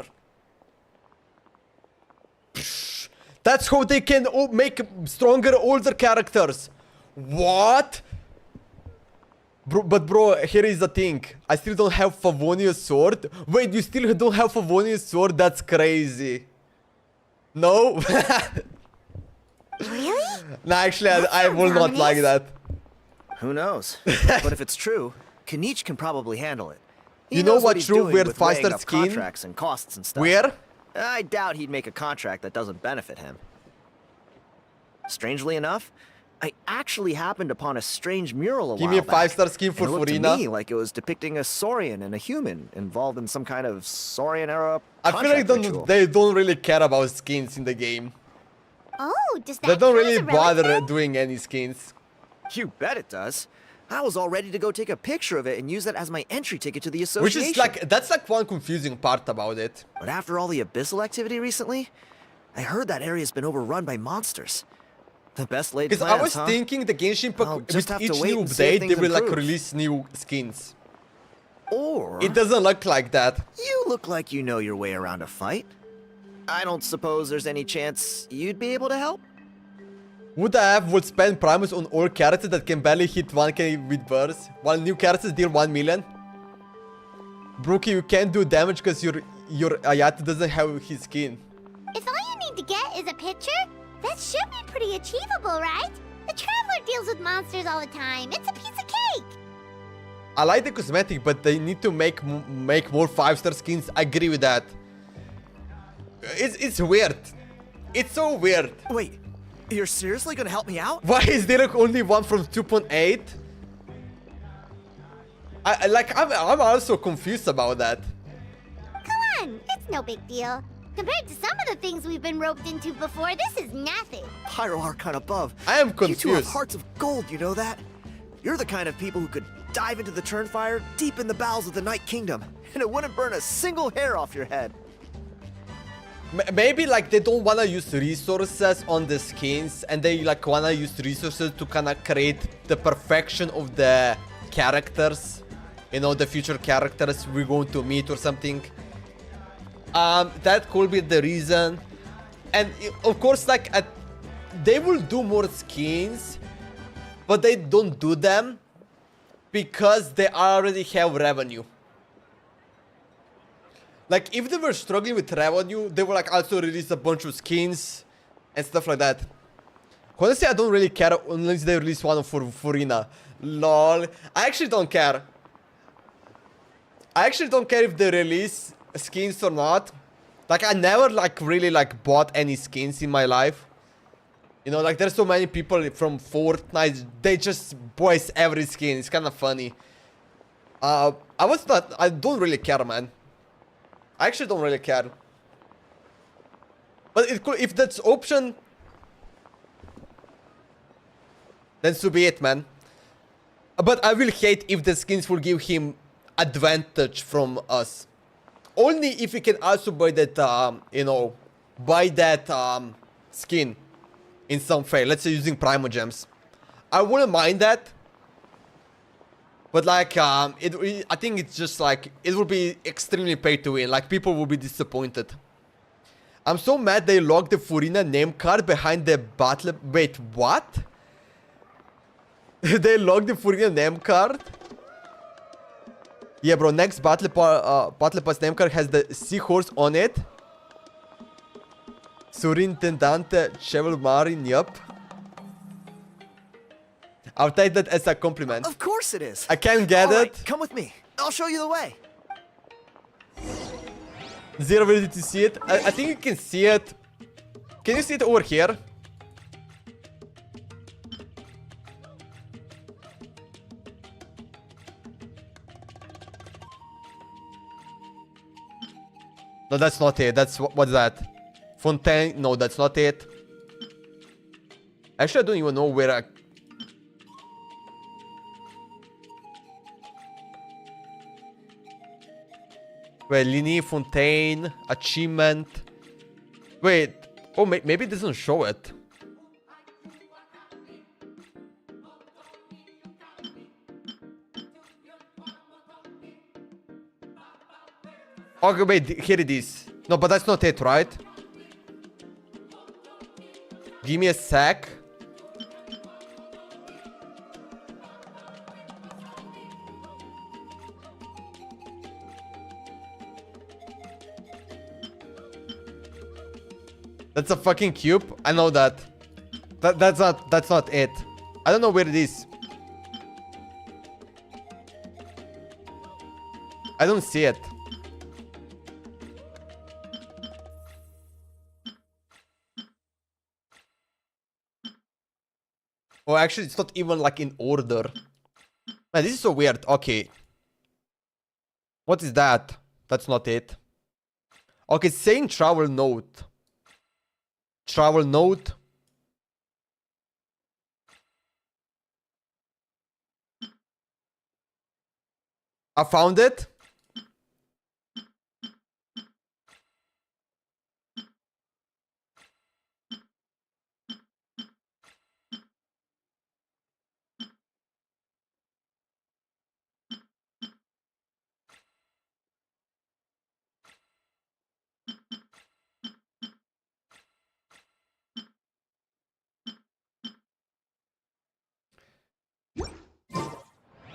Psh, that's how they can make stronger older characters. What? Bro, here is the thing. I still don't have Favonius sword. Wait, you still don't have Favonius sword? That's crazy. No? Really? No, actually, I will not like that. Who knows? But if it's true, Kinich can probably handle it. He You know knows what he's true doing weird with weighing 5-star up skin? contracts and costs and stuff. Where? I doubt he'd make a contract that doesn't benefit him. Strangely enough, I actually happened upon a strange mural a Give while me a back, 5-star skin for and it looked to Furina. me like it was depicting a Saurian and a human involved in some kind of Saurian era I feel like contract ritual. they don't really care about skins in the game. Oh, does that They don't count as really a relic bother then? doing any skins. You bet it does. I was all ready to go take a picture of it and use that as my entry ticket to the association. Which is like, that's like one confusing part about it. But after all the Abyssal activity recently, I heard that area's been overrun by monsters. The best laid plans, Because I was thinking the Genshin Impact, with each new update, they will like release new skins. Or... It doesn't look like that. You look like you know your way around a fight. I don't suppose there's any chance you'd be able to help? Would spend Primus on all characters that can barely hit 1k with bursts, while new characters deal 1 million. Brookie, you can't do damage because your Ayat doesn't have his skin. If all you need to get is a picture, that should be pretty achievable, right? The Traveler deals with monsters all the time. It's a piece of cake. I like the cosmetic, but they need to make more 5-star skins. I agree with that. It's weird. It's so weird. Wait, you're seriously gonna help me out? Why is there only one from 2.8? I'm also confused about that. Come on, it's no big deal. Compared to some of the things we've been roped into before, this is nothing. Hierarch above. I am confused. You two have hearts of gold, you know that? You're the kind of people who could dive into the Turnfire deep in the bowels of the Night Kingdom, and it wouldn't burn a single hair off your head. Maybe like they don't wanna use resources on the skins, and they like wanna use resources to kinda create the perfection of the characters. You know, the future characters we're going to meet or something. That could be the reason. And of course, like they will do more skins, but they don't do them because they already have revenue. Like if they were struggling with revenue, they would like also release a bunch of skins and stuff like that. Honestly, I don't really care unless they release one for Furina. Lol. I actually don't care. I actually don't care if they release skins or not. Like I never like really like bought any skins in my life. You know, like there's so many people from Fortnite, they just voice every skin. It's kind of funny. I don't really care, man. I actually don't really care. But it could, if that's option, then so be it, man. But I will hate if the skins will give him advantage from us. Only if we can also buy that, you know, buy that skin in some way. Let's say using Primogems. I wouldn't mind that. But like, I think it's just like, it will be extremely pay to win. Like, people will be disappointed. I'm so mad they locked the Furina name card behind the battle. Wait, what? They locked the Furina name card? Yeah, bro, next Battle Pass name card has the seahorse on it. Surintendante Cheval Marin, yup. I'll take that as a compliment. Of course it is. I can't get it. Come with me. I'll show you the way. Zero ability to see it. I think you can see it. Can you see it over here? No, that's not it. That's what's that? Fontaine? No, that's not it. Actually, I don't even know where I... Wait, Linie, Fontaine, achievement. Wait. Oh, maybe it doesn't show it. Okay, wait, here it is. No, but that's not it, right? Give me a sec. That's a fucking cube. I know that. That's not it. I don't know where it is. I don't see it. Oh, actually, it's not even like in order. Man, this is so weird. Okay. What is that? That's not it. Okay, it's saying travel note. Travel note. I found it.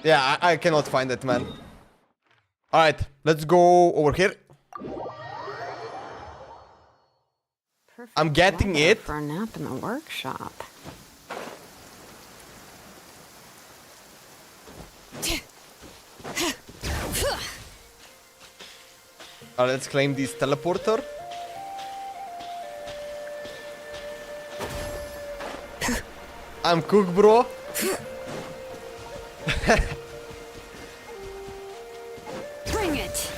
Yeah, I cannot find it, man. Alright, let's go over here. Perfect I'm getting weather it. for a nap in the workshop. Alright, let's claim this teleporter. I'm cook, bro. Bring it!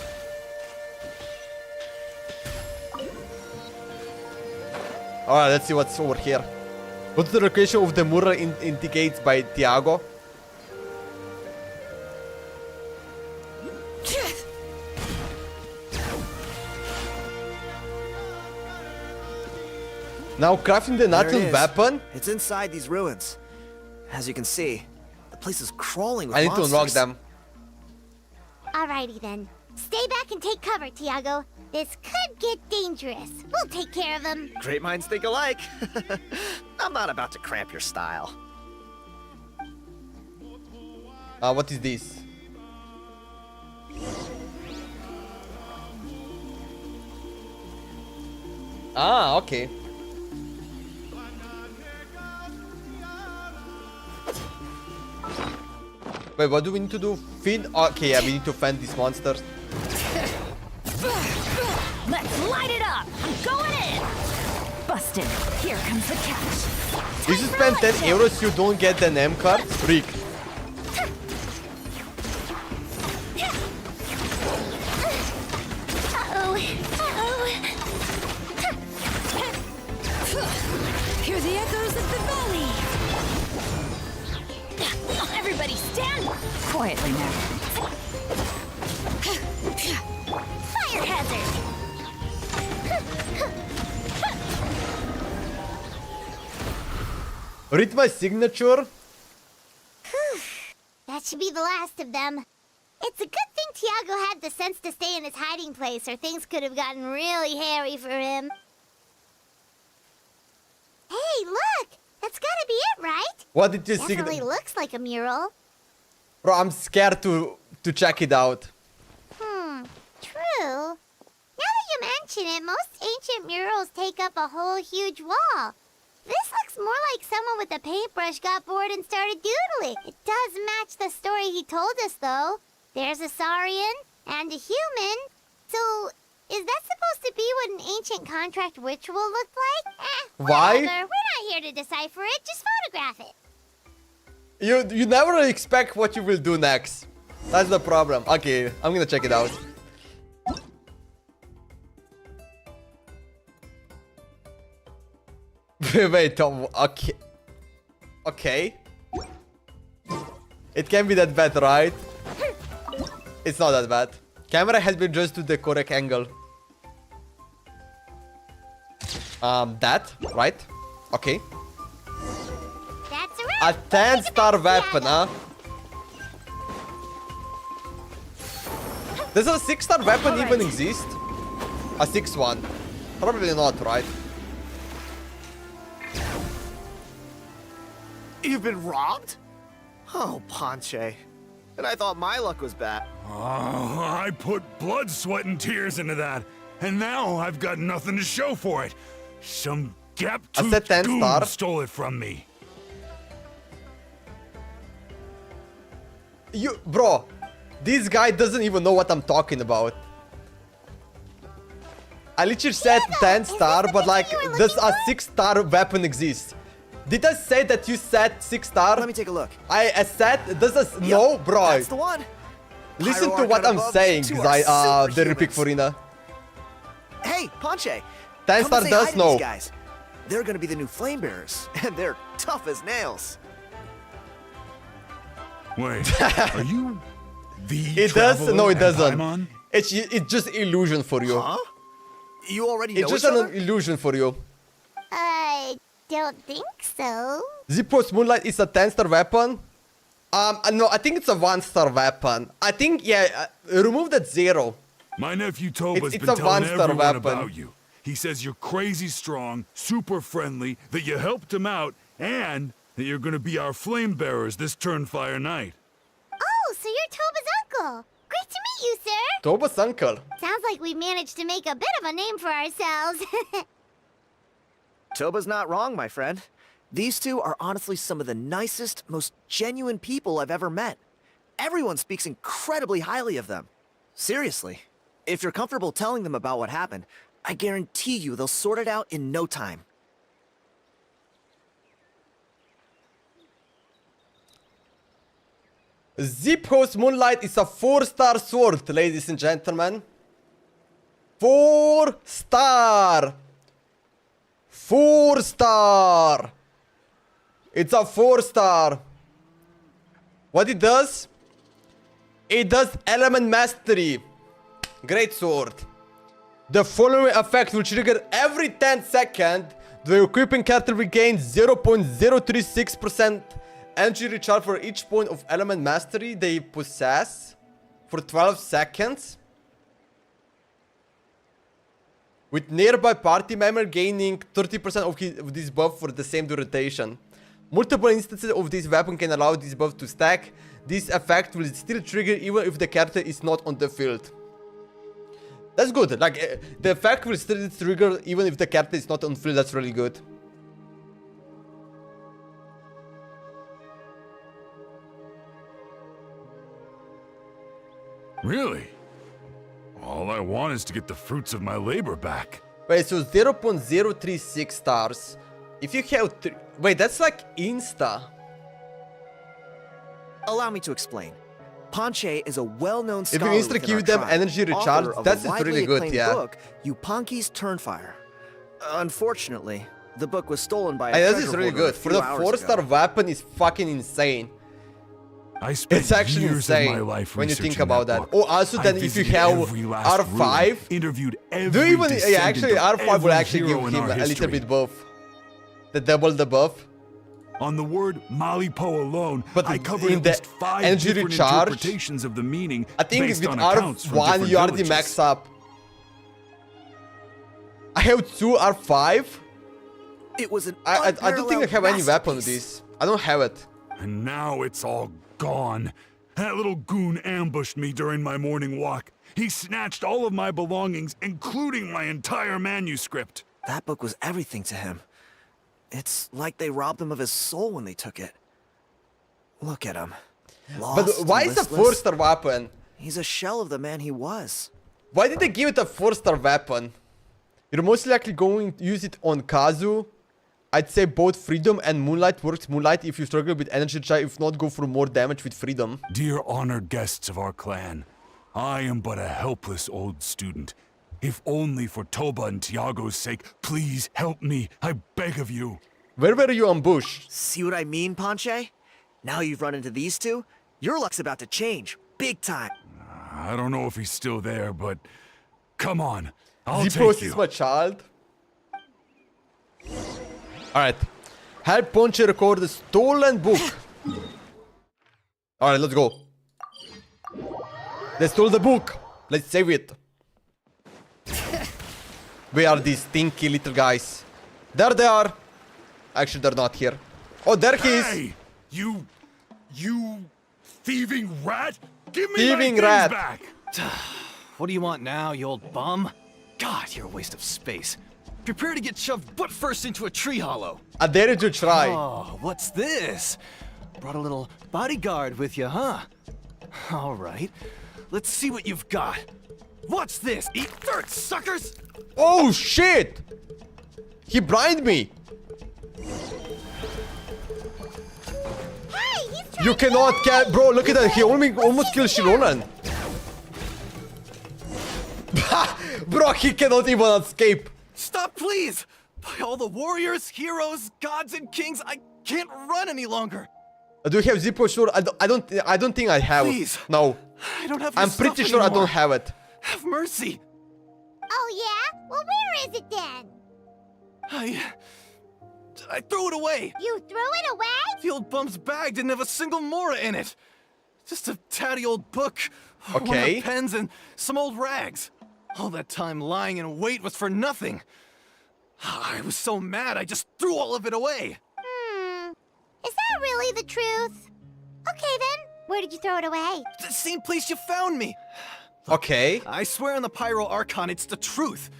Alright, let's see what's over here. What's the location of the mural indicates by Tiago? Now crafting the There it Natlan is. weapon. It's inside these ruins. As you can see, the place is crawling with I need to unlock monsters. them. Alrighty then. Stay back and take cover, Tiago. This could get dangerous. We'll take care of him. Great minds think alike. I'm not about to cramp your style. What is this? Ah, okay. Wait, what do we need to do? Feed? Okay, yeah, we need to fend these monsters. Let's light it up! I'm going in! Busted. Here comes the catch. If you spend 10 euros, you don't get the name card. Rick. Hear the echoes of the valley! Everybody stand quietly now. Fire hazard! Read my signature. That should be the last of them. It's a good thing Tiago had the sense to stay in his hiding place, or things could have gotten really hairy for him. Hey, look! That's gotta be it, right? What did you Definitely signature? looks like a mural. Bro, I'm scared to check it out. True. Now that you mention it, most ancient murals take up a whole huge wall. This looks more like someone with a paintbrush got bored and started doodling. It does match the story he told us, though. There's a Saurian and a human. So, is that supposed to be what an ancient contract ritual looked like? Why? Whatever. We're not here to decipher it. Just photograph it. You never expect what you will do next. That's the problem. Okay, I'm gonna check it out. Wait, Tom, okay. Okay. It can be that bad, right? It's not that bad. Camera has been adjusted to the correct angle. That, right? Okay. That's A right. 10-star weapon, huh? Does a 6-star weapon even exist? A 6th one? Probably not, right? You've been robbed? Oh, Ponche. And I thought my luck was bad. Oh, I put blood, sweat, and tears into that, and now I've got nothing to show for it. Some gap-toothed 10-star. goon stole it from me. Bro, this guy doesn't even know what I'm talking about. I literally said 10-star, but like, does a 6-star weapon exist? Did I say that you said 6-star? Let me take a look. I said, does this, no, bro. That's the one. Listen to Pyro what Arcana I'm Bugs saying, 2 because are I didn't pick superhumans. Furina. Hey, Ponche. 10-star does know. Guys. They're gonna be the new flame bearers, and they're tough as nails. Wait, are you It does? No, it doesn't. It's just illusion for you. Huh? You already know It's just each other? an illusion for you. I don't think so. Zippo's Moonlight is a 10-star weapon. No, I think it's a 1-star weapon. I think, yeah, remove that 0. My nephew Toba's It's been a telling one-star everyone weapon. about you. He says you're crazy strong, super friendly, that you helped him out, and that you're gonna be our flame bearers this Turnfire night. Oh, so you're Toba's uncle. Great to meet you, sir. Toba's uncle. Sounds like we managed to make a bit of a name for ourselves. Toba's not wrong, my friend. These two are honestly some of the nicest, most genuine people I've ever met. Everyone speaks incredibly highly of them. Seriously, if you're comfortable telling them about what happened, I guarantee you they'll sort it out in no time. Zippo's Moonlight is a 4-star sword, ladies and gentlemen. 4-star. 4-star. It's a 4-star. What it does? It does Element Mastery. Great sword. The following effect will trigger every 10 seconds. The equipping character regains 0.036% energy recharge for each point of Element Mastery they possess for 12 seconds. With nearby party member gaining 30% of this buff for the same duration. Multiple instances of this weapon can allow this buff to stack. This effect will still trigger even if the character is not on the field. That's good. Like, the effect will still trigger even if the character is not on field. That's really good. Really? All I want is to get the fruits of my labor back. Wait, so 0.036 stars. If you have... Wait, that's like insta. Allow me to explain. Ponche is a well-known If scholar you insta give them tribe, energy recharge, author of that's the really widely good, acclaimed yeah. book, Yupanqui's Turnfire. Unfortunately, the book was stolen by a Hey, this treasure is really hoarder a good. For few the hours 4-star ago. weapon is fucking insane. I spent It's actually years of my insane life when you think researching about that. book. Oh, also I then if you visited have every last R5, room, interviewed every do you even... Yeah, descendant actually of R5 will every actually hero give in him our a little history. bit buff. The double the buff. On the word Malipo alone, But I covered in at the least 5 energy different recharge, interpretations of the meaning I think based with on accounts from R1 different you already villages. max up. I have 2 R5. It was an I don't think I have any weapon with this. I don't have it. And now it's all gone. That little goon ambushed me during my morning walk. He snatched all of my belongings, including my entire manuscript. That book was everything to him. It's like they robbed him of his soul when they took it. Look at him. Lost, But why is a listless. 4-star weapon? He's a shell of the man he was. Why did they give it a 4-star weapon? You're most likely going to use it on Kazu. I'd say both Freedom and Moonlight works. Moonlight if you struggle with energy charge, if not, go for more damage with Freedom. Dear honored guests of our clan, I am but a helpless old student. If only for Toba and Tiago's sake, please help me, I beg of you. Where were you ambushed? See what I mean, Ponche? Now you've run into these two, your luck's about to change. Big time. I don't know if he's still there, but come on, I'll Zippos take you. is my child. Alright. Help Ponche record the stolen book. Alright, let's go. They stole the book. Let's save it. Where are these stinky little guys? There they are. Actually, they're not here. Oh, there he is. Hey, you thieving rat! Give me Thieving my rat. things back! What do you want now, you old bum? God, you're a waste of space. Prepare to get shoved butt first into a tree hollow. I dare you to try. Oh, what's this? Brought a little bodyguard with you, huh? All right, let's see what you've got. What's this? Eat dirt, suckers! Oh shit! He blinded me. Hey, he's trying You cannot get, bro. Look at that. He almost killed Shironan. Bro, he cannot even escape. Stop, please! By all the warriors, heroes, gods, and kings, I can't run any longer. Do you have Zippo sword? I don't think I have. Please. No. I don't have your I'm pretty stuff sure anymore. I don't have it. Have mercy. Oh, yeah? Well, where is it then? I threw it away. You threw it away? The old bum's bag didn't have a single mora in it. Just a tatty old book, one Okay. of pens, and some old rags. All that time lying in wait was for nothing. I was so mad, I just threw all of it away. Is that really the truth? Okay, then. Where did you throw it away? The same place you found me. Okay. I swear on the Pyro Archon, it's the truth.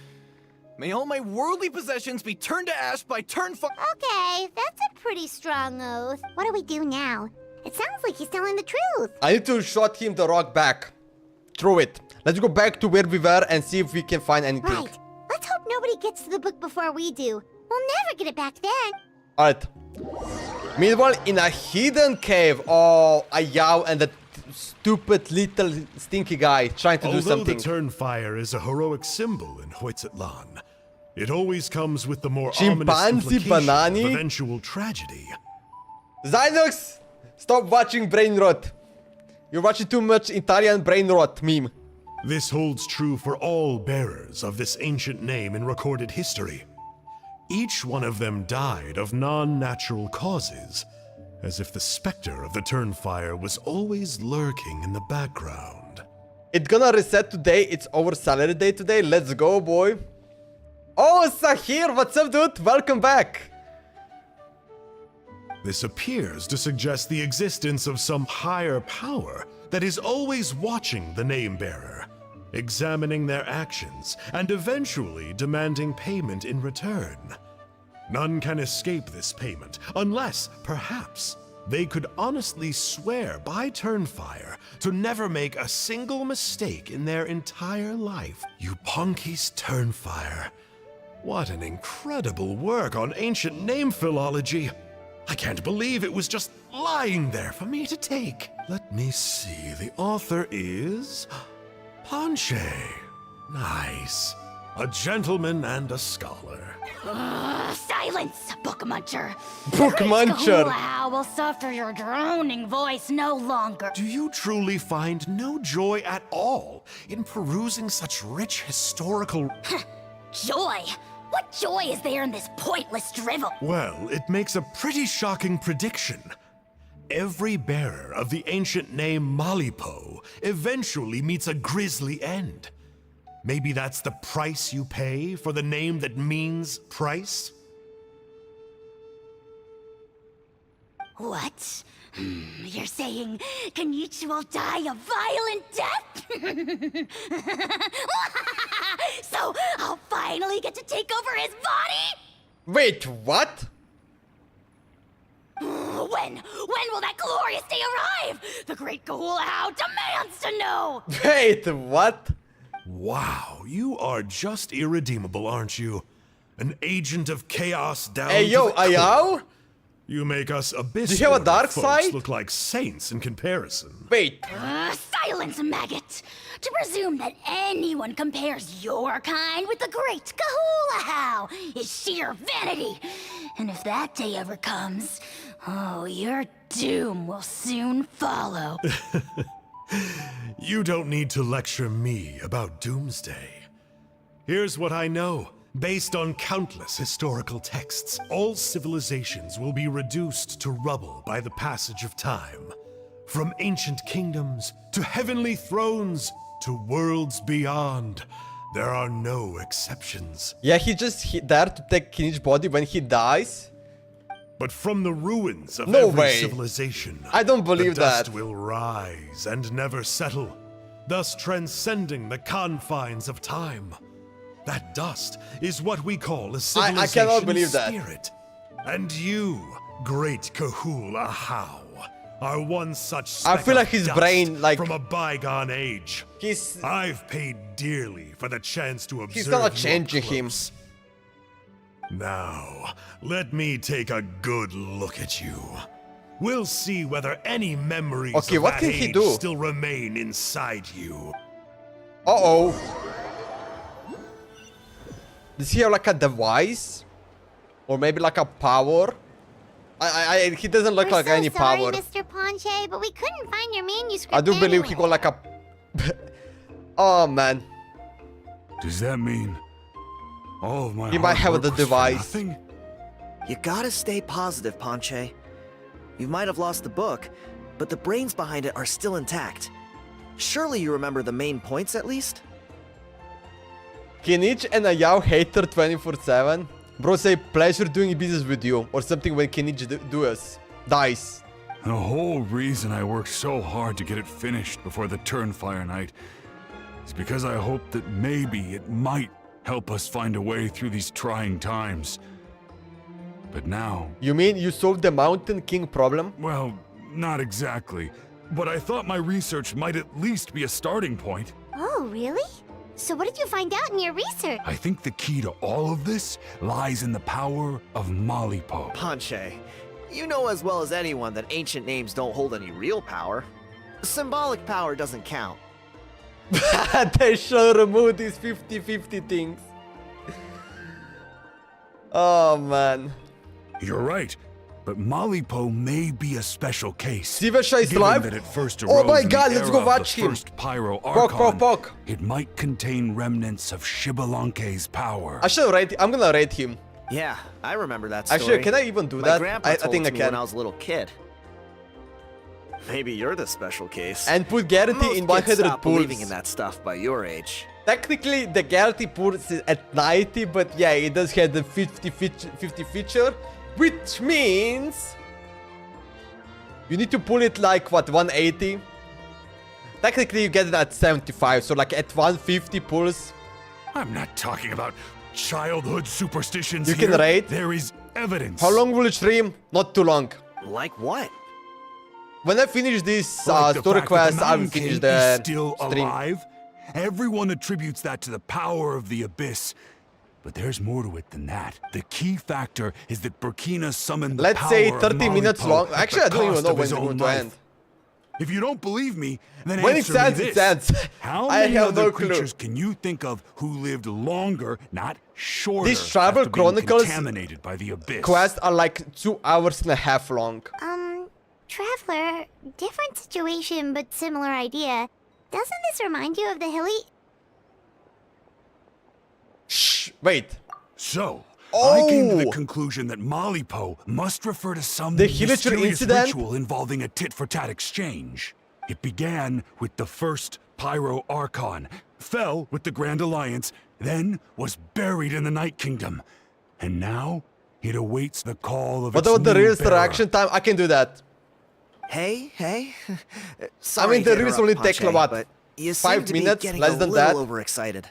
May all my worldly possessions be turned to ash by Okay, that's a pretty strong oath. What do we do now? It sounds like he's telling the truth. I need to shot him the rock back. Throw it. Let's go back to where we were and see if we can find anything. Right. Let's hope nobody gets to the book before we do. We'll never get it back then. Alright. Meanwhile, in a hidden cave. Oh, Ayao and that stupid little stinky guy trying to do something. Although the Turnfire is a heroic symbol in Hoytzetlan, it always comes with the more ominous Chimpanzee implication Banani? of eventual tragedy. Zynox, stop watching brain rot. You're watching too much Italian brain rot meme. This holds true for all bearers of this ancient name in recorded history. Each one of them died of non-natural causes, as if the specter of the Turnfire was always lurking in the background. It's gonna reset today. It's our salary day today. Let's go, boy. Oh, Sahir, what's up, dude? Welcome back. This appears to suggest the existence of some higher power that is always watching the name-bearer, examining their actions, and eventually demanding payment in return. None can escape this payment, unless, perhaps, they could honestly swear by Turnfire to never make a single mistake in their entire life. Yuponki's Turnfire. What an incredible work on ancient name philology. I can't believe it was just lying there for me to take. Let me see, the author is... Ponche. Nice. A gentleman and a scholar. Silence, book muncher. Book muncher. How will suffer your droning voice no longer. Do you truly find no joy at all in perusing such rich historical... Joy? What joy is there in this pointless drivel? Well, it makes a pretty shocking prediction. Every bearer of the ancient name Malipo eventually meets a grisly end. Maybe that's the price you pay for the name that means price? What? You're saying Kinich will die a violent death? So I'll finally get to take over his body? Wait, what? When will that glorious day arrive? The great Kahulahau demands to know! Wait, what? Wow, you are just irredeemable, aren't you? An agent of chaos down Hey, yo, to the Ayao? core. You make us abyss Do you have a dark folks side? look like saints in comparison. Wait. Silence, maggot! To presume that anyone compares your kind with the great Kahulahau is sheer vanity. And if that day ever comes, oh, your doom will soon follow. You don't need to lecture me about doomsday. Here's what I know. Based on countless historical texts, all civilizations will be reduced to rubble by the passage of time. From ancient kingdoms to heavenly thrones to worlds beyond, there are no exceptions. Yeah, he just there to take Kinich's body when he dies. But from the ruins of No every way. civilization, I don't believe the dust that. will rise and never settle, thus transcending the confines of time. That dust is what we call a civilization I cannot believe that. spirit. And you, great Kahulahau, are one such I speck feel like of his dust brain, like- from a bygone age. I've paid dearly for the chance to observe He's not you up changing him. close. Now, let me take a good look at you. We'll see whether any memories Okay, of what that can he age do? still remain inside you. Uh-oh. Does he have like a device? Or maybe like a power? He doesn't look We're like so any sorry, power. Mr. Ponche, but we couldn't find your manuscript I do believe he anywhere. got like a Oh man. Does that mean all of my You might have hard the work was for device. nothing? You gotta stay positive, Ponche. You might have lost the book, but the brains behind it are still intact. Surely you remember the main points at least? Kinich and Ayao hate her 24/7. Bro say pleasure doing business with you or something when Kinich dies. The whole reason I worked so hard to get it finished before the Turnfire Night is because I hoped that maybe it might help us find a way through these trying times. But now... You mean you solved the Mountain King problem? Well, not exactly. But I thought my research might at least be a starting point. Oh, really? So what did you find out in your research? I think the key to all of this lies in the power of Malipo. Ponche, you know as well as anyone that ancient names don't hold any real power. Symbolic power doesn't count. They should remove these 50-50 things. Oh man. You're right, but Malipo may be a special case. Sivasha is Given live? that it first Oh my arose in god, the let's era go of watch the him. First Pyro Pok, Archon, pok, pok. it might contain remnants of Shibalanke's power. I should rate. I'm gonna rate him. Yeah, I remember that story. Actually, can I even do My that? grandpa I told think I it to me can. when I was a little kid. Maybe you're the special case. And put Garrity Most in kids 100 stop pulls. believing in that stuff by your age. Technically, the Garrity pulls is at 90, but yeah, it does have the 50 feature, which means you need to pull it like what, 180? Technically, you get it at 75, so like at 150 pulls. I'm not talking about childhood superstitions You here. can rate. There is evidence. How long will you stream? Not too long. Like what? When I finish this Like the story fact that quest, the I will Mountain finish King the is still stream. alive. Everyone attributes that to the power of the Abyss. But there's more to it than that. The key factor is that Burkina summoned the Let's power say of 30 minutes Malipo long. at Actually, the I don't even cost know of when his it's own going to life. end. If you don't believe me, then When it answer me ends, this. it ends. How I many have other no clue. creatures can you think of who lived longer, not shorter, These Tribal after being Chronicles contaminated by the Abyss? quests are like 2 hours and a half long. Traveler, different situation but similar idea. Doesn't this remind you of the hilly... Shh, wait. So, I came to the Oh. conclusion that Malipo must refer to some The Hillicher mysterious incident? ritual involving a tit-for-tat exchange. It began with the first Pyro Archon, fell with the Grand Alliance, then was buried in the Night Kingdom. And now, it awaits the call of What its about the new reels bearer. reaction time? I can do that. Hey. I Sorry mean, the to reels interrupt, only take Ponche, what? but you 5 seem to be minutes? getting Less a than little that? overexcited.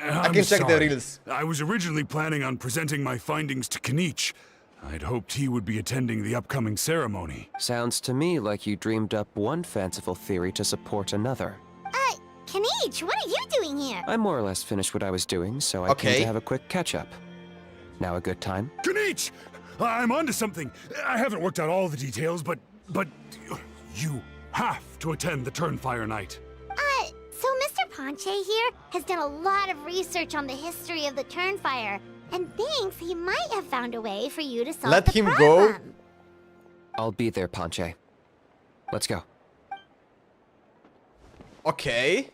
I'm can check the sorry. reels. I was originally planning on presenting my findings to Kinich. I'd hoped he would be attending the upcoming ceremony. Sounds to me like you dreamed up one fanciful theory to support another. Kinich, what are you doing here? I more or less finished what I was doing, so I came Okay. to have a quick catch-up. Now a good time? Kinich! I'm onto something. I haven't worked out all the details, but you have to attend the Turnfire Night. So Mr. Ponche here has done a lot of research on the history of the Turnfire, and thinks he might have found a way for you to solve Let the him go. problem. I'll be there, Ponche. Let's go. Okay.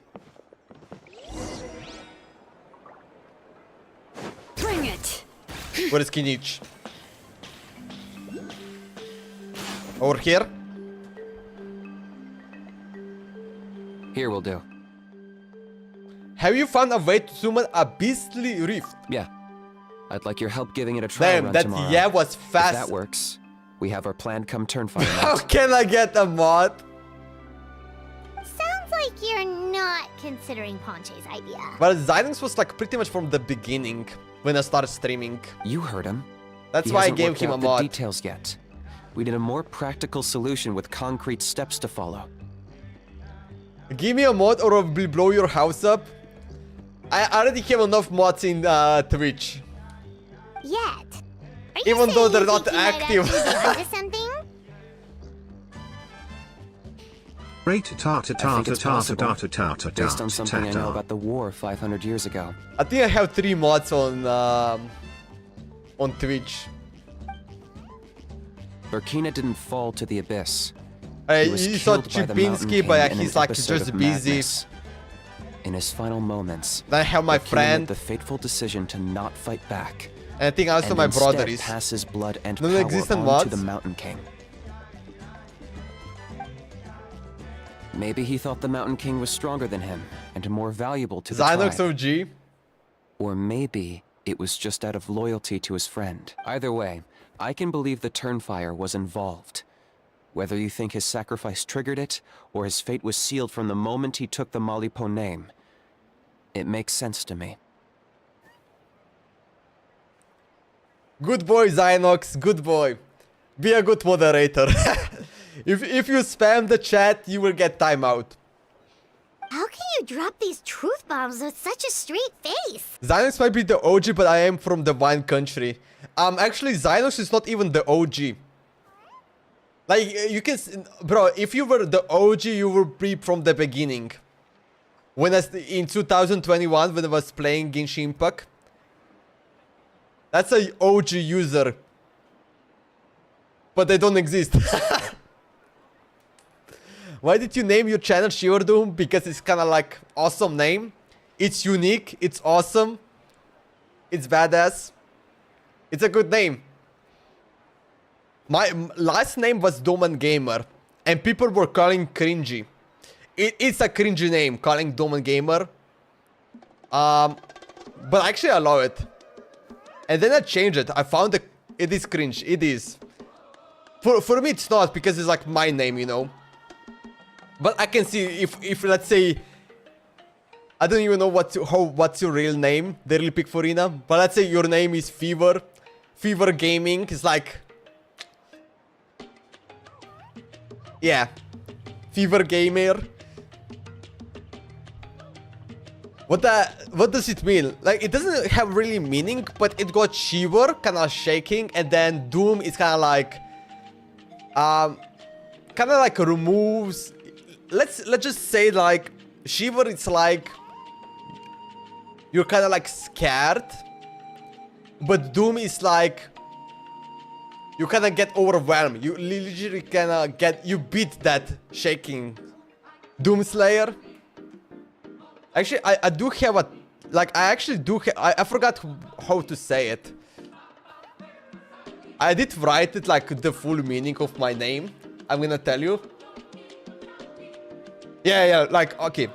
Bring it! Where is Kinich? Over here? Here will do. Have you found a way to summon a beastly rift? Yeah. I'd like your help giving it a trial Damn, run that tomorrow. yeah was If fast. that works, we have our plan come Turnfire How night. can I get a mod? Sounds like you're not considering Ponche's idea. Well, Xilinx was like pretty much from the beginning when I started streaming. You heard him. That's He why I hasn't gave worked him a out mod. the details yet. We need a more practical solution with concrete steps to follow. Give me a mod or I will blow your house up. I already have enough mods in Twitch. Yet. Are you Even though saying they're you not think you might active. actually be onto something? I think it's possible, based on something I know about the war 500 years ago. I think I have 3 mods on Twitch. Burkina didn't fall to the abyss. I He was saw killed by the Mountain Chipinski, King but in he's an like episode just of busy madness. In his final moments, then I have my the king friend. made the fateful decision to not fight back. And I think also and my instead brother is pass his blood and non-existent power on to mods. the Mountain King. Maybe he thought the Mountain King was stronger than him and more valuable to the Zynox tribe. OG. Or maybe it was just out of loyalty to his friend. Either way, I can believe the Turnfire was involved. Whether you think his sacrifice triggered it, or his fate was sealed from the moment he took the Malipo name, it makes sense to me. Good boy, Zynox. Good boy. Be a good moderator. If you spam the chat, you will get timeout. How can you drop these truth bombs with such a straight face? Zynox might be the OG, but I am from the wine country. Actually, Zynox is not even the OG. Like, you can... Bro, if you were the OG, you would be from the beginning. When in 2021, when I was playing Genshin Impact. That's a OG user. But they don't exist. Why did you name your channel ShiverDoom? Because it's kind of like awesome name. It's unique. It's awesome. It's badass. It's a good name. My last name was Domen Gamer. And people were calling cringy. It's a cringy name, calling Domen Gamer. But actually I love it. And then I changed it. I found it is cringe. It is. For me it's not, because it's like my name, you know. But I can see if let's say, I don't even know what's your real name, the real pick for Ina. But let's say your name is Fever Gaming. It's like, yeah, Fever Gamer. What does it mean? Like, it doesn't have really meaning, but it got Shiver, kind of shaking, and then Doom is kind of like, removes. Let's just say like Shiver. It's like you're kind of like scared, but Doom is like you kind of get overwhelmed. You literally kind of you beat that shaking Doom Slayer. Actually, I do have a I forgot how to say it. I did write it like the full meaning of my name. I'm gonna tell you. Yeah, like, okay.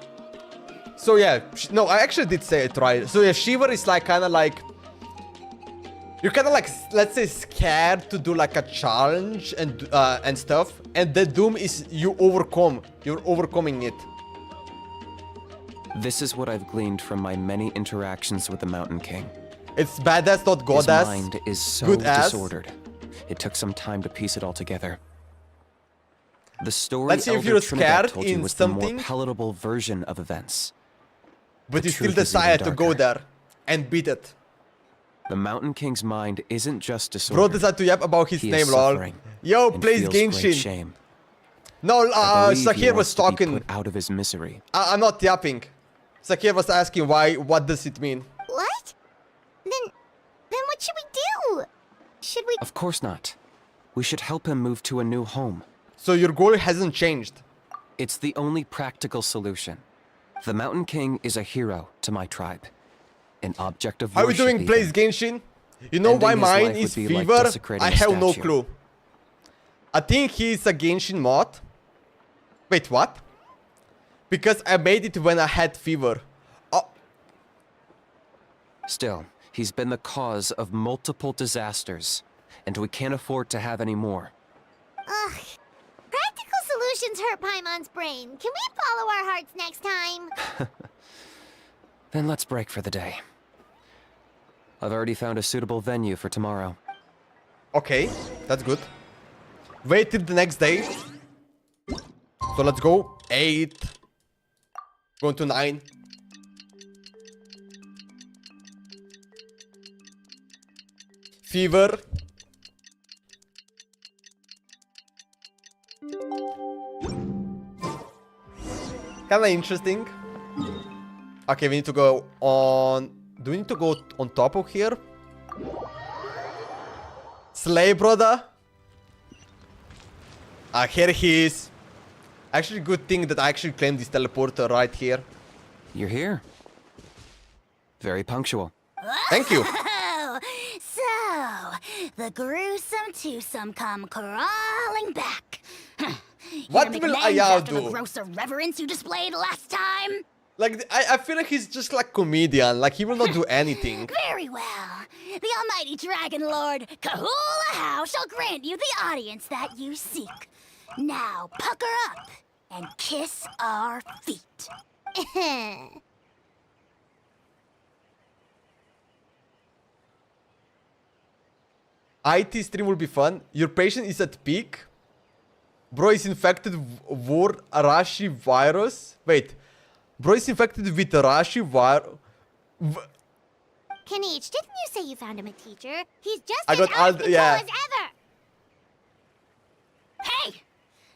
So yeah, no, I actually did say it right. So yeah, Shiver is like kind of like, you're kind of like, let's say, scared to do like a challenge and stuff. And the Doom is you're overcoming it. This is what I've gleaned from my many interactions with the Mountain King. It's badass, not godass. His mind is so disordered. It took some time to piece it all together. The story Let's see if Elder you're Trinidad scared told you in was the something, more palatable version of events. but The you still truth is even decided to go darker. there and beat it. The Mountain King's mind isn't just disordered. Bro decided to yap about his He name, is lol. suffering Yo, and plays feels great Genshin. shame. No, I believe he Sakir was wants to be talking. put out of his misery. I'm not yapping. Sakir was asking what does it mean? What? Then what should we do? Should we... Of course not. We should help him move to a new home. So your goal hasn't changed. It's the only practical solution. The Mountain King is a hero to my tribe. An object of How are we worship doing, even. plays Genshin? You know Ending why his mine life is would be like Fever? desecrating I a have no statue. clue. I think he's a Genshin mod. Wait, what? Because I made it when I had Fever. Oh, Still, he's been the cause of multiple disasters, and we can't afford to have any more. Ugh. Practical solutions hurt Paimon's brain. Can we follow our hearts next time? Then let's break for the day. I've already found a suitable venue for tomorrow. okay, that's good. Wait till the next day. So let's go. 8. Going to 9. Fever. Kinda interesting. Okay, we need to go on... Do we need to go on top of here? Slay, brother. Here he is. Actually, good thing that I actually claimed this teleporter right here. You're here. Very punctual. Thank you. Oh, so the gruesome twosome come crawling back. What make will amends Ayao after the do? gross irreverence you displayed last time? Like, I feel like he's just like comedian. Like, he will not do anything. Very well. The almighty dragon lord, Kahula How, shall grant you the audience that you seek. Now, pucker up and kiss our feet. IT stream will be fun. Your patient is at peak. Bro is infected with Arashi virus. Wait. Bro is infected with Arashi virus. Kinich, didn't you say you found him a teacher? He's just I as got out of all- control yeah. as ever! Hey!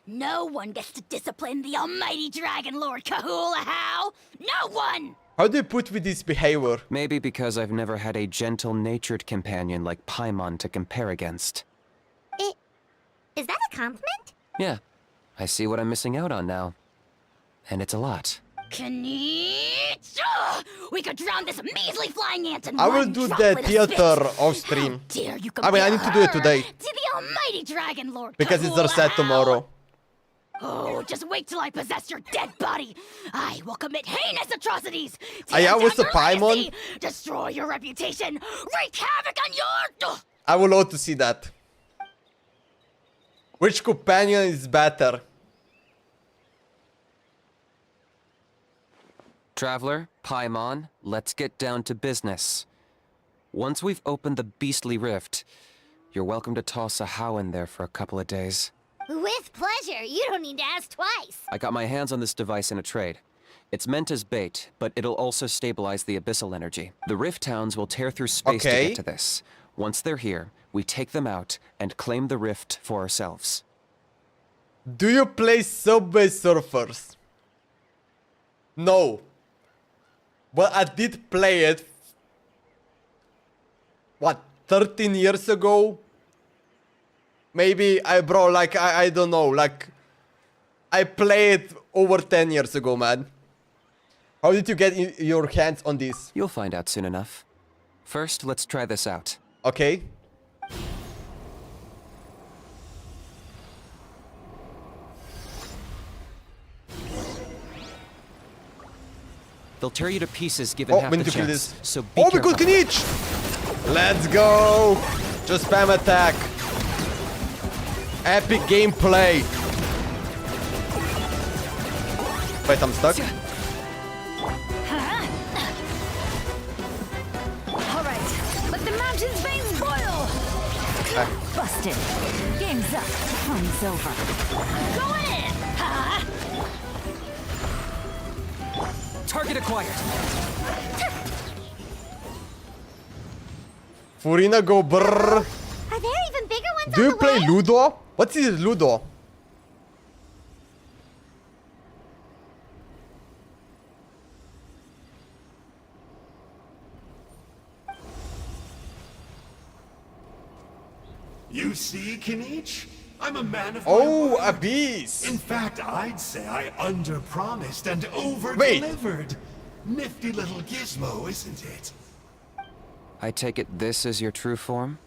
No one gets to discipline the almighty dragon lord, Kahula How! No one! How do you put with this behavior? Maybe because I've never had a gentle-natured companion like Paimon to compare against. Is that a compliment? Yeah, I see what I'm missing out on now. And it's a lot. Kinich! Ugh! We could drown this measly flying ant in I will one do drop the with a theater spit. off stream. How dare you I mean, I compare need to do it her today. To the almighty dragon lord, Because it's Kahula their set How. tomorrow. Oh, just wait till I possess your dead body. I will commit heinous atrocities. I tear was down a your Paimon. legacy, destroy your reputation, wreak havoc on your... I would love to see that. Which companion is better? Traveler, Paimon, let's get down to business. Once we've opened the beastly rift, you're welcome to toss a How in there for a couple of days. With pleasure. You don't need to ask twice. I got my hands on this device in a trade. It's meant as bait, but it'll also stabilize the abyssal energy. The rift towns will tear through space to Okay. get to this. Once they're here, we take them out and claim the rift for ourselves. Do you play Subway Surfers? No. But I did play it. What, 13 years ago? Maybe I don't know, like I played over 10 years ago, man. How did you get your hands on this? You'll find out soon enough. First, let's try this out. Okay. They'll tear you to pieces given Oh, half we the need to kill chance. this. So be Oh, we careful. got Kinich! Let's go! Just spam attack. Epic gameplay. Wait, I'm stuck. All right, let the mountain's veins boil. Busted. Game's up. Fun's over. Go in! Huh? Target acquired. Furina go brrr. Are there even bigger ones Do on you the play way? Ludo? What is Ludo? You see, Kinich? I'm a man of my Oh, word. Abyss! In fact, I'd say I under-promised and over-delivered. Nifty little gizmo, isn't it? I take it this is your true form?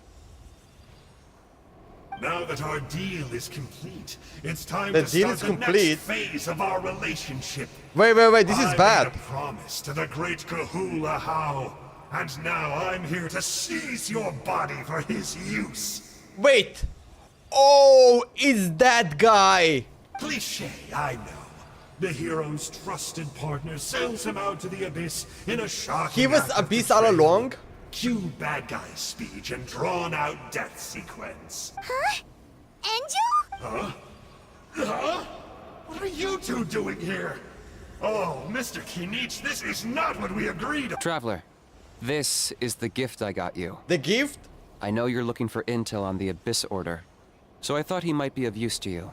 Now that our deal is complete, it's time The to deal start is the complete? next phase of our relationship. Wait, this is I bad. made a promise to the great Kahula How, and now I'm here to seize your body for his use. Wait! Oh, it's that guy! Cliché, I know. The hero's trusted partner sends him out to the abyss in a shocking He was act of Abyss all betrayal. along? Cue bad guy speech and drawn-out death sequence. Huh? Angel? Huh? Huh? What are you two doing here? Oh, Mr. Kinich, this is not what we agreed on. Traveler, this is the gift I got you. The gift? I know you're looking for intel on the Abyss Order, so I thought he might be of use to you.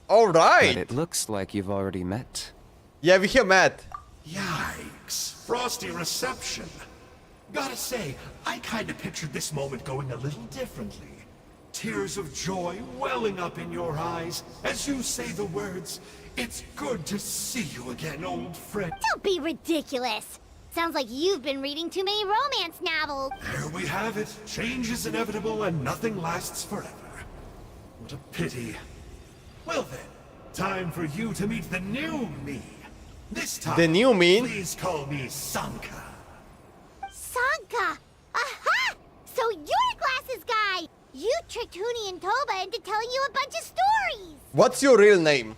But Alright! it looks like you've already met. Yeah, we have met. Yikes. Frosty reception. Gotta say, I kinda pictured this moment going a little differently. Tears of joy welling up in your eyes as you say the words, It's good to see you again, old friend. Don't be ridiculous. Sounds like you've been reading too many romance novels. There we have it. Change is inevitable and nothing lasts forever. What a pity. Well then, time for you to meet the new me. This time, the new me? Please call me Sanka. Sanka! Aha! So you're Glasses Guy! You tricked Huni and Toba into telling you a bunch of stories! What's your real name?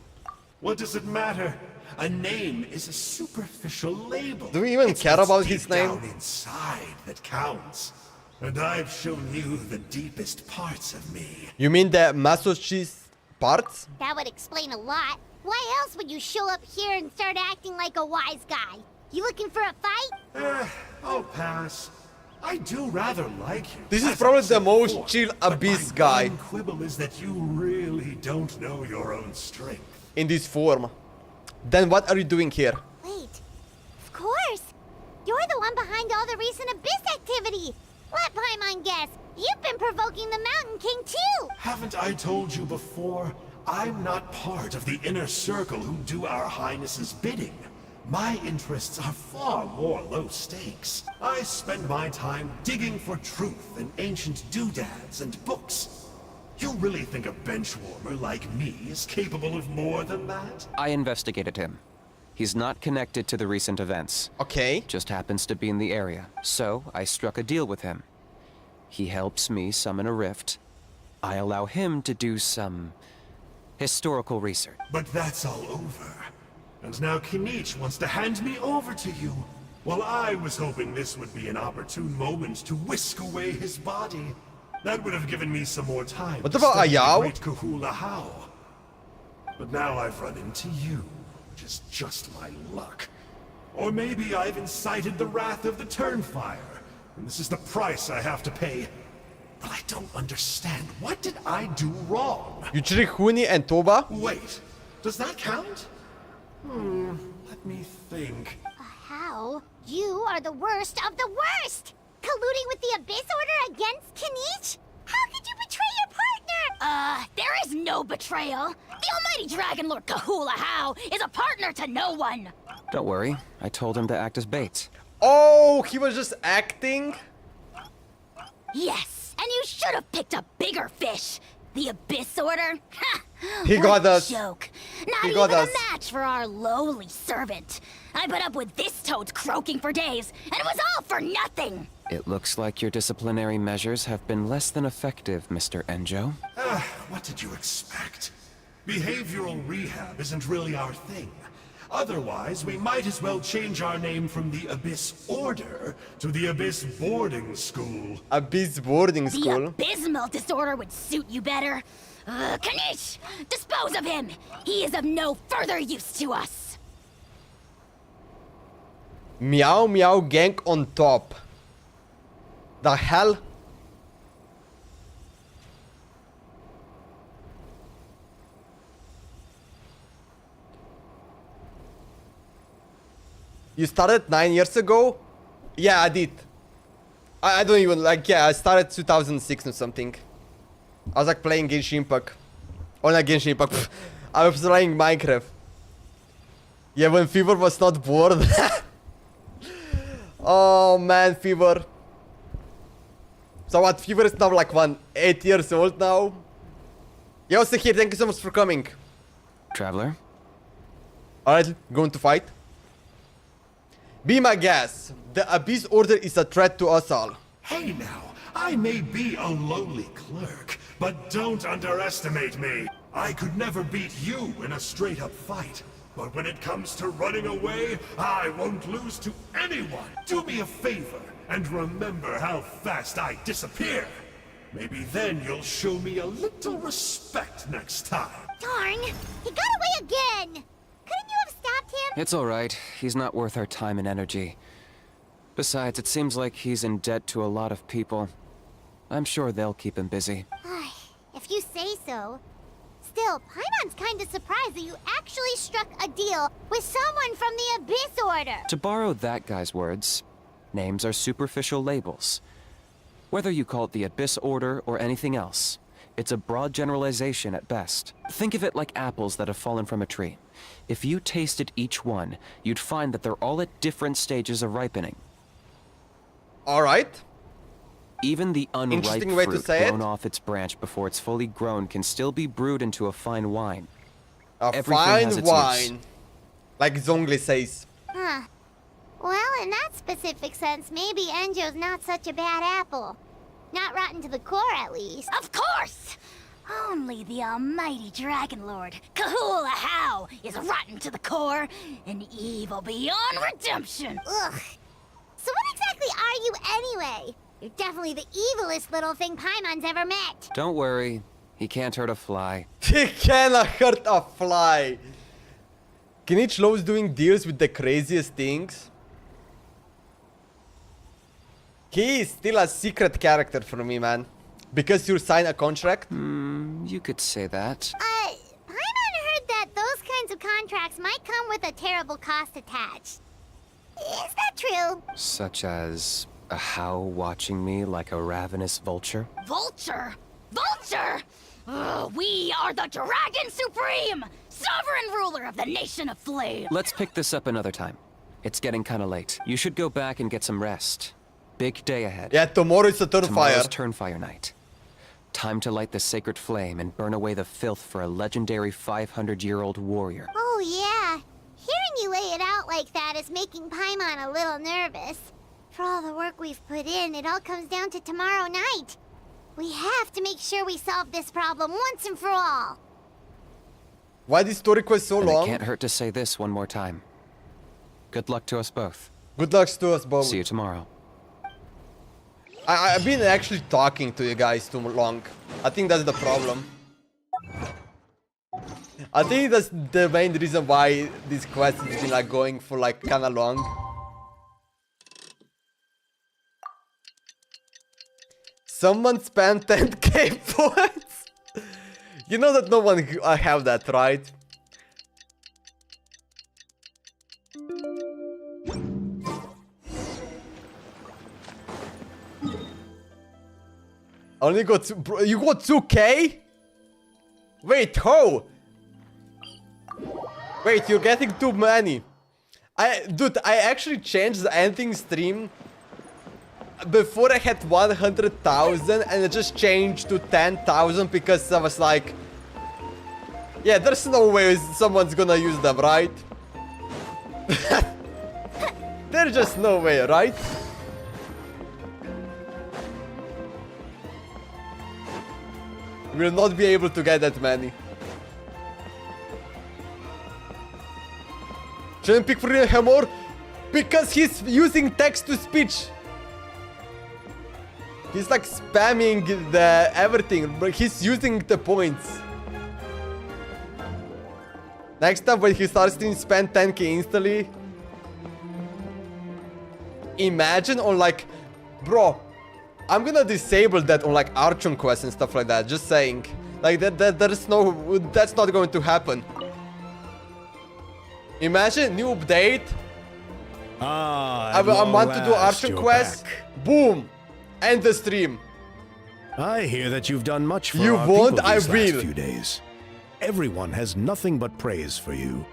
What does it matter? A name is a superficial label. Do we even care about his name? Down inside that counts. And I've shown you the deepest parts of me. You mean the masochist parts? That would explain a lot. Why else would you show up here and start acting like a wise guy? You looking for a fight? I'll pass. I do rather like you. This is probably the most chill Abyss guy. My quibble is that you really don't know your own strength. In this form. Then what are you doing here? Wait. Of course. You're the one behind all the recent Abyss activity. Let Paimon guess. You've been provoking the Mountain King too. Haven't I told you before? I'm not part of the inner circle who do our Highness's bidding. My interests are far more low stakes. I spend my time digging for truth in ancient doodads and books. You really think a benchwarmer like me is capable of more than that? I investigated him. He's not connected to the recent events. Okay. Just happens to be in the area. So I struck a deal with him. He helps me summon a rift. I allow him to do some historical research. But that's all over. And now Kinich wants to hand me over to you. Well, I was hoping this would be an opportune moment to whisk away his body. That would have given me some more time. What about Ayao? Great Kahula How. But now I've run into you, which is just my luck. Or maybe I've incited the wrath of the Turnfire, and this is the price I have to pay. But I don't understand. What did I do wrong? You trick Huni and Toba? Wait, does that count? Let me think. How? You are the worst of the worst! Colluding with the Abyss Order against Kinich? How could you betray your partner? There is no betrayal. The almighty Dragon Lord Kahula How is a partner to no one. Don't worry, I told him to act as bait. Oh, he was just acting? Yes, and you should have picked a bigger fish. The Abyss Order? Ha! He got us. Joke. Not He even got a us. match for our lowly servant. I put up with this toad croaking for days, and it was all for nothing. It looks like your disciplinary measures have been less than effective, Mr. Enjo. What did you expect? Behavioral rehab isn't really our thing. Otherwise, we might as well change our name from the Abyss Order to the Abyss Boarding School. Abyss Boarding The School? abysmal disorder would suit you better. Kinich! Dispose of him! He is of no further use to us! Meow Meow Gang on top. The hell? You started 9 years ago? Yeah, I did. I don't even like, yeah, I started 2006 or something. I was like playing Genshin Impact. Oh, not Genshin Impact. Pff, I was playing Minecraft. Yeah, when Fever was not bored. Oh man, Fever. So what, Fever is now like 8 years old now? Yo, here, thank you so much for coming. Traveler? Alright, going to fight. Be my guest. The Abyss Order is a threat to us all. Hey now, I may be a lowly clerk, but don't underestimate me. I could never beat you in a straight-up fight. But when it comes to running away, I won't lose to anyone. Do me a favor and remember how fast I disappear. Maybe then you'll show me a little respect next time. Darn! He got away again! Couldn't you have stopped him? It's alright. He's not worth our time and energy. Besides, it seems like he's in debt to a lot of people. I'm sure they'll keep him busy. If you say so. Still, Paimon's kinda surprised that you actually struck a deal with someone from the Abyss Order. To borrow that guy's words, names are superficial labels. Whether you call it the Abyss Order or anything else, it's a broad generalization at best. Think of it like apples that have fallen from a tree. If you tasted each one, you'd find that they're all at different stages of ripening. Alright. Even the unripe Interesting way to fruit say blown it. off its branch before it's fully grown can still be brewed into a fine wine. A Everything has fine its wine. use. Like Zongli says. Huh. Well, in that specific sense, maybe Enjo's not such a bad apple. Not rotten to the core, at least. Of course! Only the almighty Dragon Lord, Kahula How, is rotten to the core and evil beyond redemption. Ugh. So what exactly are you anyway? You're definitely the evilest little thing Paimon's ever met. Don't worry, he can't hurt a fly. He cannot hurt a fly. Kinich loves doing deals with the craziest things. He is still a secret character for me, man. Because you sign a contract? You could say that. Paimon heard that those kinds of contracts might come with a terrible cost attached. Is that true? Such as a how watching me like a ravenous vulture? Vulture? Vulture? We are the Dragon Supreme! Sovereign ruler of the Nation of Flame! Let's pick this up another time. It's getting kinda late. You should go back and get some rest. Big day ahead. Yeah, tomorrow is a Turnfire. Tomorrow's Turnfire night. Time to light the sacred flame and burn away the filth for a legendary 500-year-old warrior. Oh yeah. Hearing you lay it out like that is making Paimon a little nervous. For all the work we've put in, it all comes down to tomorrow night. We have to make sure we solve this problem once and for all. Why this story quest so And long? it can't hurt to say this one more time. Good luck to us both. Good luck to us both. See you tomorrow. I've been actually talking to you guys too long. I think that's the problem. I think that's the main reason why this quest has been like going for like kinda long. Someone spent 10k points. You know that no one have that, right? Only got you got 2k? Wait, how? Wait, you're getting too many. Dude, I actually changed the ending stream before I had 100,000 and it just changed to 10,000 because I was like, yeah, there's no way someone's gonna use them, right? There's just no way, right? We'll not be able to get that many. Shouldn't pick for Hamor because he's using text to speech. He's like spamming the everything, but he's using the points. Next time when he starts to spend 10k instantly. Imagine on like, bro, I'm gonna disable that on like Archon quests and stuff like that. Just saying, like that's not going to happen. Imagine new update. I want to do Archon quest. Boom, end the stream. I hear that you've done much for you our won't. people these I last will. few days. Everyone has nothing but praise for you.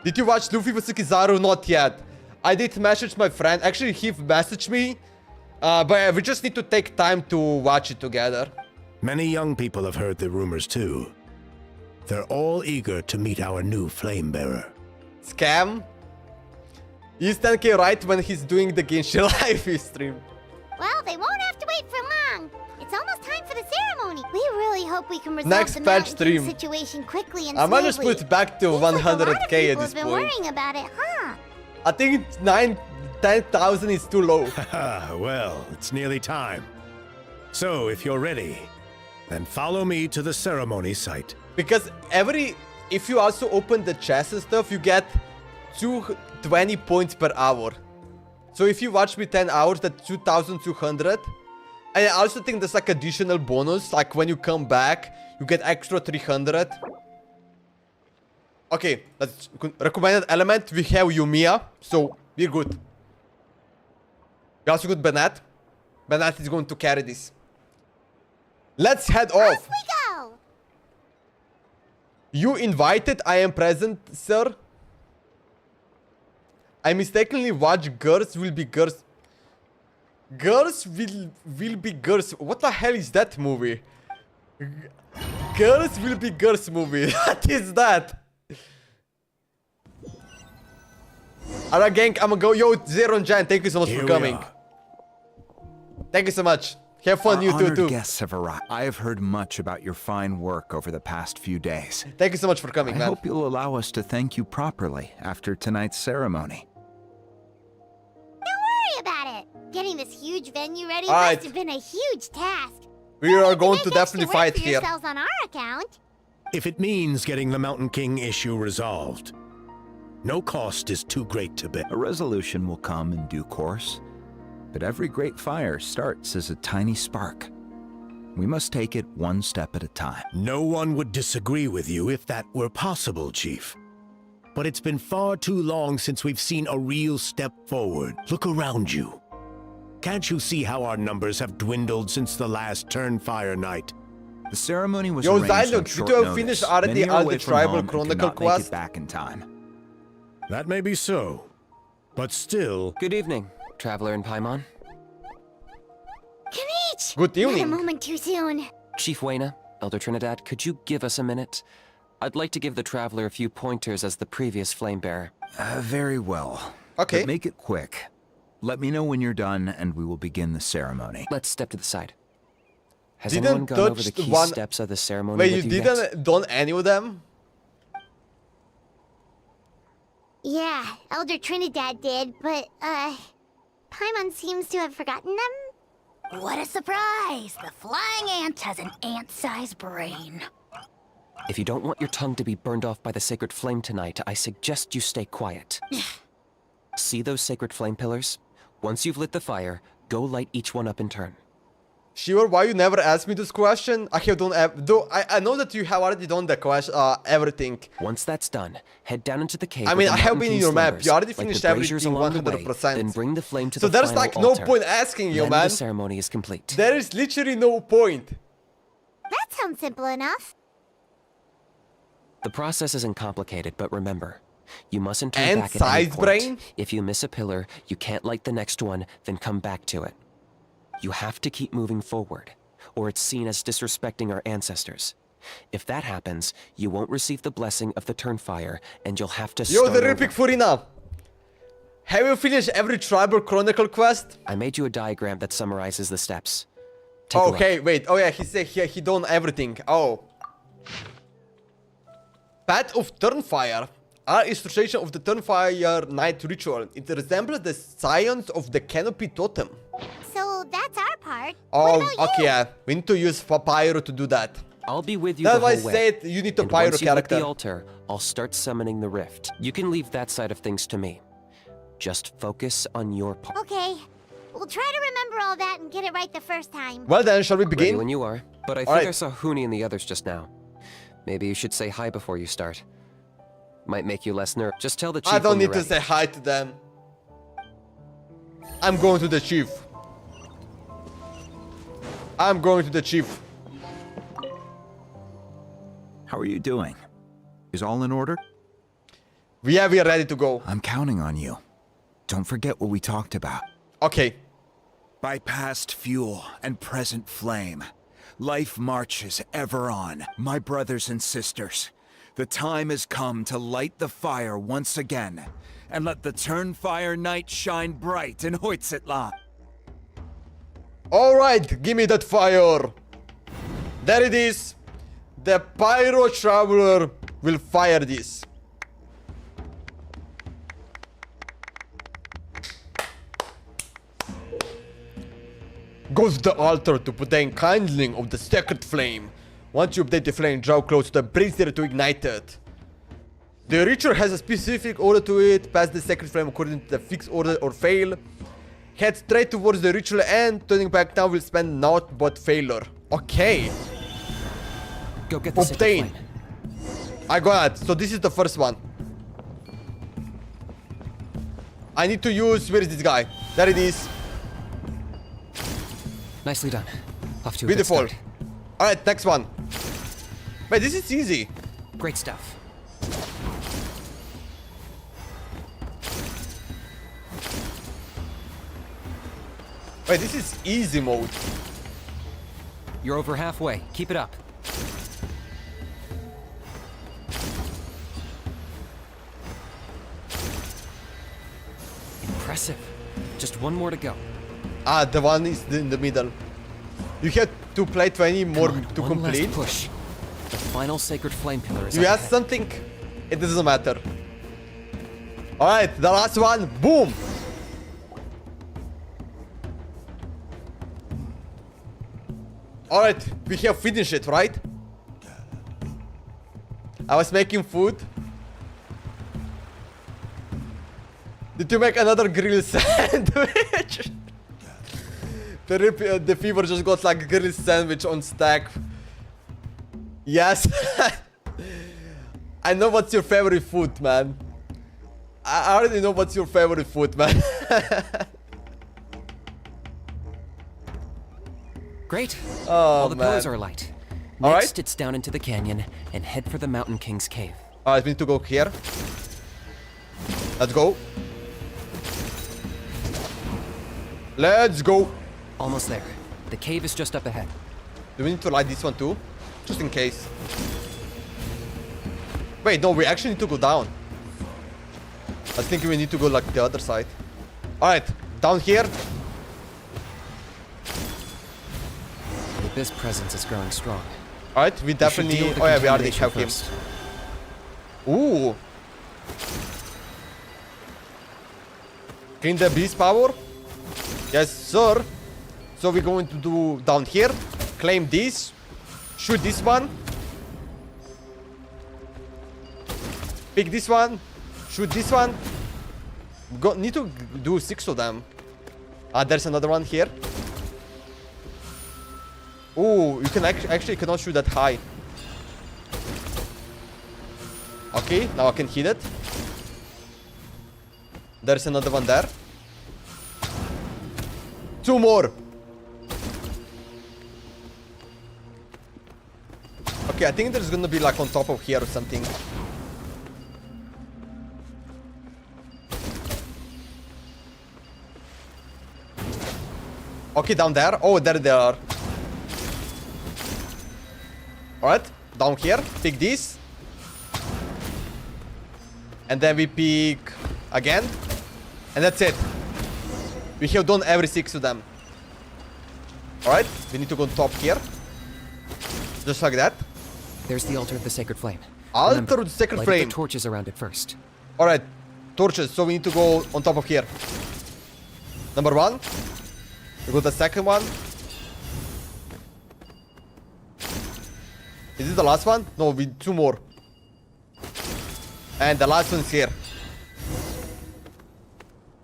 Did you watch Luffy vs Kizaru? Not yet. I did message my friend. Actually, he messaged me. But we just need to take time to watch it together. Many young people have heard the rumors too. They're all eager to meet our new flame bearer. Scam? He's 10k right when he's doing the Genshin live stream. Well, they won't have to wait for long. It's almost time for the ceremony. We really hope we can resolve Next the patch Mountain King stream. situation quickly and I might just smoothly. put it back to 100k at this Been point. worrying about it, huh? I think 10,000 is too low. Well, it's nearly time. So, if you're ready, then follow me to the ceremony site. Because if you also open the chest and stuff, you get 220 points per hour. So if you watch me 10 hours, that's 2,200. And I also think there's like additional bonus, like when you come back, you get extra 300. Okay, that's recommended element. We have Yumiya, so we're good. We also got Bennett. Bennett is going to carry this. Let's head off. We go. You invited, I am present, sir. I mistakenly watched Girls Will Be Girls. Girls will be girls. What the hell is that movie? Girls Will Be Girls movie. What is that? Alright, gang, I'm gonna go. Yo, Zero and Jan, thank you so much for coming. Thank you so much. Have fun, you too. Guests have arrived. I have heard much about your fine work over the past few days. Thank you so much for coming, man. I hope you'll allow us to thank you properly after tonight's ceremony. Don't worry about it. Getting this huge venue ready Alright. must have been a huge task. We are going to definitely fight here. Yourselves on our account. If it means getting the Mountain King issue resolved, no cost is too great to bear. A resolution will come in due course, but every great fire starts as a tiny spark. We must take it one step at a time. No one would disagree with you if that were possible, Chief. But it's been far too long since we've seen a real step forward. Look around you. Can't you see how our numbers have dwindled since the last Turnfire night? The ceremony was Yo, arranged on Zylox, short did you notice. finish already Many are all away the from Tribal home and Chronicle cannot make quest? it back in time. That may be so, but still... Good evening, Traveler and Paimon. Kinich! Good Not a evening. moment too soon. Chief Wayna, Elder Trinidad, could you give us a minute? I'd like to give the Traveler a few pointers as the previous Flamebearer. Very well. Okay. But make it quick. Let me know when you're done, and we will begin the ceremony. Let's step to the side. Has Didn't anyone gone over touch the the key one- steps of the ceremony Wait, with you you didn't yet? done any of them? Yeah, Elder Trinidad did, but, Paimon seems to have forgotten them? What a surprise! The flying ant has an ant-sized brain. If you don't want your tongue to be burned off by the sacred flame tonight, I suggest you stay quiet. See those sacred flame pillars? Once you've lit the fire, go light each one up in turn. Sure, why you never asked me this question? I have done I know that you have already done the question, everything. Once that's done, head down into the cave. I where mean, the I have Mountain been in King your map. slumbers, You already like the finished braziers everything along the way, 100%. Then bring the flame to So the there's final like no altar. point asking you, Then man. the ceremony is complete. There is literally no point. That sounds simple enough. The process isn't complicated, but remember, you mustn't turn And back at any size point. brain? If you miss a pillar, you can't light the next one, then come back to it. You have to keep moving forward, or it's seen as disrespecting our ancestors. If that happens, you won't receive the blessing of the Turnfire, and you'll have to Yo, start the over. Ripik Furina. Have you finished every Tribal Chronicle quest? I made you a diagram that summarizes the steps. Take a look. Okay, wait. Oh yeah, he said he done everything. Oh. Path of Turnfire. Our illustration of the Turnfire night ritual. It resembles the science of the canopy totem. So that's our part. Oh, What about okay, you? yeah. We need to use Pyro to do that. I'll be with you That's the why I whole way. said you need to And Pyro once you lit character. the altar, I'll start summoning the rift. You can leave that side of things to me. Just focus on your part. Okay. We'll try to remember all that and get it right the first time. Well then, shall we Ready begin? when you are. But I think Alright. I saw Huni and the others just now. Maybe you should say hi before you start. Might make you less nervous. Just tell the chief I don't when need you're to ready. say hi to them. I'm going to the chief. I'm going to the chief. How are you doing? Is all in order? We are ready to go. I'm counting on you. Don't forget what we talked about. Okay. By past fuel and present flame, life marches ever on, my brothers and sisters. The time has come to light the fire once again, and let the Turnfire night shine bright in Hoytzitla. Alright, give me that fire. There it is. The Pyro Traveler will fire this. Go to the altar to obtain kindling of the sacred flame. Once you update the flame, draw close to the brazier to ignite it. The ritual has a specific order to it. Pass the sacred flame according to the fixed order or fail. Head straight towards the ritual end. Turning back now will spend naught but failure. Okay. Go get the Obtain. sacred flame. I got it. So this is the first one. I need to use... Where is this guy? There it is. Nicely done. Off to a good Beautiful. start. Alright, next one. Wait, this is easy. Great stuff. Wait, this is easy mode. You're over halfway. Keep it up. Impressive. Just one more to go. Ah, the one is in the middle. You have to play 20 more to one complete. Last push. The final sacred flame pillar is You up have ahead. something? It doesn't matter. Alright, the last one. Boom! Alright, we have finished it, right? I was making food. Did you make another grilled sandwich? The fever just got like a grilled sandwich on stack. Yes. I know what's your favorite food, man. I already know what's your favorite food, man. Great. Oh, All the man. pillars are alight. All Next, right. it's down into the canyon and head for the Mountain King's cave. Alright, we need to go here. Let's go. Let's go. Almost there. The cave is just up ahead. Do we need to light this one too? Just in case. Wait, no, we actually need to go down. I was thinking we need to go like the other side. Alright, down here. The Abyss presence is growing strong. Alright, we definitely... deal with the Oh yeah, we already contamination have him. first. Ooh. Clean the beast power? Yes, sir. So we're going to do down here. Claim this. Shoot this one. Pick this one. Shoot this one. Need to do 6 of them. Ah, there's another one here. Ooh, you can actually cannot shoot that high. Okay, now I can hit it. There's another one there. 2 more. Okay, I think there's gonna be like on top of here or something. Okay, down there. Oh, there they are. Alright, down here. Pick this. And then we pick again. And that's it. We have done every 6 of them. Alright, we need to go on top here. Just like that. There's the altar of the sacred flame. Altar Remember, of the sacred light flame. the torches around it first. Alright, torches. So we need to go on top of here. Number 1. We got the second one. Is this the last one? No, we 2 more. And the last one's here.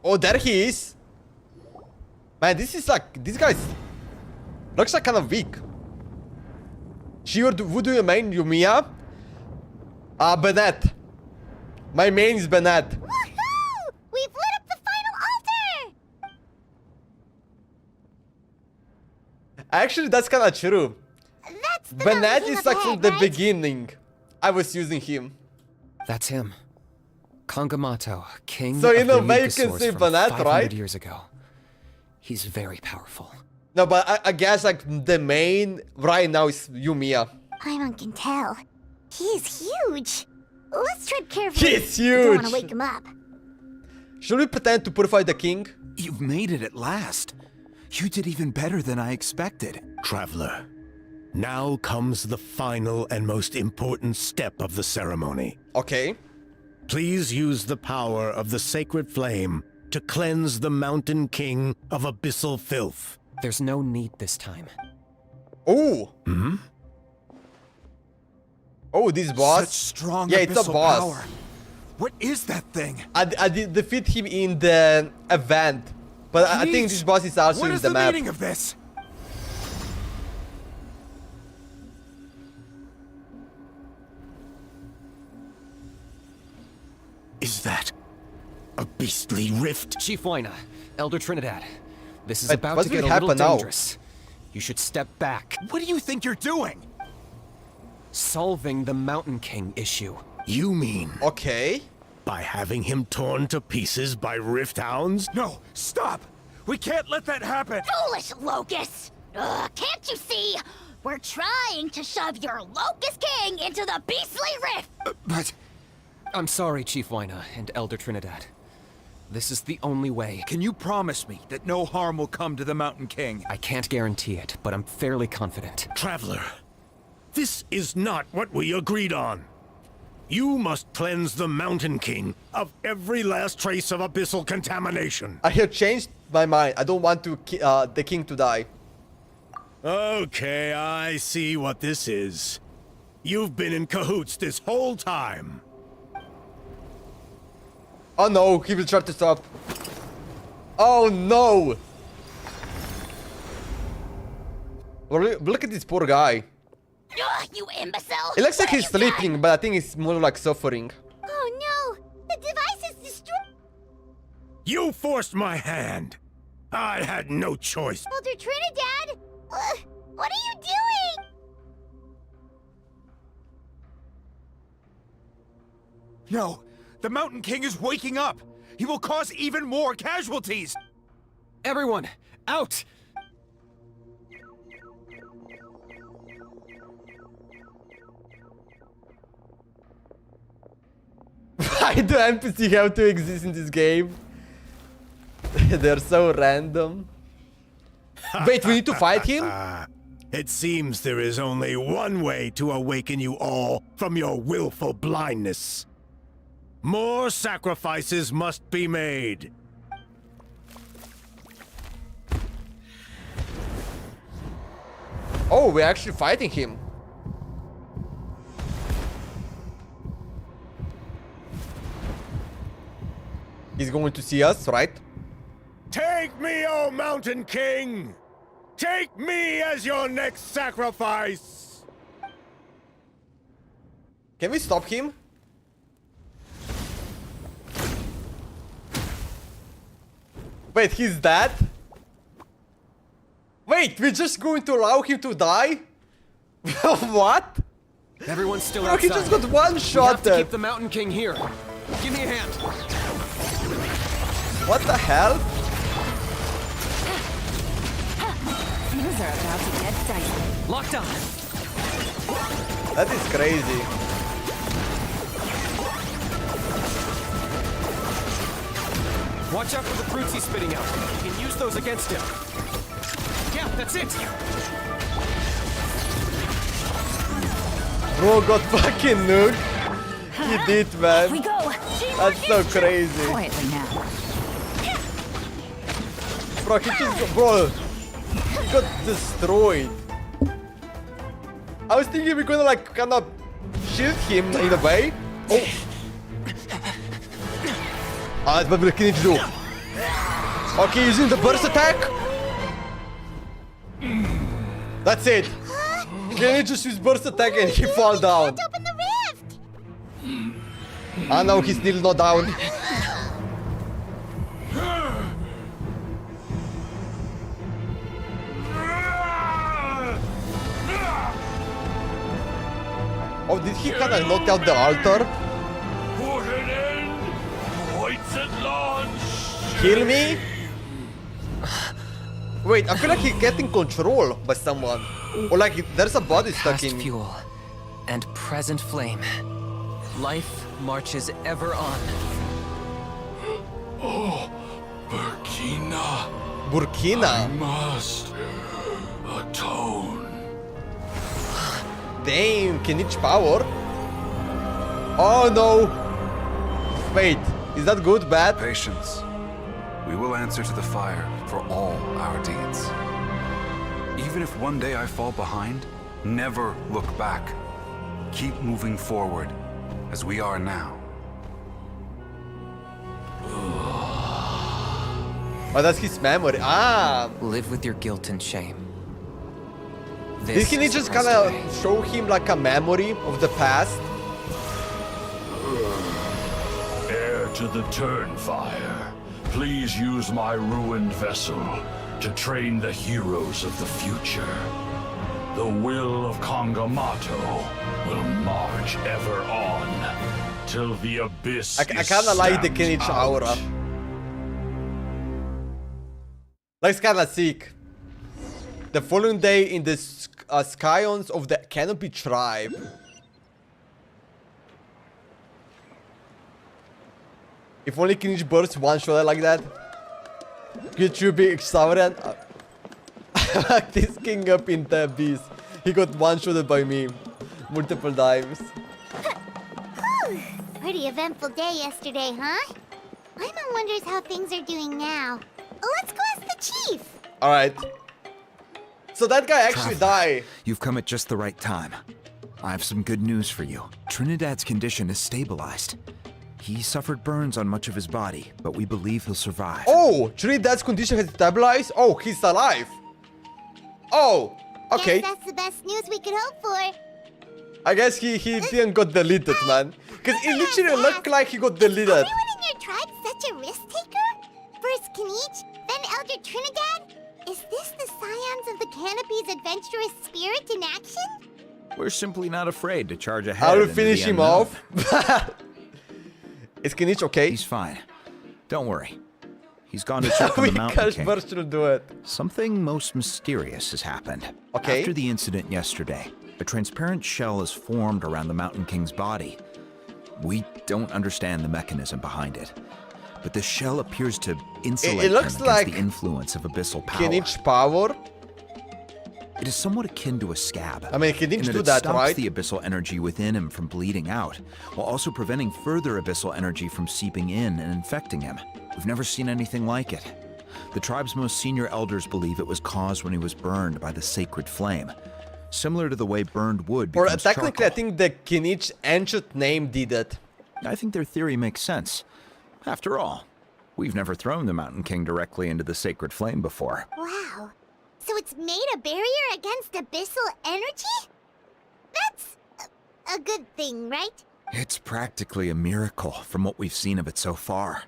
Oh, there he is. Man, this is like... This guy's... Looks like kind of weak. Who do you main? Yumiya? Bennett. My main is Bennett. Woohoo! We've lit up the final altar! Actually, that's kind of true. That's the Bennett Mountain King is up like from ahead, the right? beginning. I was using him. That's him. Kangamato, king So of in a the way you Yuga can source say from Bennett, 500 right? years ago. He's very powerful. No, but I guess like the main right now is Yumiya. Paimon can tell. He is huge. Let's tread carefully. He's We don't want huge. to wake him up. Should we pretend to purify the king? You've made it at last. You did even better than I expected. Traveler, now comes the final and most important step of the ceremony. Okay. Please use the power of the sacred flame to cleanse the Mountain King of abyssal filth. There's no need this time. Oh. Hmm? Oh, this boss. Such strong Yeah, it's a abyssal boss. power. What is that thing? I did defeat him in the event, but I think this boss is also What in is the the map. meaning of this? Is that a beastly rift? Chief Waina, Elder Trinidad. This is Wait, about what to will get a little happen now? dangerous. You should step back. What do you think you're doing? Solving the Mountain King issue. You mean... Okay. By having him torn to pieces by rift hounds? No, stop! We can't let that happen! Foolish Locust! Can't you see? We're trying to shove your Locust King into the beastly rift! But... I'm sorry, Chief Wyna and Elder Trinidad. This is the only way. Can you promise me that no harm will come to the Mountain King? I can't guarantee it, but I'm fairly confident. Traveler, this is not what we agreed on. You must cleanse the Mountain King of every last trace of abyssal contamination. I have changed my mind. I don't want to the king to die. Okay, I see what this is. You've been in cahoots this whole time. Oh no, he will try to stop. Oh no! Well, look at this poor guy. You imbecile! It looks like he's sleeping, but I think it's more like suffering. Oh no! The device is destroyed! You forced my hand. I had no choice. Elder Trinidad! What are you doing? No! The Mountain King is waking up! He will cause even more casualties! Everyone, out! Why do NPC have to exist in this game? They're so random. Wait, we need to fight him? It seems there is only one way to awaken you all from your willful blindness. More sacrifices must be made. Oh, we're actually fighting him. He's going to see us, right? Take me, O Mountain King! Take me as your next sacrifice! Can we stop him? Wait, he's dead? Wait, we're just going to allow him to die? What? Everyone's still Bro, outside. he just got one shot. We have to keep the Mountain King here. Give me a hand. What the hell? Things are about to get dicey. Locked on. That is crazy. Watch out for the fruits he's spitting out. You can use those against him. Yeah, that's it. Bro got fucking nuked. He did, man. We go. That's so crazy. Quietly now. Bro, he just he got destroyed. I was thinking we're gonna like kind of shield him in a way. Oh. That's what we need to do. Okay, using the burst attack. That's it. Can you just use burst attack and he fall down? Open the rift! Ah, no, he's still not down. Oh, did he kind of knock out the altar? Put an end! Points at launch! Kill me? Wait, I feel like he's getting controlled by someone. Or like there's a body stuck Past in. fuel and present flame. Life marches ever on. Oh, Burkina. Burkina? I must atone. Damn, Kinich power? Oh no! Wait, is that good, bad? Patience. We will answer to the fire for all our deeds. Even if one day I fall behind, never look back. Keep moving forward, as we are now. Oh, that's his memory. Ah! Live with your guilt and shame. Did he just kind of show him like a memory of the past? Heir to the Turnfire, please use my ruined vessel to train the heroes of the future. The will of Kangamato will march ever on till the abyss I kinda like the Kinich aura. Like, it's kinda sick. The following day in the scions of the Canopy tribe. If only Kinich bursts one shot like that. Could you be extravagant? This king up in the abyss. He got one-shotted by me multiple times. Pretty eventful day yesterday, huh? Paimon wonders how things are doing now. Let's go ask the chief. Alright. So that guy actually died. You've come at just the right time. I have some good news for you. Trinidad's condition is stabilized. He suffered burns on much of his body, but we believe he'll survive. Oh, Trinidad's condition has stabilized? Oh, he's alive. Oh, okay. Guess that's the best news we could hope for. I guess he didn't got deleted, man. Because it literally looked like he got deleted. Is everyone in your tribe such a risk taker? First Kinich, then Elder Trinidad? Is this the scions of the Canopy's adventurous spirit in action? We're simply not afraid to charge ahead. I will finish him off. Is Kinich okay? He's fine. Don't worry. He's gone to check on the Mountain King. Do it. Something most mysterious has happened. Okay. After the incident yesterday, a transparent shell has formed around the Mountain King's body. We don't understand the mechanism behind it, but the shell appears to insulate him against the influence of abyssal power. Kinich power? It is somewhat akin to a scab. I mean, Kinich do it that, stops right? the abyssal energy within him from bleeding out, while also preventing further abyssal energy from seeping in and infecting him. We've never seen anything like it. The tribe's most senior elders believe it was caused when he was burned by the sacred flame, similar to the way burned wood becomes technically, charcoal. I think the Kinich ancient name did it. I think their theory makes sense. After all, we've never thrown the Mountain King directly into the sacred flame before. Wow. So it's made a barrier against abyssal energy? That's a good thing, right? It's practically a miracle from what we've seen of it so far.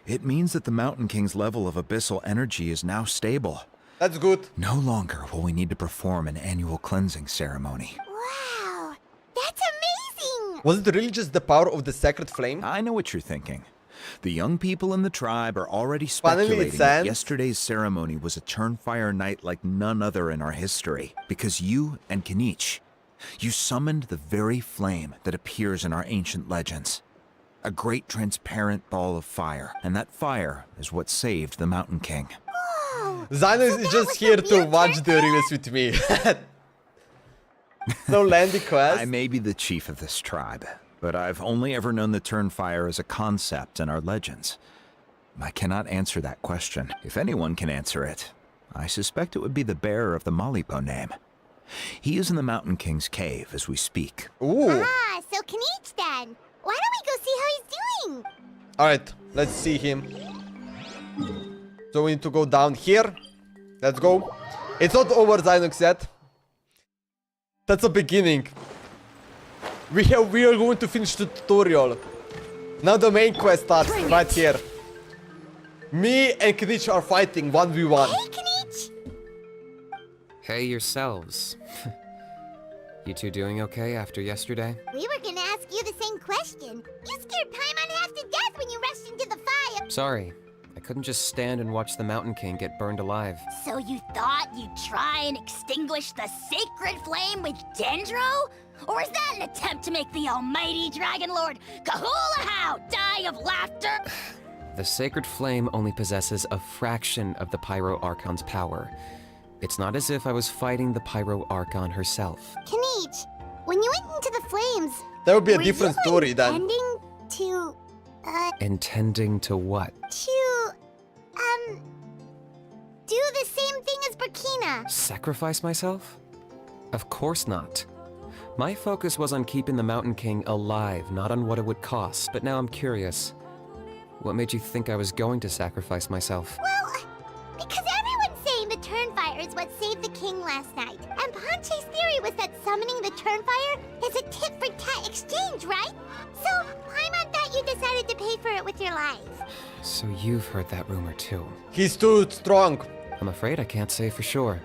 It means that the Mountain King's level of abyssal energy is now stable. That's good. No longer will we need to perform an annual cleansing ceremony. Wow, that's amazing! Was it really just the power of the sacred flame? I know what you're thinking. The young people in the tribe are already speculating that yesterday's ceremony was a Turnfire night like none other in our history. Because you and Kinich, you summoned the very flame that appears in our ancient legends. A great transparent ball of fire, and that fire is what saved the Mountain King. Zino is just here to watch the release with me. No landing quest. I may be the chief of this tribe, but I've only ever known the Turnfire as a concept in our legends. I cannot answer that question. If anyone can answer it, I suspect it would be the bearer of the Malipo name. He is in the Mountain King's cave as we speak. Ooh. Ah, so Kinich then. Why don't we go see how he's doing? Alright, let's see him. So we need to go down here. Let's go. It's not over, Zynox, yet. That's a beginning. We are going to finish the tutorial. Now the main quest starts right here. Me and Kinich are fighting 1v1. Hey, Kinich! Hey yourselves. You two doing okay after yesterday? We were gonna ask you the same question. You scared Paimon half to death when you rushed into the fire. Sorry. I couldn't just stand and watch the Mountain King get burned alive. So you thought you'd try and extinguish the sacred flame with Dendro? Or is that an attempt to make the almighty Dragon Lord Kahulahow die of laughter? The sacred flame only possesses a fraction of the Pyro Archon's power. It's not as if I was fighting the Pyro Archon herself. Kinich, when you went into the flames, that would be a different story then. Intending to, Intending to what? To, do the same thing as Burkina. Sacrifice myself? Of course not. My focus was on keeping the Mountain King alive, not on what it would cost. But now I'm curious. What made you think I was going to sacrifice myself? Well, because everyone's saying the Turnfire is what saved the king last night. And Ponche's theory was that summoning the Turnfire is a tit-for-tat exchange, right? So, Paimon thought you decided to pay for it with your life. So you've heard that rumor too. He's too strong. I'm afraid I can't say for sure.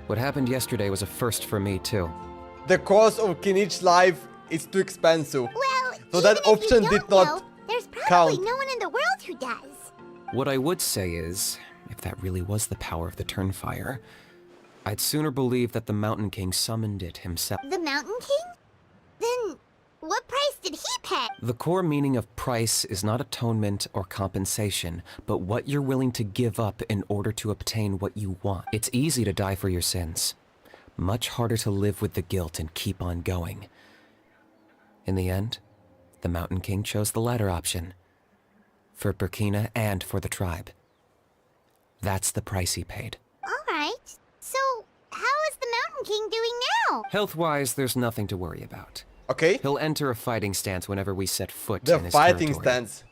What happened yesterday was a first for me, too. The cost of Kinich's life is too expensive. Well, so that option did not there's probably count. no one in the world who does. What I would say is, if that really was the power of the Turnfire, I'd sooner believe that the Mountain King summoned it himself. The Mountain King? Then what price did he pay? The core meaning of price is not atonement or compensation, but what you're willing to give up in order to obtain what you want. It's easy to die for your sins. Much harder to live with the guilt and keep on going. In the end, the Mountain King chose the latter option. For Burkina and for the tribe. That's the price he paid. Alright, so how is the Mountain King doing now? Health-wise, there's nothing to worry about. Okay. He'll enter a fighting stance whenever we set foot The in his fighting territory. stance.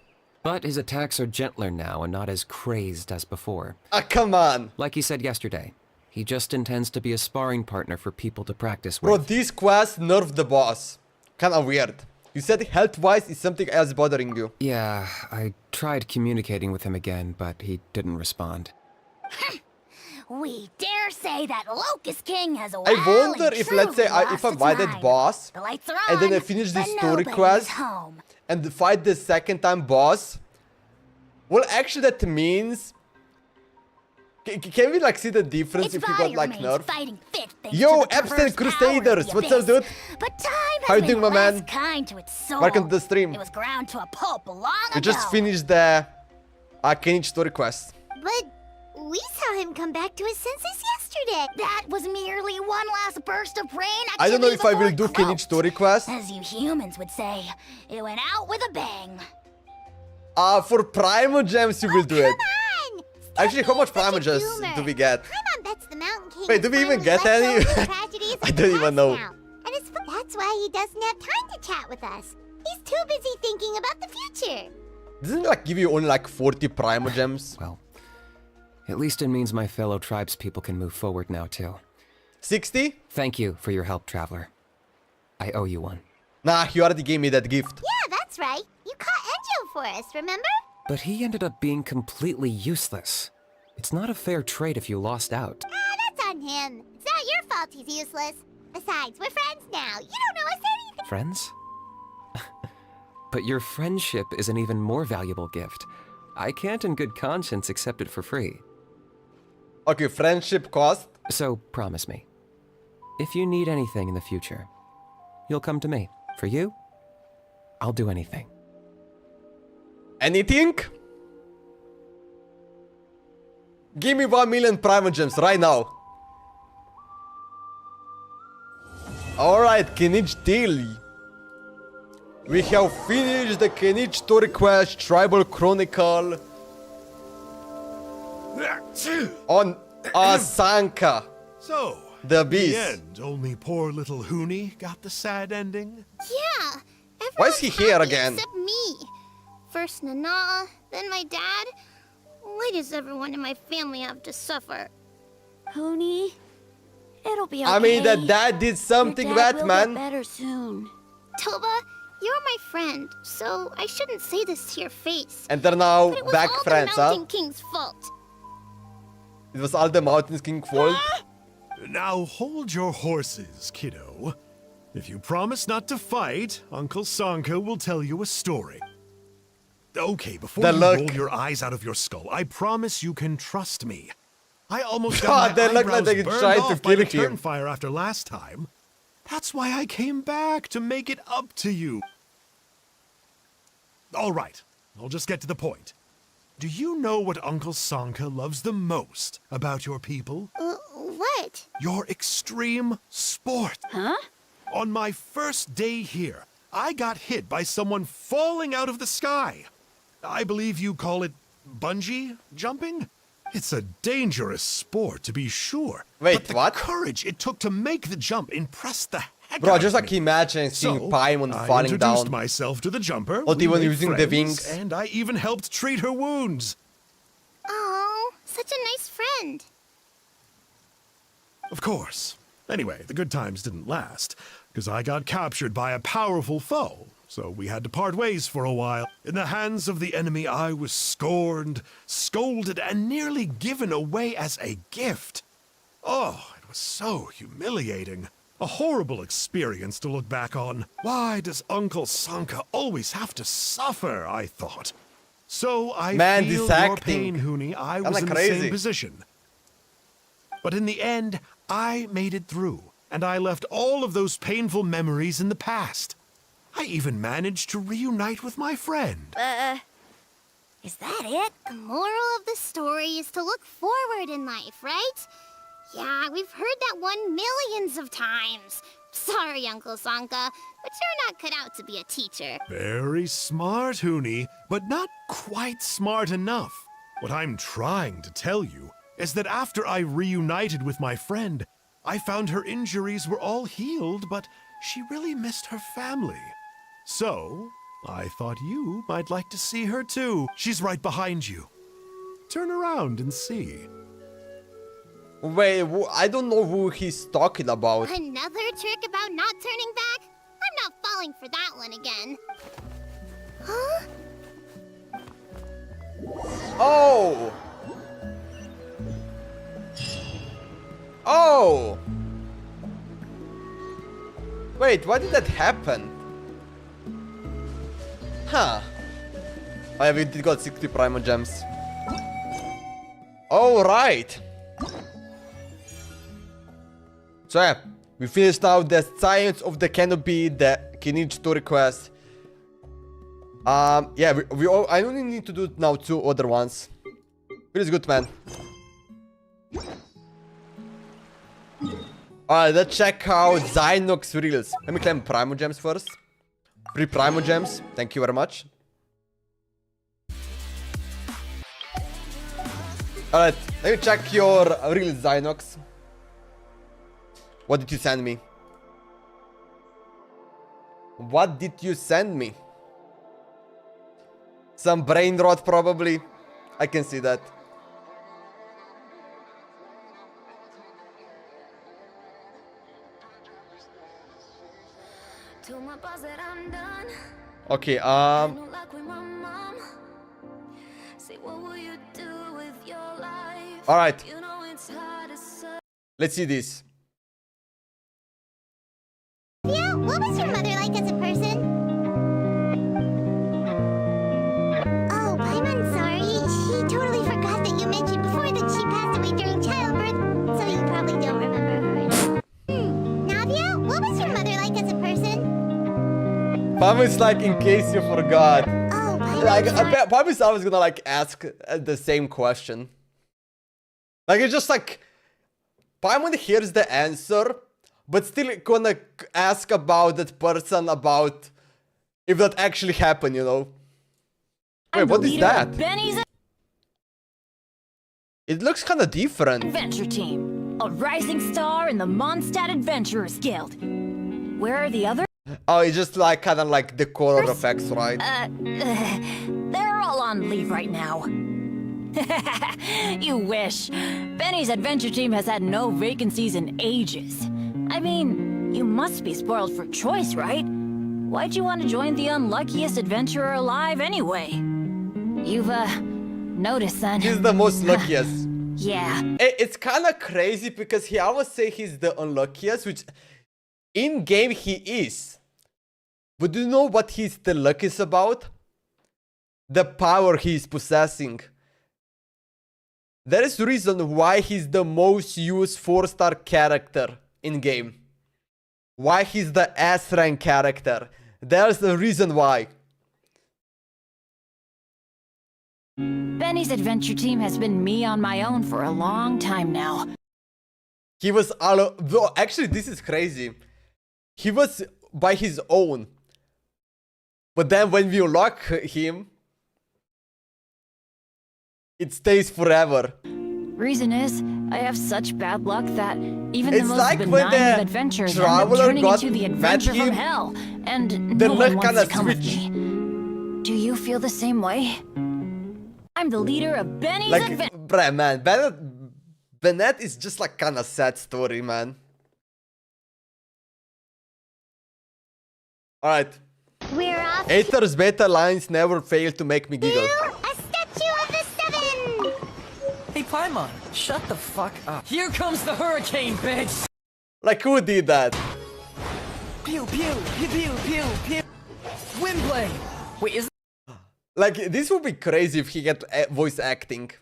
But his attacks are gentler now and not as crazed as before. Ah, come on. Like he said yesterday, he just intends to be a sparring partner for people to practice with. Bro, this quest nerfed the boss. Kinda weird. You said health-wise is something else bothering you. Yeah, I tried communicating with him again, but he didn't respond. We dare say that Locust King has I wonder if, let's say, if I fight that boss, the lights are and then I on, finish but this story nobody's quest, home. and fight the second time boss, well, actually that means... Can we, like, see the difference Its if we got, body like, remains nerf? fighting fit thanks Yo, to the Epstein perverse power of Crusaders, the what's up, abyss. dude? But time has How you been doing, my less man? kind to its soul. Welcome to the stream. It was ground to a pulp long We ago. just finished the Kinich Story Quest. But we saw him come back to his senses yesterday. That was merely one last burst of brain activity. I don't know if I will before do it Kinich croaked. Story Quest. As you humans would say, it went out with a bang. For Primo Gems you will do it. Actually, how much Primo Gems do we get? Paimon bets the Mountain King Wait, do we even get any? I don't even know. now. And that's why he doesn't have time to chat with us. He's too busy thinking about the future. Doesn't it like give you only like 40 Primo Gems? Well, at least it means my fellow tribespeople can move forward now, too. 60? Thank you for your help, Traveler. I owe you one. Nah, you already gave me that gift. Yeah, that's right. You caught Enjo for us, remember? But he ended up being completely useless. It's not a fair trade if you lost out. That's on him. It's not your fault he's useless. Besides, we're friends now. You don't know us anything. Friends? But your friendship is an even more valuable gift. I can't in good conscience accept it for free. Okay, friendship cost. So, promise me. If you need anything in the future, you'll come to me. For you, I'll do anything. Anything? Give me 1 million Primo Gems right now. Alright, Kinich deal. We have finished the Kinich Story Quest, Tribal Chronicle on Asanka. So, the in beast. the end, only poor little Huni got the sad ending? Yeah. Why is he everyone's here happy again? Except me. First Nana, then my dad. Why does everyone in my family have to suffer? Huni, it'll be okay. I mean, that dad did something Your dad bad, will man. get better soon. Toba, you're my friend, so I shouldn't say this to your face. And they're now But it was back all friends, the huh? Mountain King's fault. It was all the Mountain King's fault. Now hold your horses, kiddo. If you promise not to fight, Uncle Sanka will tell you a story. Okay, before The you look. roll your eyes out of your skull, I promise you can trust me. I almost God, got they my look like eyebrows they burned tried to off by the kill him. Turnfire after last time. That's why I came back, to make it up to you. All right, I'll just get to the point. Do you know what Uncle Sanka loves the most about your people? What? Your extreme sport. Huh? On my first day here, I got hit by someone falling out of the sky. I believe you call it bungee jumping? It's a dangerous sport, to be sure. Wait, but the what? courage it took to make the jump impressed the heck Bro, out just of like me. imagine seeing So, Paimon I falling introduced down. myself to the jumper. Not we even made using the friends, wings. And I even helped treat her wounds. Oh, such a nice friend. Of course. Anyway, the good times didn't last, because I got captured by a powerful foe, so we had to part ways for a while. In the hands of the enemy, I was scorned, scolded, and nearly given away as a gift. Oh, it was so humiliating. A horrible experience to look back on. Why does Uncle Sanka always have to suffer, I thought. So I feel your pain, Huni. I was in the same position. But in the end, I made it through, and I left all of those painful memories in the past. I even managed to reunite with my friend. Is that it? The moral of the story is to look forward in life, right? Yeah, we've heard that one millions of times. Sorry, Uncle Sanka, but you're not cut out to be a teacher. Very smart, Huni, but not quite smart enough. What I'm trying to tell you is that after I reunited with my friend, I found her injuries were all healed, but she really missed her family. So, I thought you might like to see her too. She's right behind you. Turn around and see. Wait, I don't know who he's talking about. Another trick about not turning back? I'm not falling for that one again. Huh? Oh! Oh! Wait, why did that happen? Huh. Oh yeah, we did got 60 Primo Gems. Alright. So yeah, we finished now the Science of the Canopy, the Kinich Story Quest. Yeah, I only need to do now 2 other ones. Feels good, man. Alright, let's check out Zynox Reels. Let me claim Primo Gems first. 3 Primo Gems, thank you very much. Alright, let me check your Reels, Zynox. What did you send me? What did you send me? Some brain rot, probably. I can see that. Okay, alright. Let's see this. Yeah, what was your mother like as a person? Oh, I'm sorry. She totally forgot that you mentioned before that she passed away during childbirth, so you probably don't remember her. Navia, what was your mother like as a person? Promise, like, in case you forgot. Oh, like, I promise I was gonna, like, ask the same question. Like, it's just like, Paimon hears the answer, but still gonna ask about that person, about if that actually happened, you know? Wait, what is that? It looks kind of different. Adventure team, a rising star in the Mondstadt Adventurers Guild. Where are the others? Oh, it's just like kind of like the color effects, right? They're all on leave right now. You wish. Benny's adventure team has had no vacancies in ages. I mean, you must be spoiled for choice, right? Why'd you want to join the unluckiest adventurer alive anyway? You've, noticed then. He's the most luckiest. Yeah. It's kind of crazy because he always say he's the unluckiest, which in-game he is. But do you know what he's the luckiest about? The power he's possessing. There is reason why he's the most used 4-star character in-game. Why he's the S-rank character. There's the reason why. Benny's adventure team has been me on my own for a long time now. He was actually, this is crazy. He was by his own. But then when we unlock him, it stays forever. Reason is, I have such bad luck that even it's the most like benign of adventures end up turning into the adventure from hell, and no one wants to come with me. Do you feel the same way? I'm the leader of Benny's adventure. Bruh, man, Bennett is just like kind of sad story, man. Alright. We're off. Aether's beta lines never fail to make me giggle. A statue of the 7! Hey, Paimon, Paimon, shut the fuck up. Here comes the hurricane, bitch! Like, who did that? Pew, pew, pew, pew, pew, pew. Windblade! Wait, is Like, this would be crazy if he had voice acting.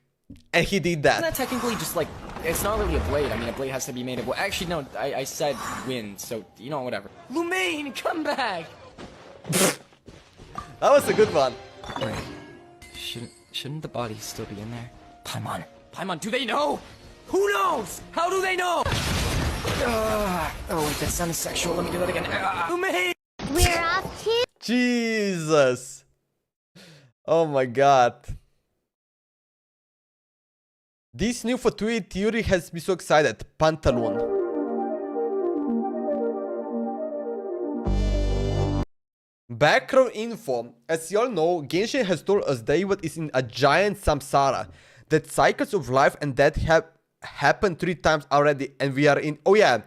And he did that. Isn't that technically just like, it's not really a blade. I mean, a blade has to be made of wood. Actually, no, I said wind, so, you know, whatever. Lumaine, come back! That was a good one. Wait, shouldn't the body still be in there? Paimon, Paimon, do they know? Who knows? How do they know? Oh wait, that sounded sexual. Let me do that again. Lumaine! We're off to... Jesus. Oh my god. This new Fortuity theory has me so excited. Pantaloon. Background info. As you all know, Genshin has told us David is in a giant samsara. That cycles of life and death have happened 3 times already, and we are in... Oh yeah,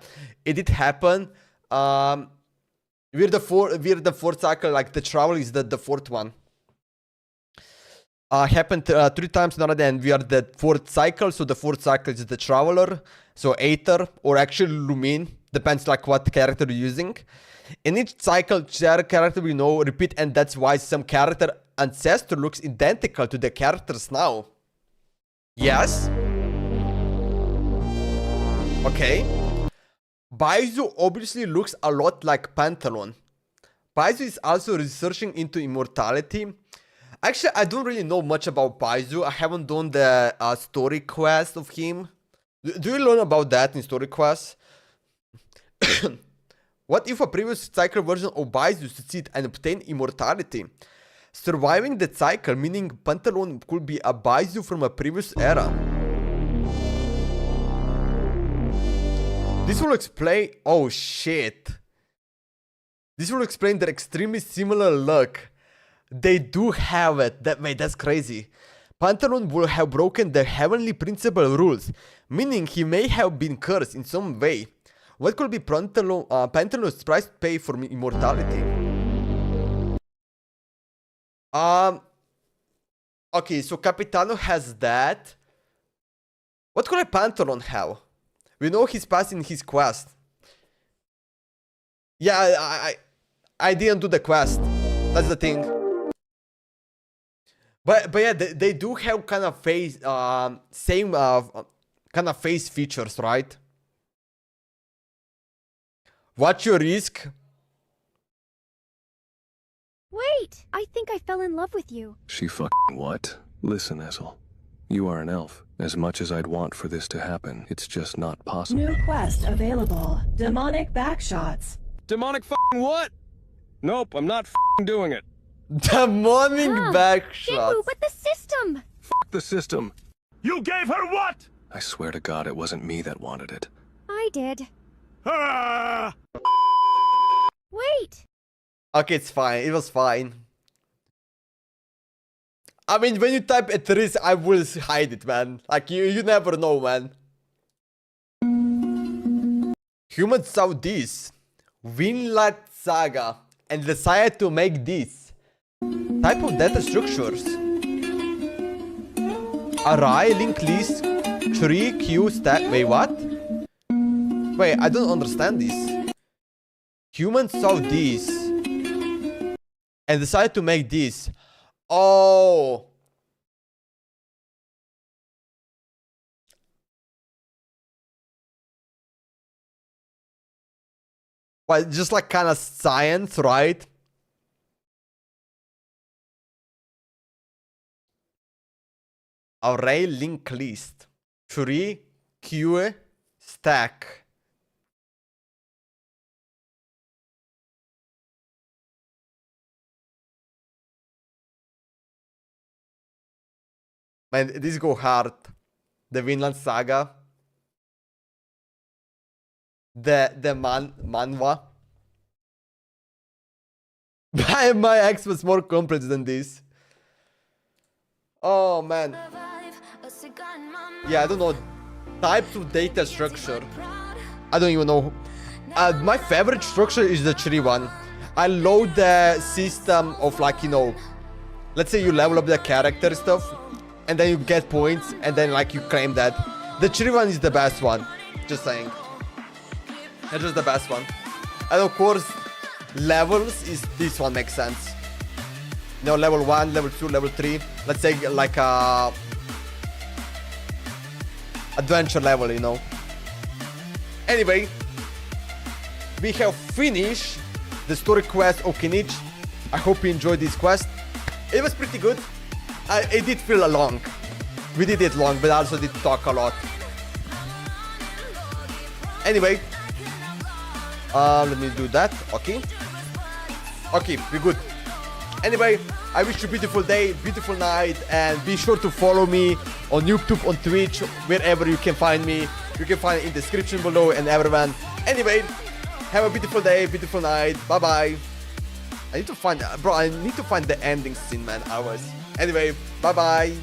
it did happen. We're the fourth cycle, like the travel is the fourth one. Happened 3 times already, and we are the 4th cycle, so the 4th cycle is the traveler, so Aether, or actually Lumine, depends like what character you're using. In each cycle, character we know repeat, and that's why some character ancestor looks identical to the characters now. Yes. Okay. Baizu obviously looks a lot like Pantaloon. Baizu is also researching into immortality. Actually, I don't really know much about Baizu. I haven't done the story quest of him. Do you learn about that in story quest? What if a previous cycle version of Baizu succeed and obtain immortality? Surviving the cycle, meaning Pantaloon could be a Baizu from a previous era. This will explain... Oh shit. This will explain their extremely similar look. They do have it. Wait, that's crazy. Pantaloon will have broken the heavenly principle rules, meaning he may have been cursed in some way. What could be Pantaloon's price to pay for immortality? Okay, so Capitano has that. What could a Pantaloon have? We know he's passing his quest. Yeah, I didn't do the quest. That's the thing. But yeah, they do have kind of face, same kind of face features, right? What's your risk? Wait, I think I fell in love with you. She fucking what? Listen, Essel. You are an elf. As much as I'd want for this to happen, it's just not possible. New quest available. Demonic backshots. Demonic fucking what? Nope, I'm not fucking doing it. Demonic backshots. Jingu, but the system! Fuck the system. You gave her what? I swear to God it wasn't me that wanted it. I did. Ah! Wait! Okay, it's fine. It was fine. I mean, when you type at risk, I will hide it, man. Like, you never know, man. Humans saw this. Vinland Saga. And decided to make this. Type of data structures. Array, linked list, tree, queue, stack. Wait, what? Wait, I don't understand this. Humans saw this. And decided to make this. Oh. Well, just like kind of science, right? Array linked list. Tree, queue, stack. Man, this go hard. The Vinland Saga. The manhwa. My ex was more complex than this. Oh man. Yeah, I don't know. Type to data structure. I don't even know. My favorite structure is the tree one. I love the system of, like, you know, let's say you level up the character stuff. and then you get points, and then like you claim that. The tree one is the best one. Just saying. That's just the best one. And of course, levels is this one makes sense. You know, level 1, level 2, level 3. Let's say like a adventure level, you know. Anyway, we have finished the story quest of Kinich. I hope you enjoyed this quest. It was pretty good. It did feel long. We did it long, but also did talk a lot. Anyway, let me do that. Okay. Okay, we're good. Anyway, I wish you a beautiful day, beautiful night, and be sure to follow me on YouTube, on Twitch, wherever you can find me. You can find it in the description below and everyone. Anyway, have a beautiful day, beautiful night. Bye bye. I need to find, bro, I need to find the ending scene, man. Anyway, bye bye.